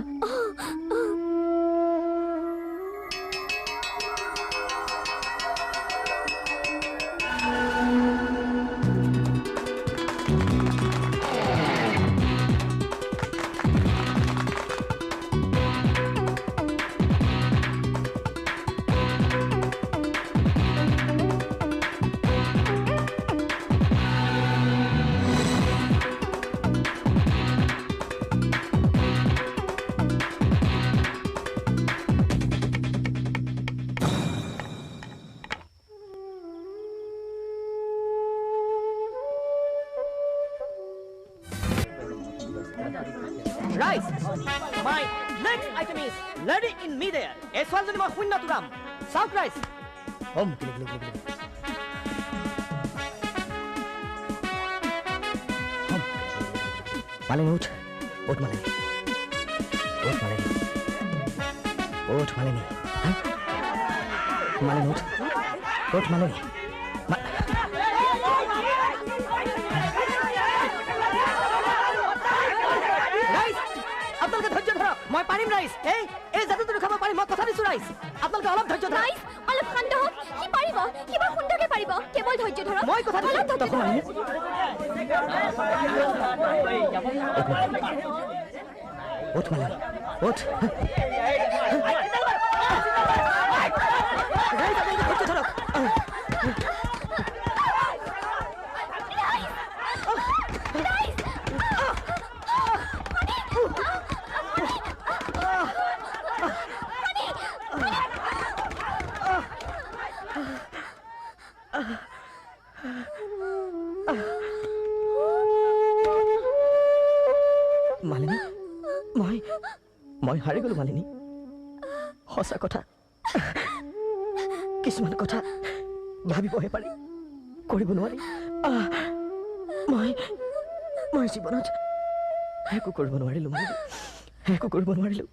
Rice. My next item is lady in midair. A ছোৱালীজনী মই শূন্য তুৰাম চাউথ ৰাইচ হম মালিনী উঠ উঠ মালিনী উঠ মালিনী উঠ মালিনী মালিনী উঠ উঠ মালিনী আপোনালোকে ধৈৰ্য ধৰক মই পাৰিম ৰাইজ এই জাদুটো খাব পাৰিম মই কথা দিছো ৰাইজ আপোনালোকে অলপ ধৈৰ্য ধৰক ৰাইজ অলপ শান্ত হওক কি পাৰিব কিবা সুন্দৰকে পাৰিব কেৱল ধৈৰ্য ধৰক মই কথা দিছো উঠ মালিনী উঠ ৰাইজ আপোনালোকে ধৈৰ্য ধৰক মালিনী মই হাৰি গলো মালিনী সঁচা কথা কিছুমান কথা ভাবিবহে পাৰি কৰিব নোৱাৰি মই জীৱনত একো কৰিব নোৱাৰিলো মালিনী একো কৰিব নোৱাৰিলো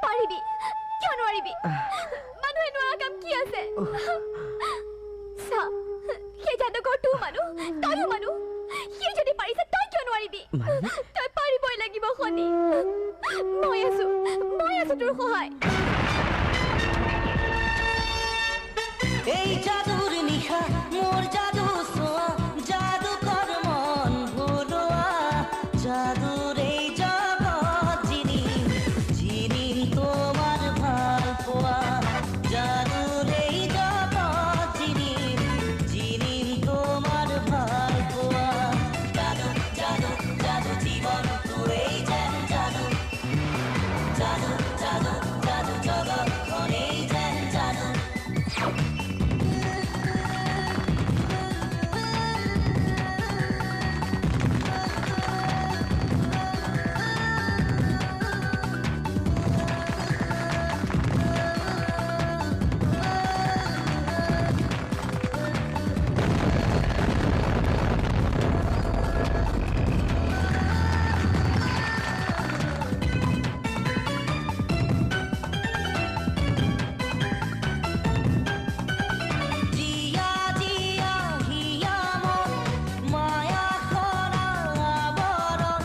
পাৰিবি কিয় নোৱাৰিবি মানুহে নোৱাৰা কাম কি আছে চা সেই যাদুকৰ তোৰ মানুহ তইও মানুহ সি যদি পাৰিছে তই কিয় নোৱাৰিবি তই পাৰিবই লাগিব শনি মই আছো তোৰ সহায় এই জাদুর নিশা মোর জাদু সোয়া জাদু কর মন ভুলোয়া জাদুর এই জগৎ যিনি যিনি তোমার ভাল পোয়া জাদুর এই জগৎ যিনি যিনি তোমার ভাল পোয়া জাদু জাদু জাদু জীবন তুই যেন জাদু জাদু জাদু জাদু জগৎ অনেক যেন জাদু জিয়া জিয়া হিয়া মন মায়া খরা আবরণ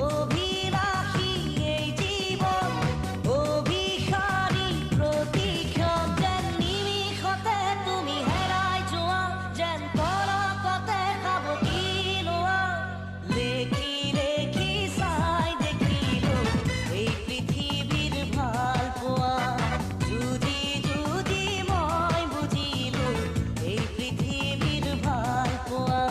অভিলাষী এই জীবন অভিসাৰী প্ৰতিক্ষণ যেন নিমিষতে তুমি হেৰাই যোৱা যেন পলকতে সাৱটি লোৱা লেখি লেখি চাই দেখিলো এই পৃথিৱীৰ ভাল পোৱা যুঁজি যুঁজি মই বুজিলো এই পৃথিৱীৰ ভাল পোৱা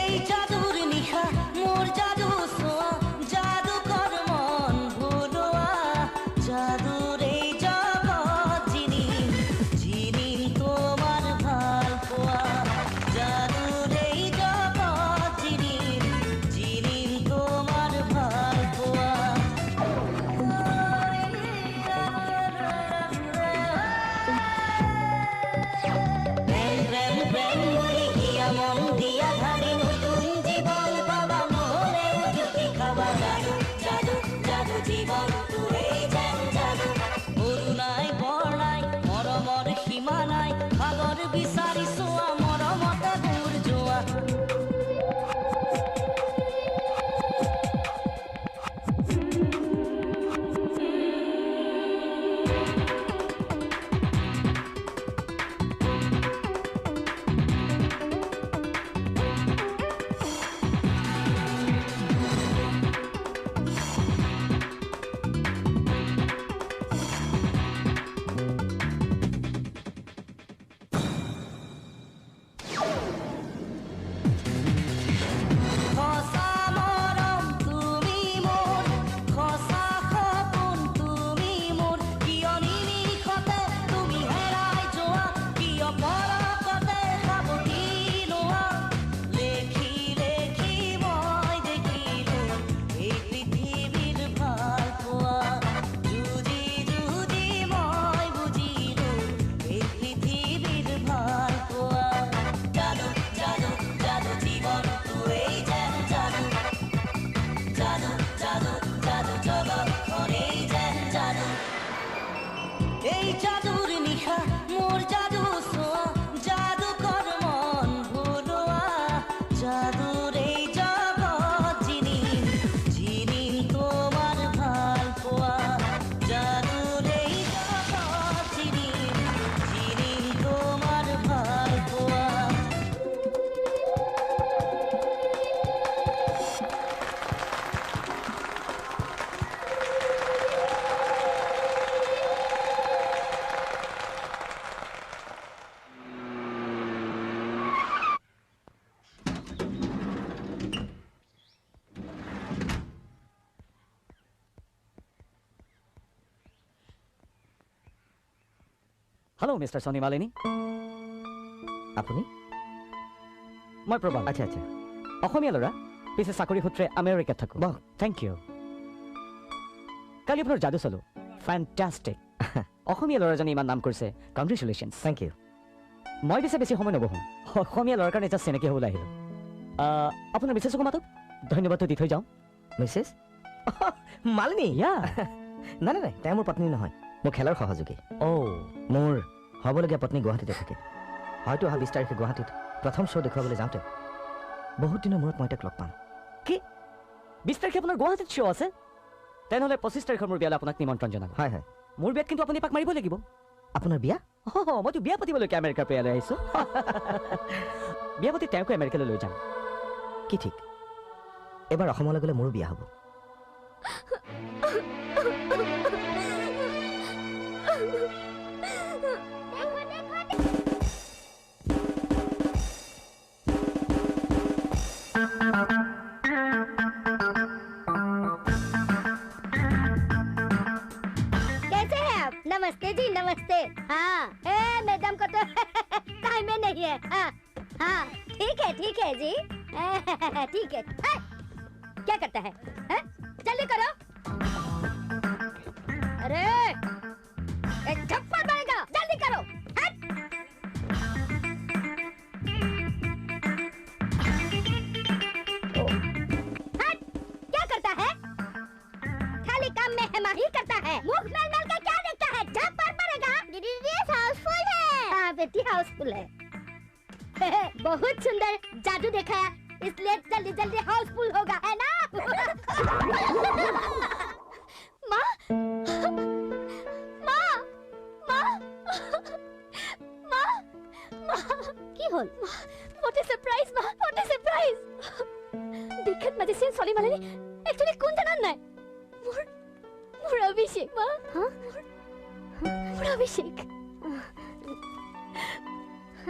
এই জাদুৰ নিশা মোৰ জাদু চোৱা জাদু কৰ মন ভুলোৱা জাদুৰ এই জগত যিনি যিনি তোমাৰ ভাল পোৱা জাদুৰ এই জগত যিনি যিনি তোমাৰ ভাল পোৱা প্ৰেম প্ৰেম প্ৰেম বুলি হিয়া মন দিয়া ধাৰি নতুন জীৱন পাবা নহলে উজুতি খাবা জাদু জাদু জাদু জীৱন তুই যেন জাদু সৰু নাই বৰ নাই মৰমৰ সীমা নাই ভাগৰ বিচাৰি চোৱা মৰমতে বুৰ যোৱা খসা মৰম তুমি মোৰ খসা সপোন তুমি মোৰ কিয় নিমিষতে তুমি হেৰাই যোৱা কিয় পলকতে সাৱটি লোৱা লেখি লেখি মই দেখিলো এই পৃথিৱীৰ ভাল পোৱা যুঁজি যুঁজি মই বুজিলো এই পৃথিৱীৰ ভাল পোৱা জাদু জাদু জাদু জীৱন তুই যেন জাদু জাদু জাদু জাদু জগত অনেক যেন জাদু এই জাদুৰ নিশা মোৰ জাদু চোৱা জাদু কৰ মন ভুলোৱা জাদুৰ এই জগত যিনি যিনি তোমাৰ ভাল পোৱা জাদুৰ এই জগত যিনি যিনি তোমাৰ ভাল পোৱা হেল্ল' মিষ্টাৰ ছনী মালিনী আপুনি মই প্ৰবাল আচ্ছা আচ্ছা অসমীয়া ল'ৰা পিছে চাকৰি সূত্ৰে আমেৰিকাত থাকোঁ বাহ থেংক ইউ কালি আপোনাৰ যাদু চালোঁ ফেণ্টাষ্টিক অসমীয়া ল'ৰাজনে ইমান নাম কৰিছে কংগ্ৰেচুলেশ্যনছ থেংক ইউ মই পিছে বেছি সময় নবহোঁ অসমীয়া ল'ৰাৰ কাৰণে জাষ্ট চিনাকি হ'বলৈ আহিলোঁ আপোনাৰ মিছেছকো মাতক ধন্যবাদটো দি থৈ যাওঁ মিছেছ মালিনী ইয়া নাই নাই তাই মোৰ পত্নী নহয় মোৰ খেলৰ সহযোগী মোৰ হ'বলগীয়া পত্নী গুৱাহাটীতে থাকে হয়তো অহা 20 তাৰিখে গুৱাহাটীত প্ৰথম শ্ব' দেখুৱাবলৈ যাওঁতে বহুত দিনৰ মূৰত মই তাক লগ পাম কি 20 তাৰিখে আপোনাৰ গুৱাহাটীত শ্ব' আছে তেনেহ'লে 25 তাৰিখৰ মোৰ বিয়ালৈ আপোনাক নিমন্ত্ৰণ জনালোঁ হয় হয় মোৰ বিয়াত কিন্তু আপুনি এপাক মাৰিব লাগিব আপোনাৰ বিয়া মইতো বিয়া পাতিবলৈকে আমেৰিকাৰ পৰা ইয়ালৈ আহিছোঁ বিয়া পাতি তেওঁকো আমেৰিকালৈ লৈ যাম কি ঠিক এবাৰ অসমলৈ গ'লে মোৰো বিয়া হ'ব कैसे हैं आप? नमस्ते जी नमस्ते। हाँ ए मैडम को तो टाइम में नहीं है। हाँ ठीक है जी ठीक है। क्या करता है? जल्दी करो। अरे एक थप्पड़ मारेगा, जल्दी करो। क्या करता है? खाली काम में हेमाही करता है। मुख मल मल के क्या देखता है? थप्पड़ मारेगा। दीदी हाउसफुल है। हाँ बेटी हाउसफुल है। बहुत सुंदर जादू देखा है, इसलिए जल्दी जल्दी हाउसफुल होगा, है ना? माँ, माँ, माँ, माँ, माँ, की होल? What a surprise, माँ, what a surprise! বিখ্যাত ম্যাজিচিয়ান ছোৱালী মালিনী একচুৱেলি কোন জানান নাই? মোৰ অভিষেক, মা। মোৰ অভিষেক।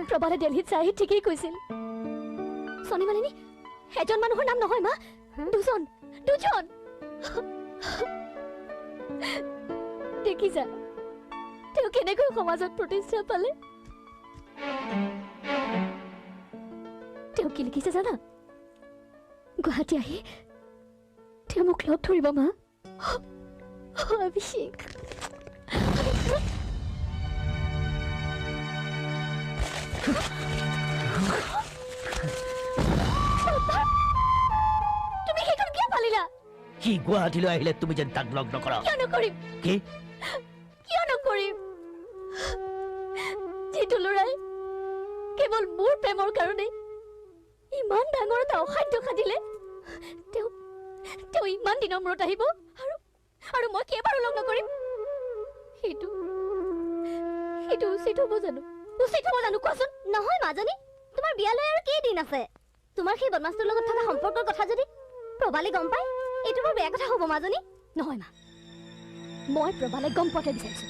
প্ৰবালে দিল্লীত চাই ঠিকেই কৈছিল। ছোৱালী মালিনী এজন মানুহৰ নাম নহয়, মা, দুজন। দেখিছা তেওঁ কেনেকৈ সমাজত প্ৰতিষ্ঠা পালে? তেওঁ কি লিখিছে জানা? গুৱাহাটী আহি তেওঁ মোক লগ ধৰিব, মা। অভিষেক তুমি সেইখন কিয় পালিলা? সি গুৱাহাটীলৈ আহিলে তুমি যেন তাক লগ নকৰা। কিয় নকৰিম? কি? কিয় নকৰিম? যিটো ল'ৰাই কেৱল মোৰ প্ৰেমৰ কাৰণে ইমান ডাঙৰ এটা অসাধ্য সাধিলে, তেওঁ ইমান দিনৰ মূৰত আহিব আৰু মই কেইবাৰো লগ নকৰিম? সেইটো উচিত হ'ব জানো? কোৱাচোন। নহয় মাজনী, তোমাৰ বিয়ালৈ আৰু কেইদিন আছে? তোমাৰ সেই বদমাছটোৰ লগত থকা সম্পৰ্কৰ কথা যদি প্ৰবালে গম পায়, এইটো বৰ বেয়া কথা হ'ব মাজনী। নহয় মা, মই প্ৰবালে গম পোৱাকে বিচাৰিছো।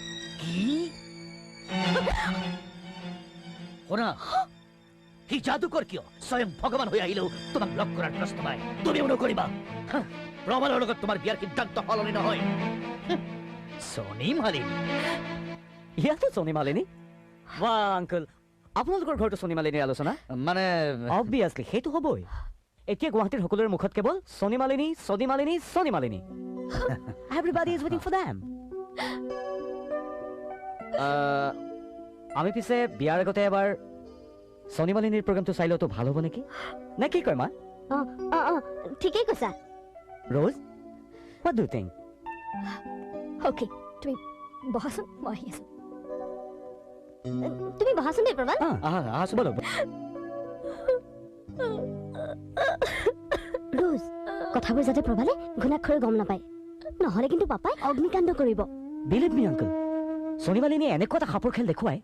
শুনা, সি যাদুকৰ কিয়? স্বয়ং ভগৱান হৈ আহিলেও তোমাক লগ কৰাৰ প্ৰশ্ন নাই। তুমিও নকৰিবা। প্ৰবালৰ লগত তোমাৰ বিয়াৰ সিদ্ধান্ত সলনি নহয়। ছনী মালিনী। ইয়াতো ছনী মালিনী? বাহ আংকল, আপোনালোকৰ ঘৰতো ছনী মালিনীৰ আলোচনা? মানে অবভিয়াছলি সেইটো হ'বই। এতিয়া গুৱাহাটীৰ সকলোৰে মুখত কেৱল ছনী মালিনী, ছনী মালিনী, ছনী মালিনী। এভৰিবডি ইজ ৱেটিং ফৰ দেম। আমি পিছে বিয়াৰ আগতে এবাৰ ছনী মালিনীৰ প্ৰগ্ৰামটো চাই লওঁতো ভাল হ'ব নেকি? নে কি কয় মা? ঠিকেই কৈছা। Rose, what do you think? Okay, তুমি বহাচোন, মই আহি আছো। তুমি বহাচোন দেই প্ৰবাল। আছো বলো। ৰোজ, কথাবোৰ যাতে প্ৰবালে ঘুণাক্ষৰে গম নাপায়, নহ'লে কিন্তু পাপাই অগ্নিকাণ্ড কৰিব। বিলিভ মি আংকল, ছনী মালিনীয়ে এনেকুৱা এটা সাপৰ খেল দেখুৱাই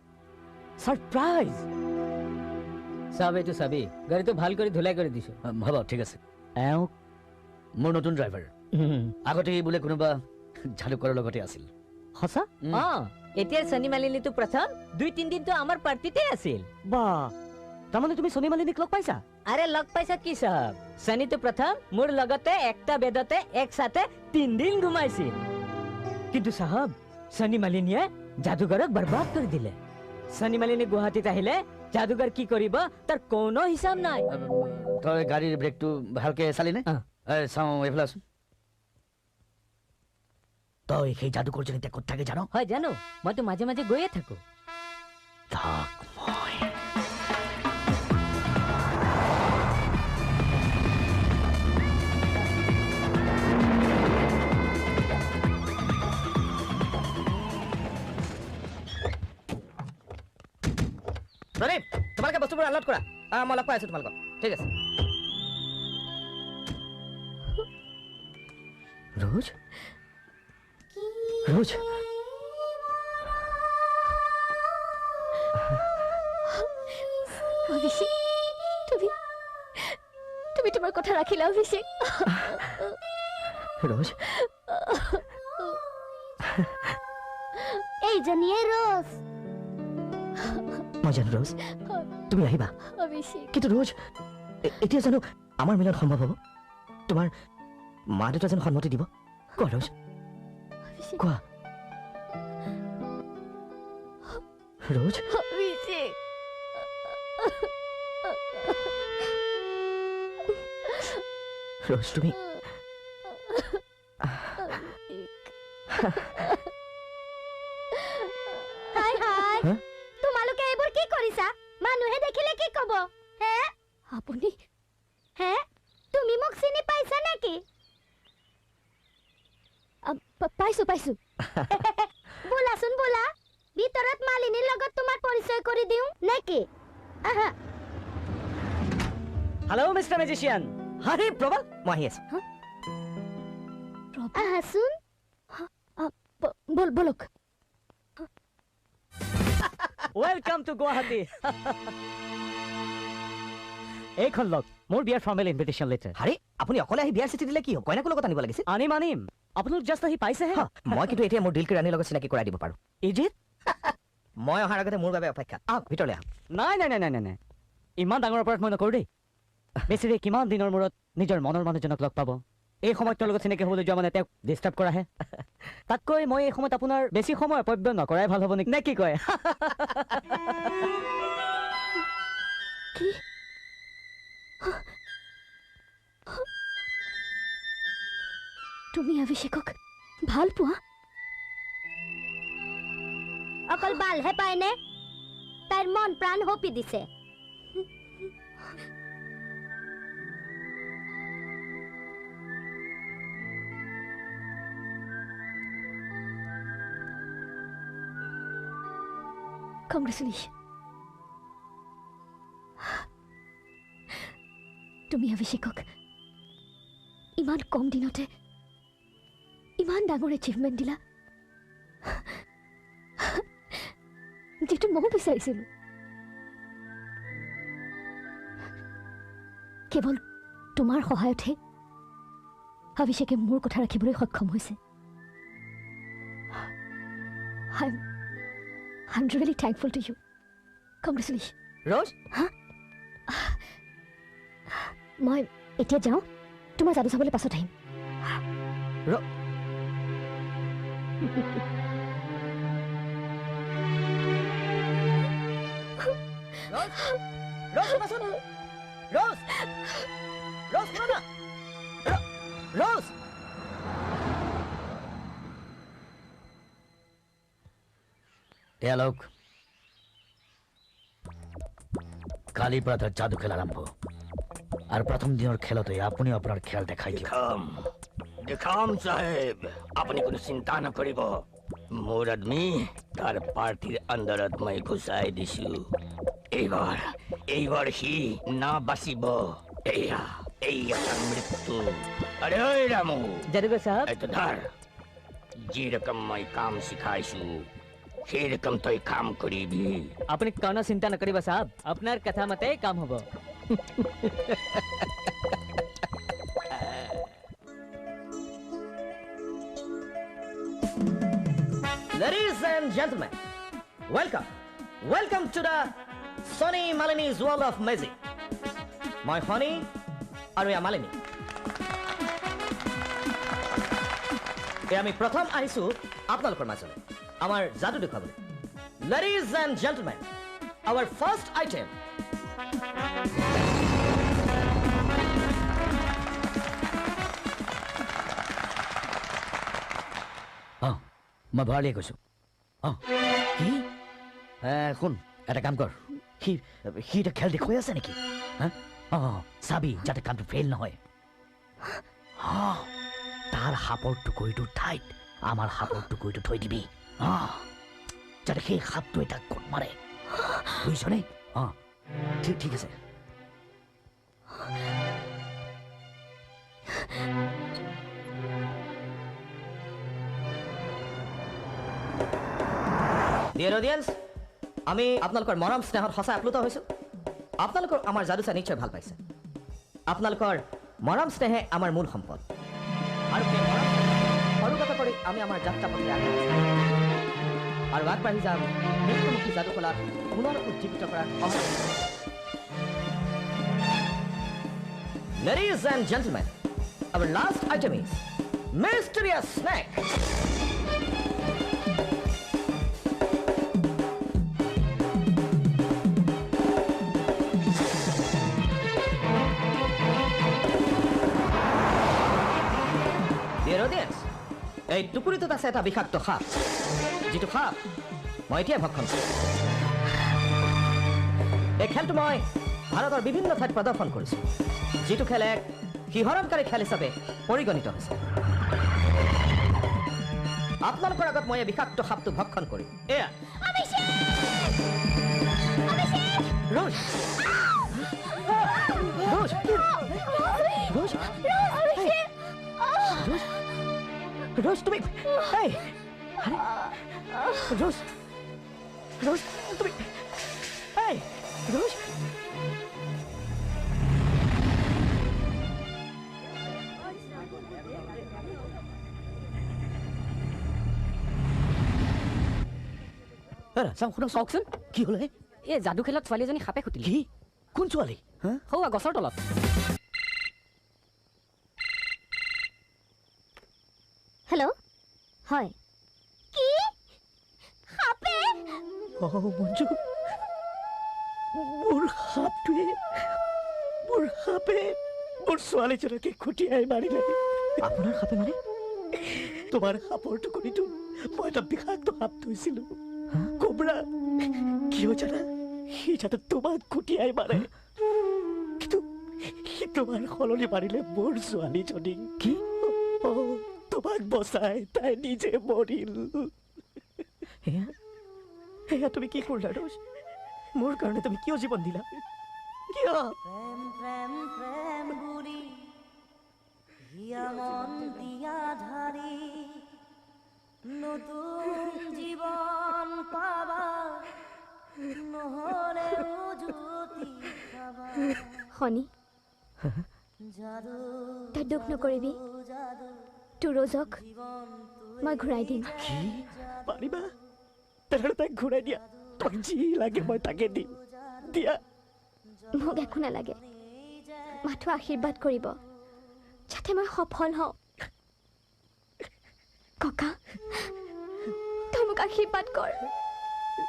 সাৰপ্ৰাইজ। চাব এইটো চাবি, গাড়ীটো ভাল কৰি ধুলাই কৰি দিছো। হ'ব, ঠিক আছে। এওঁক মোৰ নতুন ড্ৰাইভাৰ। আগতে বোলে কোনোবা যাদুকৰৰ লগতে আছিল। সঁচা? এতিয়া ছনী মালিনীটো প্ৰথম 2-3 দিনটো আমাৰ পাৰ্টিতে আছিল। বাহ, তাৰমানে তুমি ছনী মালিনীক লগ পাইছা? আৰে লগ পাইছা কি চাহাব, ছনীটো প্ৰথম মোৰ লগতে একটা বেডতে একসাথে 3 দিন ঘুমাইছিল। কিন্তু চাহাব, ছনী মালিনীয়ে যাদুগৰক বৰবাদ কৰি দিলে। ছনী মালিনী গুৱাহাটীত আহিলে যাদুগৰ কি কৰিব তাৰ কোনো হিচাপ নাই। তই গাড়ীৰ ব্ৰেকটো ভালকে চালি নে? চাওঁ, এইফালে আছোন। তই সেই যাদুকৰজন এতিয়া ক'ত থাকে জানো? হয় জানো, মইতো মাজে মাজে গৈয়ে থাকো। থাক মই প্ৰদীপ, তোমালোকে বস্তুবোৰ আনলোড কৰা। মই লগ পাই আছো তোমালোকক। ঠিক আছে। रोज रोज অভিষেক তুমি তুমি তোমাৰ কথা ৰাখিলা অভিষেক रोज এইজনীয়ে ৰ'জ মই জানো रोज তুমি আহিবা অভিষেক কিন্তু रोज এতিয়া জানো আমাৰ মিলন সম্ভৱ হ'ব তোমাৰ মা দেউতা যেন সন্মতি দিব কোৱা रोज কোৱা रोज অভিষেক रोज তুমি হাই হাই হা? তোমালোকে এইবোৰ কি কৰিছা মানুহে দেখিলে কি ক'ব হে আপুনি হে তুমি মোক চিনি পাইছা নেকি পাইছো পাইছো বোলাচোন বোলা ভিতৰত মালিনীৰ লগত তোমাৰ পৰিচয় কৰি দিওঁ নেকি আহা হেল্ল' মিষ্টাৰ মেজিচিয়ান আৰে প্ৰবল মই আহি আছো আহাচোন বলক ৱেলকাম টু গুৱাহাটী এইখন লওক মোৰ বিয়াৰ ফৰ্মেল ইনভিটেশ্যন লেটাৰ আৰে আপুনি অকলে আহি বিয়াৰ চিঠি দিলে কি হ'ব কইনাকো লগত আনিব লাগিছিল আনিম আনিম আপোনালোক জাষ্ট আহি পাইছেহে মই কিন্তু এতিয়া মোৰ দিলকে ৰাণীৰ লগত চিনাকি কৰাই দিব পাৰো ইজিত মই অহাৰ আগতে মোৰ বাবে অপেক্ষা আহক ভিতৰলৈ আহক নাই নাই নাই নাই নাই নাই ইমান ডাঙৰ অপৰাধ মই নকৰোঁ দেই বেছিৰে কিমান দিনৰ মূৰত নিজৰ মনৰ মানুহজনক লগ পাব এই সময়ত তেওঁৰ লগত চিনাকি হ'বলৈ যোৱা মানে তেওঁক ডিষ্টাৰ্ব কৰাহে তাতকৈ মই এই সময়ত আপোনাৰ বেছি সময় অপব্য নকৰাই ভাল হ'ব নেকি নে কি কয় কি তুমি অভিষেকক ভাল পোৱা অকল বালহে পায়নে তাইৰ মন প্ৰাণ হপি দিছে Congratulations. তুমি অভিষেকক ইমান কম দিনতে ইমান ডাঙৰ এচিভমেণ্ট দিলা যিটো মই বিচাৰিছিলোঁ কেৱল তোমাৰ সহায়তহে অভিষেকে মোৰ কথা ৰাখিবলৈ সক্ষম হৈছে I'm really thankful to you. Congratulations. Rose? Huh? মই এতিয়া যাওঁ তোমাৰ যাদু চাবলৈ পাছত আহিম এয়ালোক কালিৰ পৰা তাৰ যাদু খেল আৰম্ভ আৰু প্ৰথম দিনৰ খেলতে আপুনি আপোনাৰ খেল দেখাই দিয়ক দেখাম সাহেব আপুনি কোনো চিন্তা নকৰিব মোৰ আদমি তাৰ পাৰ্টিৰ আণ্ডাৰত মই ঘুচাই দিছো এইবাৰ সি না বাচিব এয়া তাৰ মৃত্যু আৰে ঐ ৰামু যাদুকৰ সাহেব এইটো ধৰ যি ৰকম মই কাম শিকাইছো সেই ৰকম তই কাম কৰিবি আপুনি কোনো চিন্তা নকৰিব সাহেব আপোনাৰ কথা মতে কাম হ'ব Ladies and gentlemen, welcome to the Sunny Malini's World of Magic. My honey, Arya Malini. আমি প্রথম আহিছো আপোনালোকৰ মাজলৈ আমাৰ যাদু দেখাবলৈ Ladies and gentlemen, our first item. মই ভৰালিয়ে কৈছো কি শুন এটা কাম কৰ সি এটা খেল দেখুৱাই আছে নেকি চাবি যাতে কামটো ফেইল নহয় তাৰ সাপৰ টুকুৰিটোৰ ঠাইত আমাৰ সাপৰ টুকুৰিটো থৈ দিবি যাতে সেই সাপটোৱে তাক ক'ত মাৰে বুজিছনে ঠিক আছে ডিয়াৰ অডিয়েন্স, আমি আপোনালোকৰ মৰম স্নেহৰ সঁচা আপ্লুত হৈছোঁ। আপোনালোকৰ আমাৰ যাদু চাই নিশ্চয় ভাল পাইছে। আপোনালোকৰ মৰম স্নেহে আমাৰ মূল সম্পদ, আৰু সেই মৰম সৰুগত কৰি আমি আমাৰ যাত্ৰা প্ৰতি আগবাঢ়িছোঁ আৰু আগবাঢ়ি যাম মৃত্যুমুখী যাদুকলাক পুনৰ উজ্জীৱিত কৰাৰ অহা। Ladies and gentlemen, our last item is mysterious snake. Dear audience, এই টুকুৰিটোত আছে এটা বিষাক্ত সাপ, যিটো সাপ মই এতিয়া ভক্ষণ কৰিম। এই খেলটো মই ভাৰতৰ বিভিন্ন ঠাইত প্ৰদৰ্শন কৰিছোঁ, যিটো খেল এক শিহৰণকাৰী খেল হিচাপে পৰিগণিত হৈছে। আপোনালোকৰ আগত মই এই বিষাক্ত সাপটো ভক্ষণ কৰিম। এয়া ৰোজ, ৰোজ, ৰোজ, ৰোজ, তুমি ৰোজ, ৰোজ, তুমি ৰোজ। চাওকচোন কি হলে? এই যাদু খেলত ছোৱালী এজনী সাপে খুটিলে। কি? কোন ছোৱালী? সৌৱা গছৰ তলত। হেল্ল', হয়। কি সাপে? মঞ্জু, মোৰ সাপটোৱে মোৰ ছোৱালীজনকে খুটিয়াই মাৰিলে। আপোনাৰ সাপে মানে? তোমাৰ সাপৰ টুকুৰিটো মই এটা বিষাক্ত সাপ থৈছিলো, কোবৰা। কিয় জানা? সি যাতে তোমাক খুটিয়াই মাৰে, কিন্তু সি তোমাৰ সলনি মাৰিলে মোৰ ছোৱালীজনী। কি? তোমাক বচাই তাই নিজে মৰিল। সেয়া তুমি কি কৰিলা ৰোজ? মোৰ কাৰণে তুমি কিয় জীৱন দিলা? কিয়? প্ৰেম প্ৰেম প্ৰেম বুলি হিয়া মন দিয়া ধাৰি নতুন জীৱন পাবা, নহলে উজুতি খাবা। শনি, তই দুখ নকৰিবি। তোৰ ৰোজক মই ঘূৰাই দিম। কি পাৰিবা? তেনেহ'লে তাইক ঘূৰাই দিয়া। তই যি লাগে মই তাকে দিম। দিয়া। মোক একো নালাগে, মাথো আশীৰ্বাদ কৰিব যাতে মই সফল হওঁ। ককা, তই মোক আশীৰ্বাদ কৰ।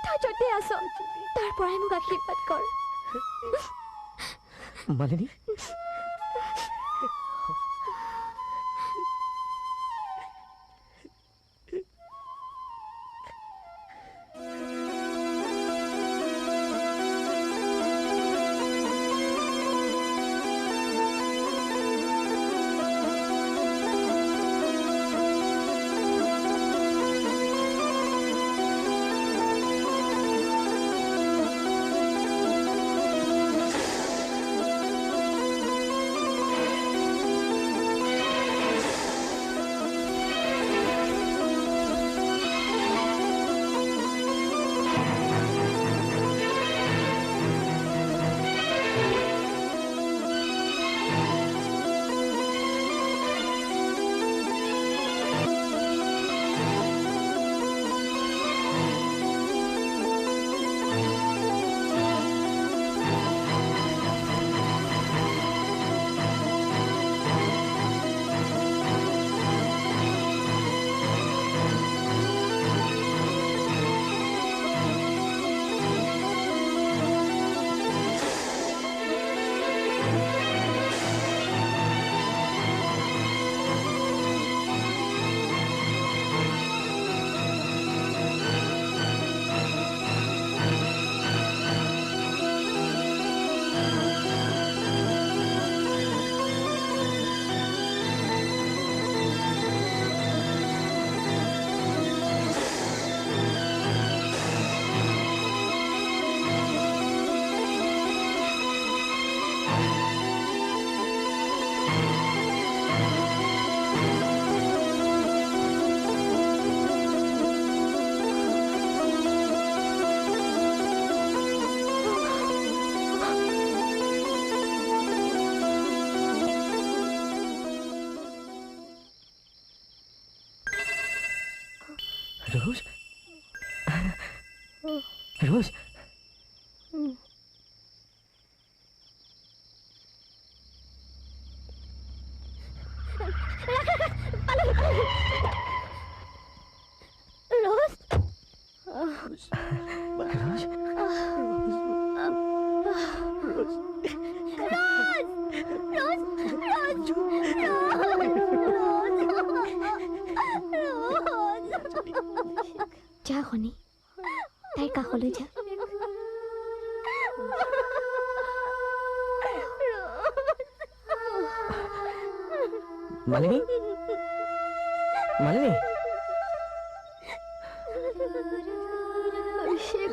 তই য'তে আছ তাৰ পৰাই মোক আশীৰ্বাদ কৰ। মালিনী, रोज रोज যা শনি তাইৰ কাষলৈ যা মালিনী মালিনী অভিষেক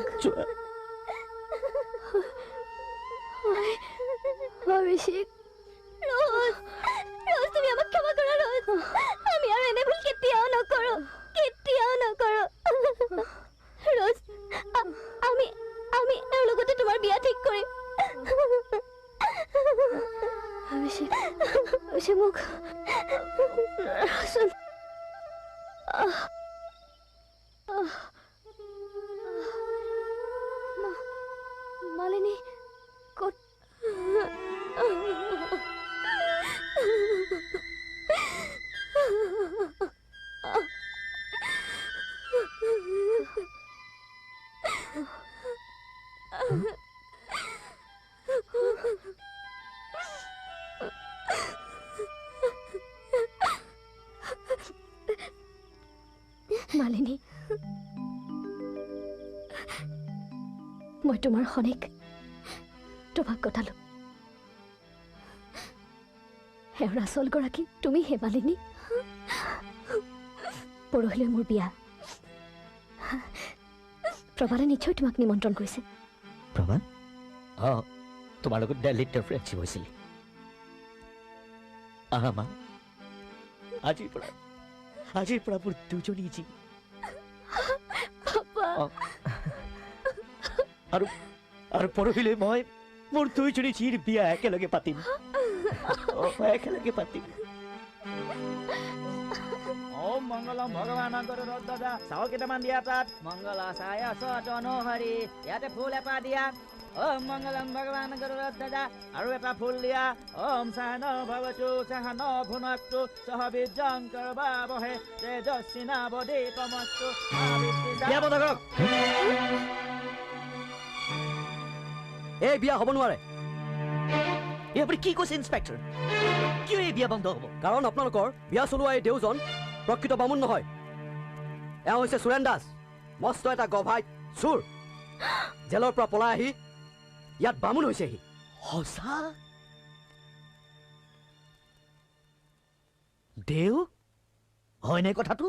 ৰোজ ৰোজ তুমি আমাক ক্ষমা কৰা ৰোজ আমি আৰু এনে ভুল কেতিয়াও নকৰো ৰোজ আমি আমি এৰ লগতে তোমাৰ বিয়া ঠিক কৰিম অভিষেক অভিষেক মোক শুন মালিনী ক'ত মালিনী মই তোমাৰ খনিক তোমাক গতালো এওঁৰ আচল গৰাকী তুমি হে মালিনী পৰহিলৈ মোৰ বিয়া প্ৰভাৰে নিশ্চয় তোমাক নিমন্ত্ৰণ কৰিছে প্ৰভা তোমাৰ লগত দিল্লীত ফ্ৰেণ্ডশ্বিপ হৈছিল মা আজিৰ পৰা মোৰ দুজনী জি আৰু পৰহিলৈ মই মোৰ দুইজনী জিৰ বিয়া একেলগে পাতিম একেলগে পাতিম ওম মংগলম ভগৱান দাদা চাউল কেইটামান দিয়া তাত মংগল চায় সতনহৰি ইয়াতে ফুল এপাহ দিয়া ওম মংগলম ভগৱান দাদা আৰু এটা ফুল দিয়া ওম সাহন ভৱতু সাহন ভুনক্তু সহ বিদ্যং কৰবাবহে তেজস্বিনা বদিতমস্তু বিয়া বন্ধ কৰক এই বিয়া হ'ব নোৱাৰে এই আপুনি কি কৈছে ইন্সপেক্টৰ কিয় এই বিয়া বন্ধ হ'ব কাৰণ আপোনালোকৰ বিয়া চলোৱা এই দেউজন প্ৰকৃত বামুণ নহয় এওঁ হৈছে সুৰেন দাস মস্ত এটা গভাই চোৰ জেলৰ পৰা পলাই আহি ইয়াত বামুণ হৈছেহি সঁচা দেউ হয়নে কথাটো